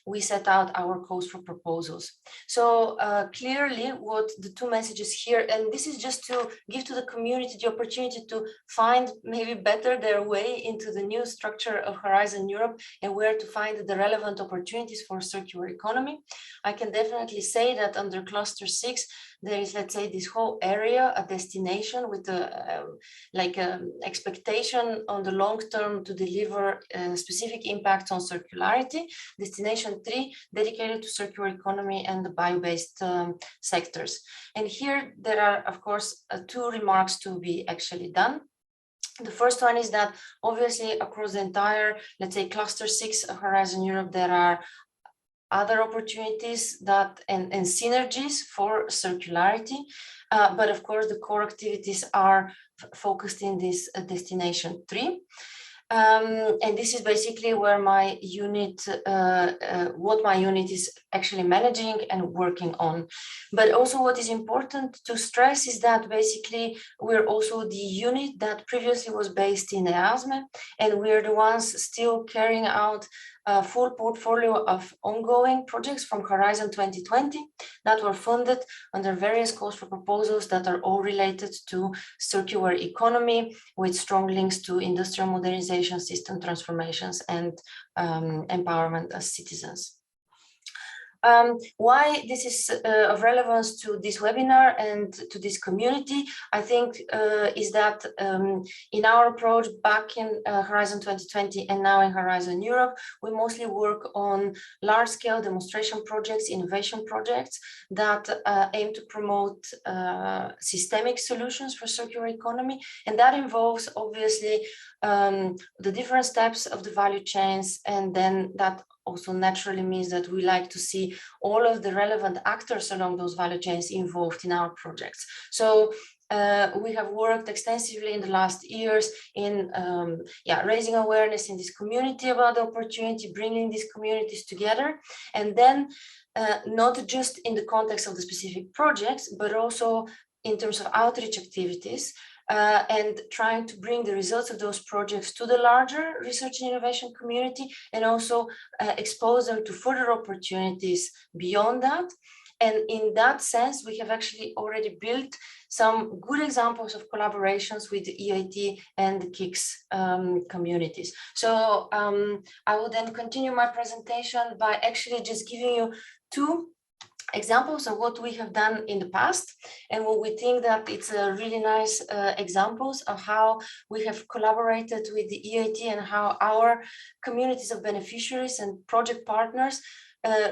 we set out our calls for proposals. So clearly what the 2 messages here, and this is just to give to the community the opportunity to find maybe better their way into the new structure of Horizon Europe and where to find the relevant opportunities for circular economy. I can definitely say that under cluster 6, there is, let's say, this whole area, a destination with a expectation on the long term to deliver specific impacts on circularity. Destination 3, dedicated to circular economy and the bio-based sectors. And here there are, of course, 2 remarks to be actually done. The first one is that obviously across the entire, let's say, cluster 6 of Horizon Europe, there are other opportunities that and synergies for circularity, but of course the core activities are focused in this destination 3. And this is basically where my unit, what my unit is actually managing and working on. But also what is important to stress is that basically we're also the unit that previously was based in EASME, and we're the ones still carrying out a full portfolio of ongoing projects from Horizon 2020 that were funded under various calls for proposals that are all related to circular economy, with strong links to industrial modernization, system transformations, and empowerment as citizens. Why this is of relevance to this webinar and to this community, I think, is that in our approach back in Horizon 2020 and now in Horizon Europe, we mostly work on large-scale demonstration projects, innovation projects that aim to promote systemic solutions for circular economy, and that involves obviously the different steps of the value chains, and then that also naturally means that we like to see all of the relevant actors along those value chains involved in our projects. So we have worked extensively in the last years in raising awareness in this community about the opportunity, bringing these communities together, and then not just in the context of the specific projects, but also in terms of outreach activities, and trying to bring the results of those projects to the larger research and innovation community, and also expose them to further opportunities beyond that. And in that sense, we have actually already built some good examples of collaborations with the EIT and the KICS communities. So I will then continue my presentation by actually just giving you two examples of what we have done in the past, and what we think that it's a really nice examples of how we have collaborated with the EIT and how our communities of beneficiaries and project partners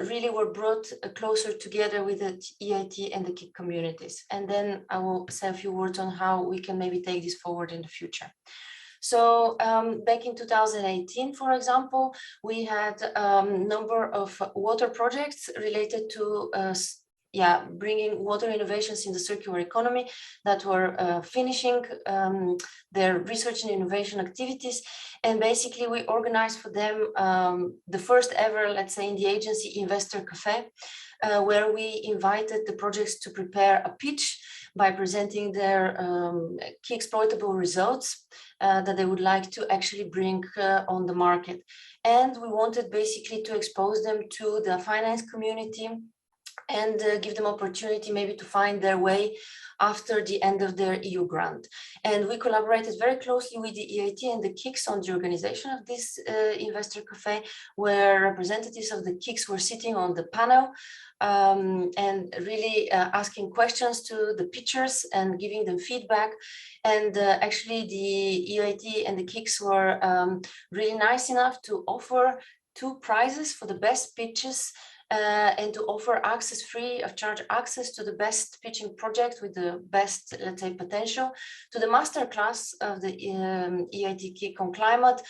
really were brought closer together with the EIT and the KIC communities. And then I will say a few words on how we can maybe take this forward in the future. So back in 2018, for example, we had a number of water projects related to bringing water innovations in the circular economy that were finishing their research and innovation activities. And basically we organized for them the first ever, let's say, in the agency Investor Cafe, where we invited the projects to prepare a pitch by presenting their key exploitable results that they would like to actually bring on the market. And we wanted basically to expose them to the finance community and give them opportunity maybe to find their way after the end of their EU grant. And we collaborated very closely with the EIT and the KICS on the organization of this Investor Cafe, where representatives of the KICS were sitting on the panel and really asking questions to the pitchers and giving them feedback. And actually the EIT and the KICS were really nice enough to offer 2 prizes for the best pitches and to offer access, free of charge access to the best pitching project with the best, let's say, potential, to the masterclass of the EIT KIC on climate,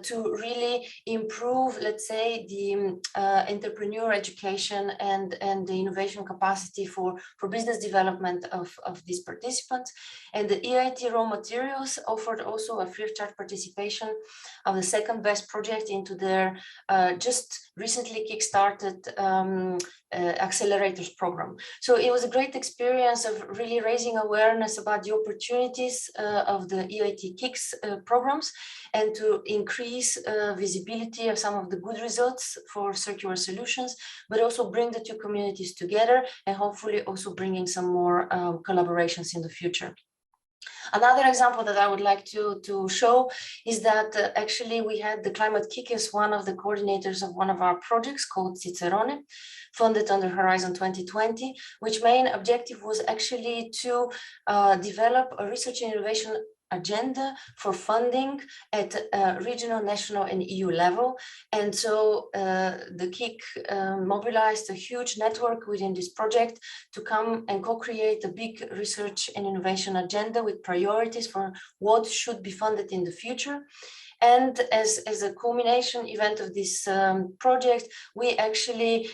to really improve, let's say, the entrepreneur education and the innovation capacity for business development of these participants. And the EIT raw materials offered also a free of charge participation of the second best project into their just recently kickstarted accelerators program. So it was a great experience of really raising awareness about the opportunities of the EIT KICS programs, and to increase visibility of some of the good results for circular solutions, but also bring the 2 communities together, and hopefully also bringing some more collaborations in the future. Another example that I would like to show is that actually we had the Climate KIC as one of the coordinators of one of our projects called Cicerone, funded under Horizon 2020, which main objective was actually to develop a research and innovation agenda for funding at regional, national, and EU level. And so the KIC mobilized a huge network within this project to come and co-create a big research and innovation agenda with priorities for what should be funded in the future. And as a culmination event of this project, we actually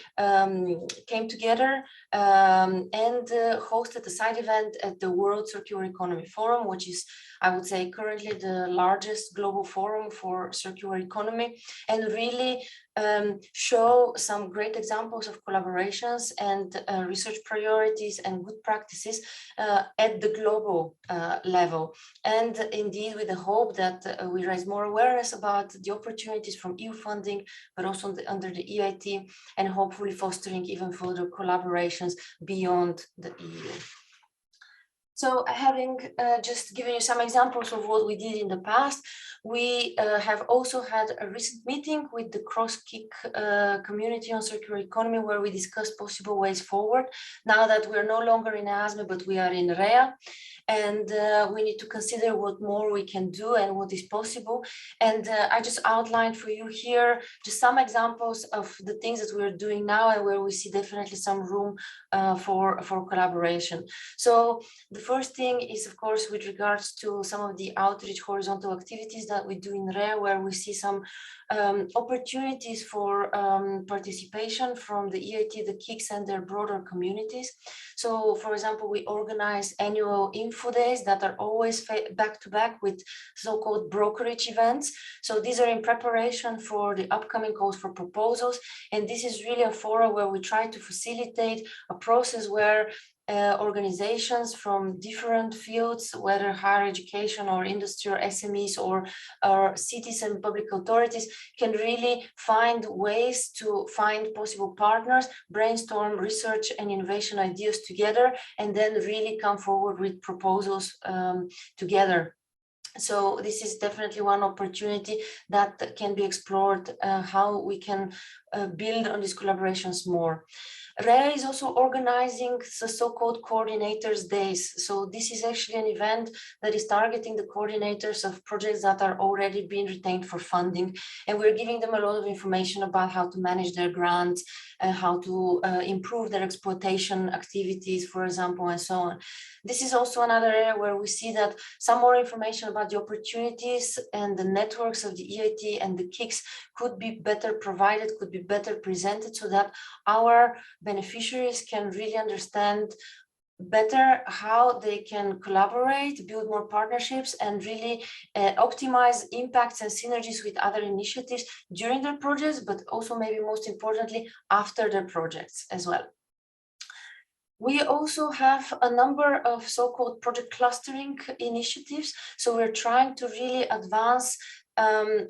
came together and hosted a side event at the World Circular Economy Forum, which is, I would say currently the largest global forum for circular economy, and really show some great examples of collaborations and research priorities and good practices at the global level. And indeed, with the hope that we raise more awareness about the opportunities from EU funding, but also under the EIT, and hopefully fostering even further collaborations beyond the EU. So having just given you some examples of what we did in the past, we have also had a recent meeting with the Cross-Kick community on circular economy, where we discussed possible ways forward. Now that we're no longer in EASME, but we are in REA, and we need to consider what more we can do and what is possible. And I just outlined for you here just some examples of the things that we're doing now and where we see definitely some room for collaboration. So the first thing is, of course, with regards to some of the outreach horizontal activities that we do in REA, where we see some opportunities for participation from the EIT, the KICs, and their broader communities. So, for example, we organize annual info days that are always back-to-back with so-called brokerage events. So these are in preparation for the upcoming calls for proposals. And this is really a forum where we try to facilitate a process where organizations from different fields, whether higher education or industry or SMEs or cities and public authorities, can really find ways to find possible partners, brainstorm research and innovation ideas together, and then really come forward with proposals together. So this is definitely one opportunity that can be explored, how we can build on these collaborations more. REA is also organizing the so-called coordinators days. So this is actually an event that is targeting the coordinators of projects that are already being retained for funding. And we're giving them a lot of information about how to manage their grants, how to improve their exploitation activities, for example, and so on. This is also another area where we see that some more information about the opportunities and the networks of the EIT and the KICs could be better provided, could be better presented, so that our beneficiaries can really understand better how they can collaborate, build more partnerships, and really optimize impacts and synergies with other initiatives during their projects, but also maybe most importantly, after their projects as well. We also have a number of so-called project clustering initiatives. So we're trying to really advance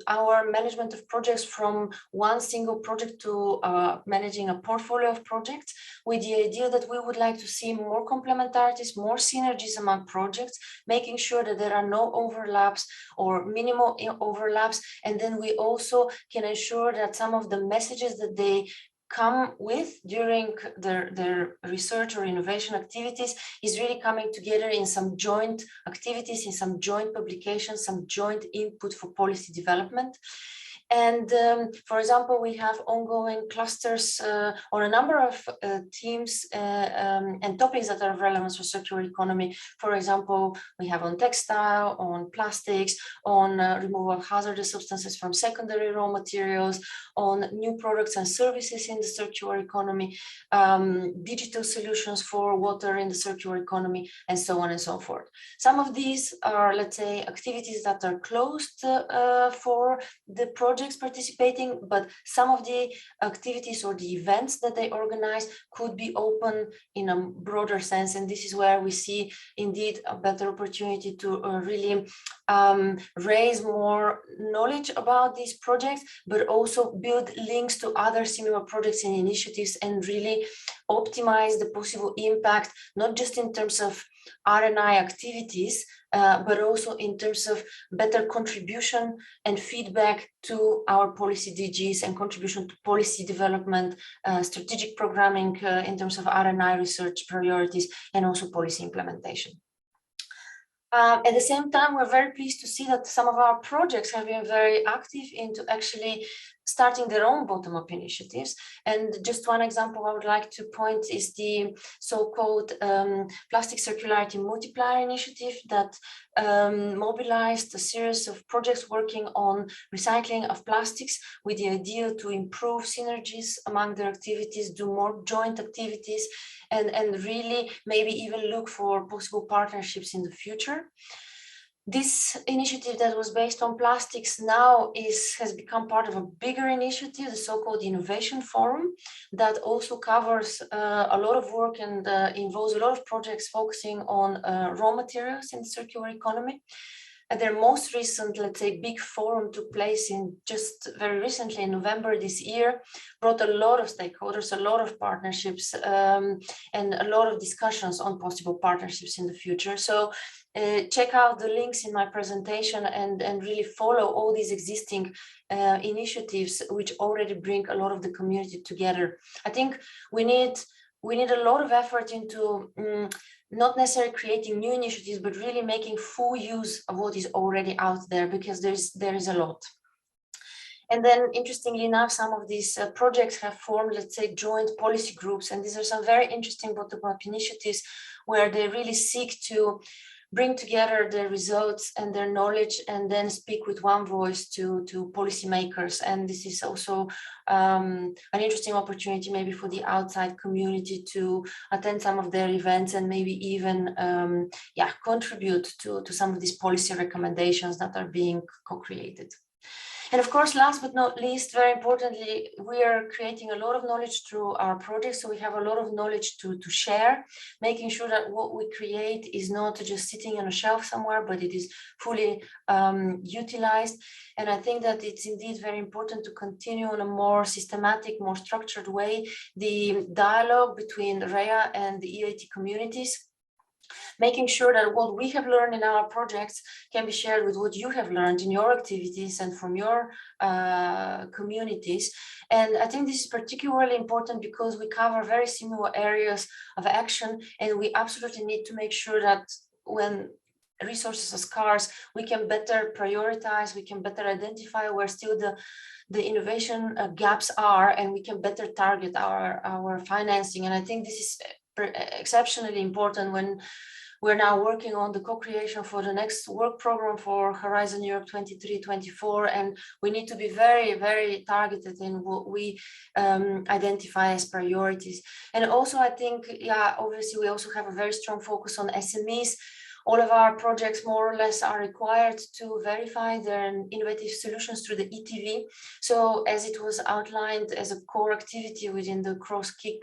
our management of projects from one single project to managing a portfolio of projects, with the idea that we would like to see more complementarities, more synergies among projects, making sure that there are no overlaps or minimal overlaps. And then we also can ensure that some of the messages that they come with during their research or innovation activities is really coming together in some joint activities, in some joint publications, some joint input for policy development. And for example, we have ongoing clusters on a number of themes and topics that are relevant for circular economy. For example, we have on textile, on plastics, on removal of hazardous substances from secondary raw materials, on new products and services in the circular economy, digital solutions for water in the circular economy, and so on and so forth. Some of these are, let's say, activities that are closed for the project participating, but some of the activities or the events that they organize could be open in a broader sense. And this is where we see indeed a better opportunity to really raise more knowledge about these projects, but also build links to other similar projects and initiatives and really optimize the possible impact, not just in terms of R&I activities, but also in terms of better contribution and feedback to our policy DGs and contribution to policy development, strategic programming in terms of R&I research priorities, and also policy implementation. At the same time, we're very pleased to see that some of our projects have been very active into actually starting their own bottom-up initiatives. And just one example I would like to point is the so-called Plastic Circularity Multiplier initiative that mobilized a series of projects working on recycling of plastics with the idea to improve synergies among their activities, do more joint activities, and really maybe even look for possible partnerships in the future. This initiative that was based on plastics now has become part of a bigger initiative, the so-called Innovation Forum, that also covers a lot of work and involves a lot of projects focusing on raw materials in the circular economy. And their most recent, let's say, big forum took place in just very recently in November this year, brought a lot of stakeholders, a lot of partnerships, and a lot of discussions on possible partnerships in the future. So check out the links in my presentation and really follow all these existing initiatives, which already bring a lot of the community together. I think we need a lot of effort into not necessarily creating new initiatives, but really making full use of what is already out there, because there is a lot. And then, interestingly enough, some of these projects have formed, let's say, joint policy groups. And these are some very interesting bottom-up initiatives where they really seek to bring together their results and their knowledge and then speak with one voice to policymakers. And this is also an interesting opportunity maybe for the outside community to attend some of their events and maybe even contribute to some of these policy recommendations that are being co-created. And of course, last but not least, very importantly, we are creating a lot of knowledge through our projects. So we have a lot of knowledge to share, making sure that what we create is not just sitting on a shelf somewhere, but it is fully utilized. And I think that it's indeed very important to continue on a more systematic, more structured way, the dialogue between REA and the EIT communities, making sure that what we have learned in our projects can be shared with what you have learned in your activities and from your communities. And I think this is particularly important because we cover very similar areas of action, and we absolutely need to make sure that when resources are scarce, we can better prioritize, we can better identify where still the innovation gaps are, and we can better target our financing. And I think this is exceptionally important when we're now working on the co-creation for the next work program for Horizon Europe 23-24, and we need to be very, very targeted in what we identify as priorities. And also, I think, obviously, we also have a very strong focus on SMEs. All of our projects more or less are required to verify their innovative solutions through the ETV. So as it was outlined as a core activity within the Cross-Kick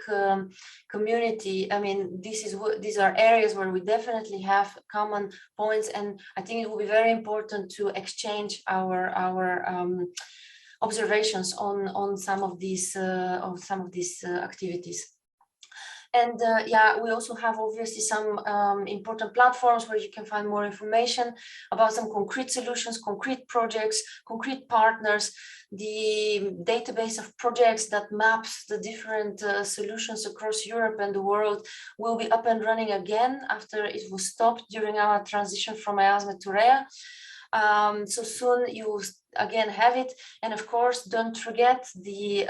community, I mean, these are areas where we definitely have common points, and I think it will be very important to exchange our observations on some of these activities. And we also have obviously some important platforms where you can find more information about some concrete solutions, concrete projects, concrete partners. The database of projects that maps the different solutions across Europe and the world will be up and running again after it was stopped during our transition from EASME to REA. So soon you will again have it. And of course, don't forget the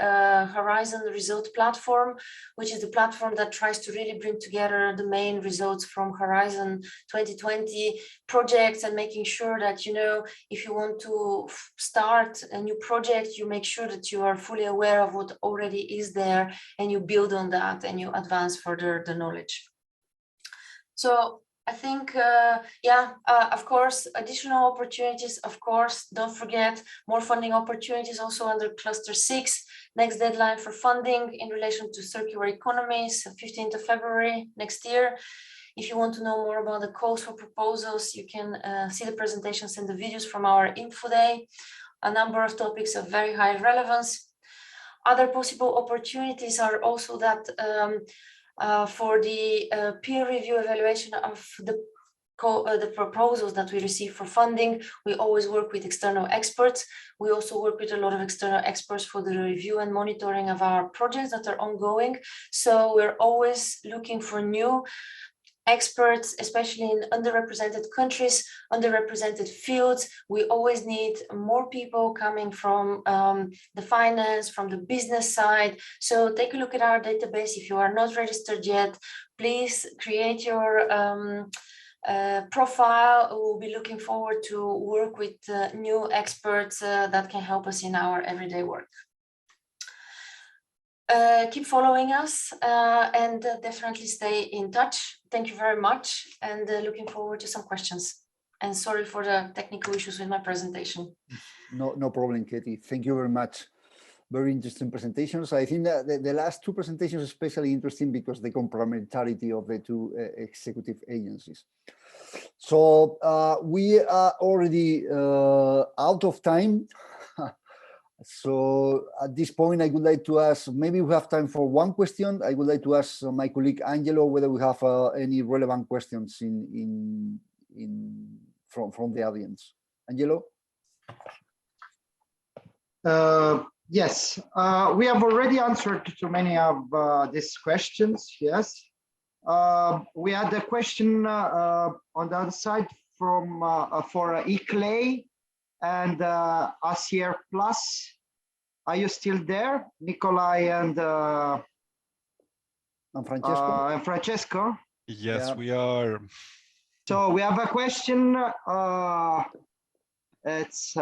Horizon Result Platform, which is the platform that tries to really bring together the main results from Horizon 2020 projects, and making sure that, you know, if you want to start a new project, you make sure that you are fully aware of what already is there, and you build on that and you advance further the knowledge. So I think, of course, additional opportunities, of course, don't forget more funding opportunities also under Cluster 6. Next deadline for funding in relation to circular economies, 15th of February next year. If you want to know more about the calls for proposals, you can see the presentations and the videos from our Info Day. A number of topics of very high relevance. Other possible opportunities are also that for the peer review evaluation of the proposals that we receive for funding, we always work with external experts. We also work with a lot of external experts for the review and monitoring of our projects that are ongoing. So we're always looking for new experts, especially in underrepresented countries, underrepresented fields. We always need more people coming from the finance, from the business side. So take a look at our database. If you are not registered yet, please create your profile. We'll be looking forward to work with new experts that can help us in our everyday work. Keep following us and definitely stay in touch. Thank you very much, and looking forward to some questions. And sorry for the technical issues with my presentation. No problem, Katie. Thank you very much. Very interesting presentations. I think that the last two presentations are especially interesting because the complementarity of the two executive agencies. So we are already out of time. So at this point, I would like to ask, maybe we have time for one question. I would like to ask my colleague Angelo whether we have any relevant questions from the audience. Angelo? Yes, we have already answered to many of these questions. Yes, we had a question on the other side from for eClay and ACR Plus. Are you still there, Nikolai and Francesco? Yes, Yeah. we are. So we have a question.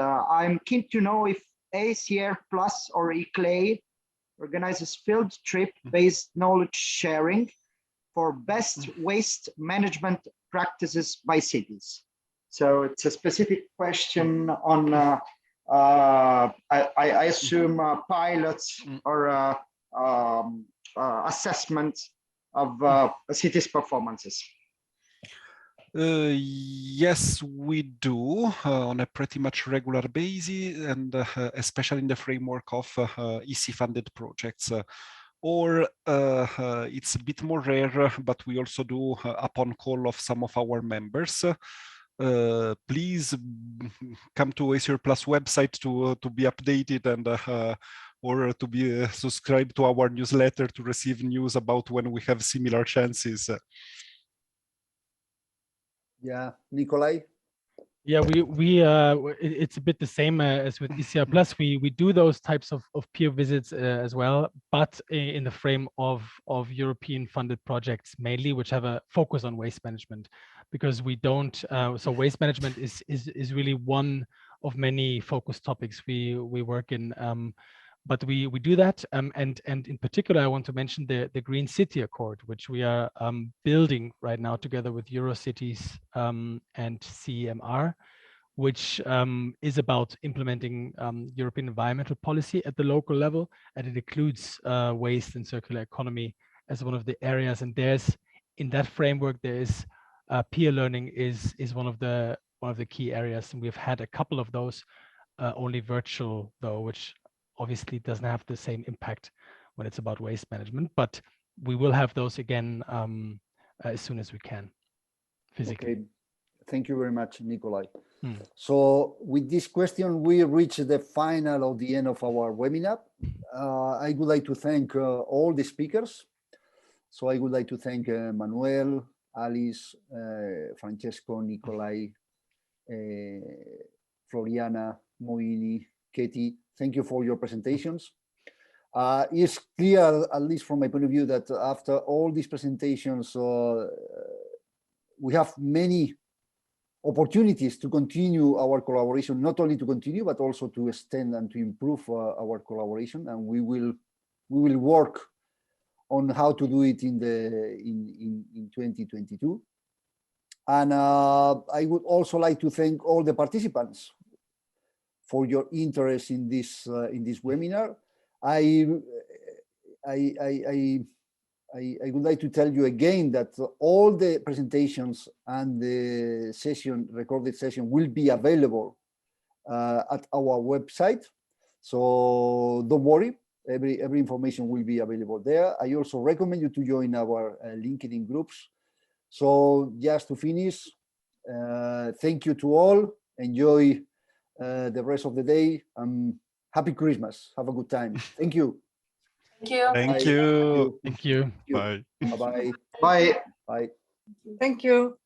I'm keen to know if ACR Plus or eClay organizes field trip-based knowledge sharing for best waste management practices by cities. So it's a specific question on, I assume, pilots or assessments of cities' performances. Yes, we do on a pretty much regular basis, and especially in the framework of EC-funded projects. Or it's a bit more rare, but we also do upon call of some of our members. Please come to ACR Plus website to be updated and or to be subscribed to our newsletter to receive news about when we have similar chances. Yeah, Nikolai? Yeah, it's a bit the same as with ECR Plus. We do those types of peer visits as well, but in the frame of European funded projects mainly, which have a focus on waste management, because we don't. So waste management is really one of many focus topics we work in. But we do that, and in particular, I want to mention the Green City Accord, which we are building right now together with Eurocities and CEMR, which is about implementing European environmental policy at the local level, and it includes waste and circular economy as one of the areas. And there's in that framework, there is peer learning is one of the key areas, and we've had a couple of those, only virtual though, which obviously doesn't have the same impact when it's about waste management, but we will have those again as soon as we can physically. Okay. Thank you very much, Nikolai. So with this question, we reach the final or the end of our webinar. I would like to thank all the speakers. So I would like to thank Manuel, Alice, Francesco, Nikolai, Floriana, Moini, Katie. Thank you for your presentations. It's clear, at least from my point of view, that after all these presentations, we have many opportunities to continue our collaboration, not only to continue, but also to extend and to improve our collaboration. And we will work on how to do it in 2022. And I would also like to thank all the participants for your interest in this webinar. I would like to tell you again that all the presentations and the recorded session will be available at our website. So don't worry, every information will be available there. I also recommend you to join our LinkedIn groups. So just to finish, thank you to all. Enjoy the rest of the day. Happy Christmas. Have a good time. Thank you. Thank you. Thank you. Thank you. Bye. Bye-bye. Bye. Bye. Thank you.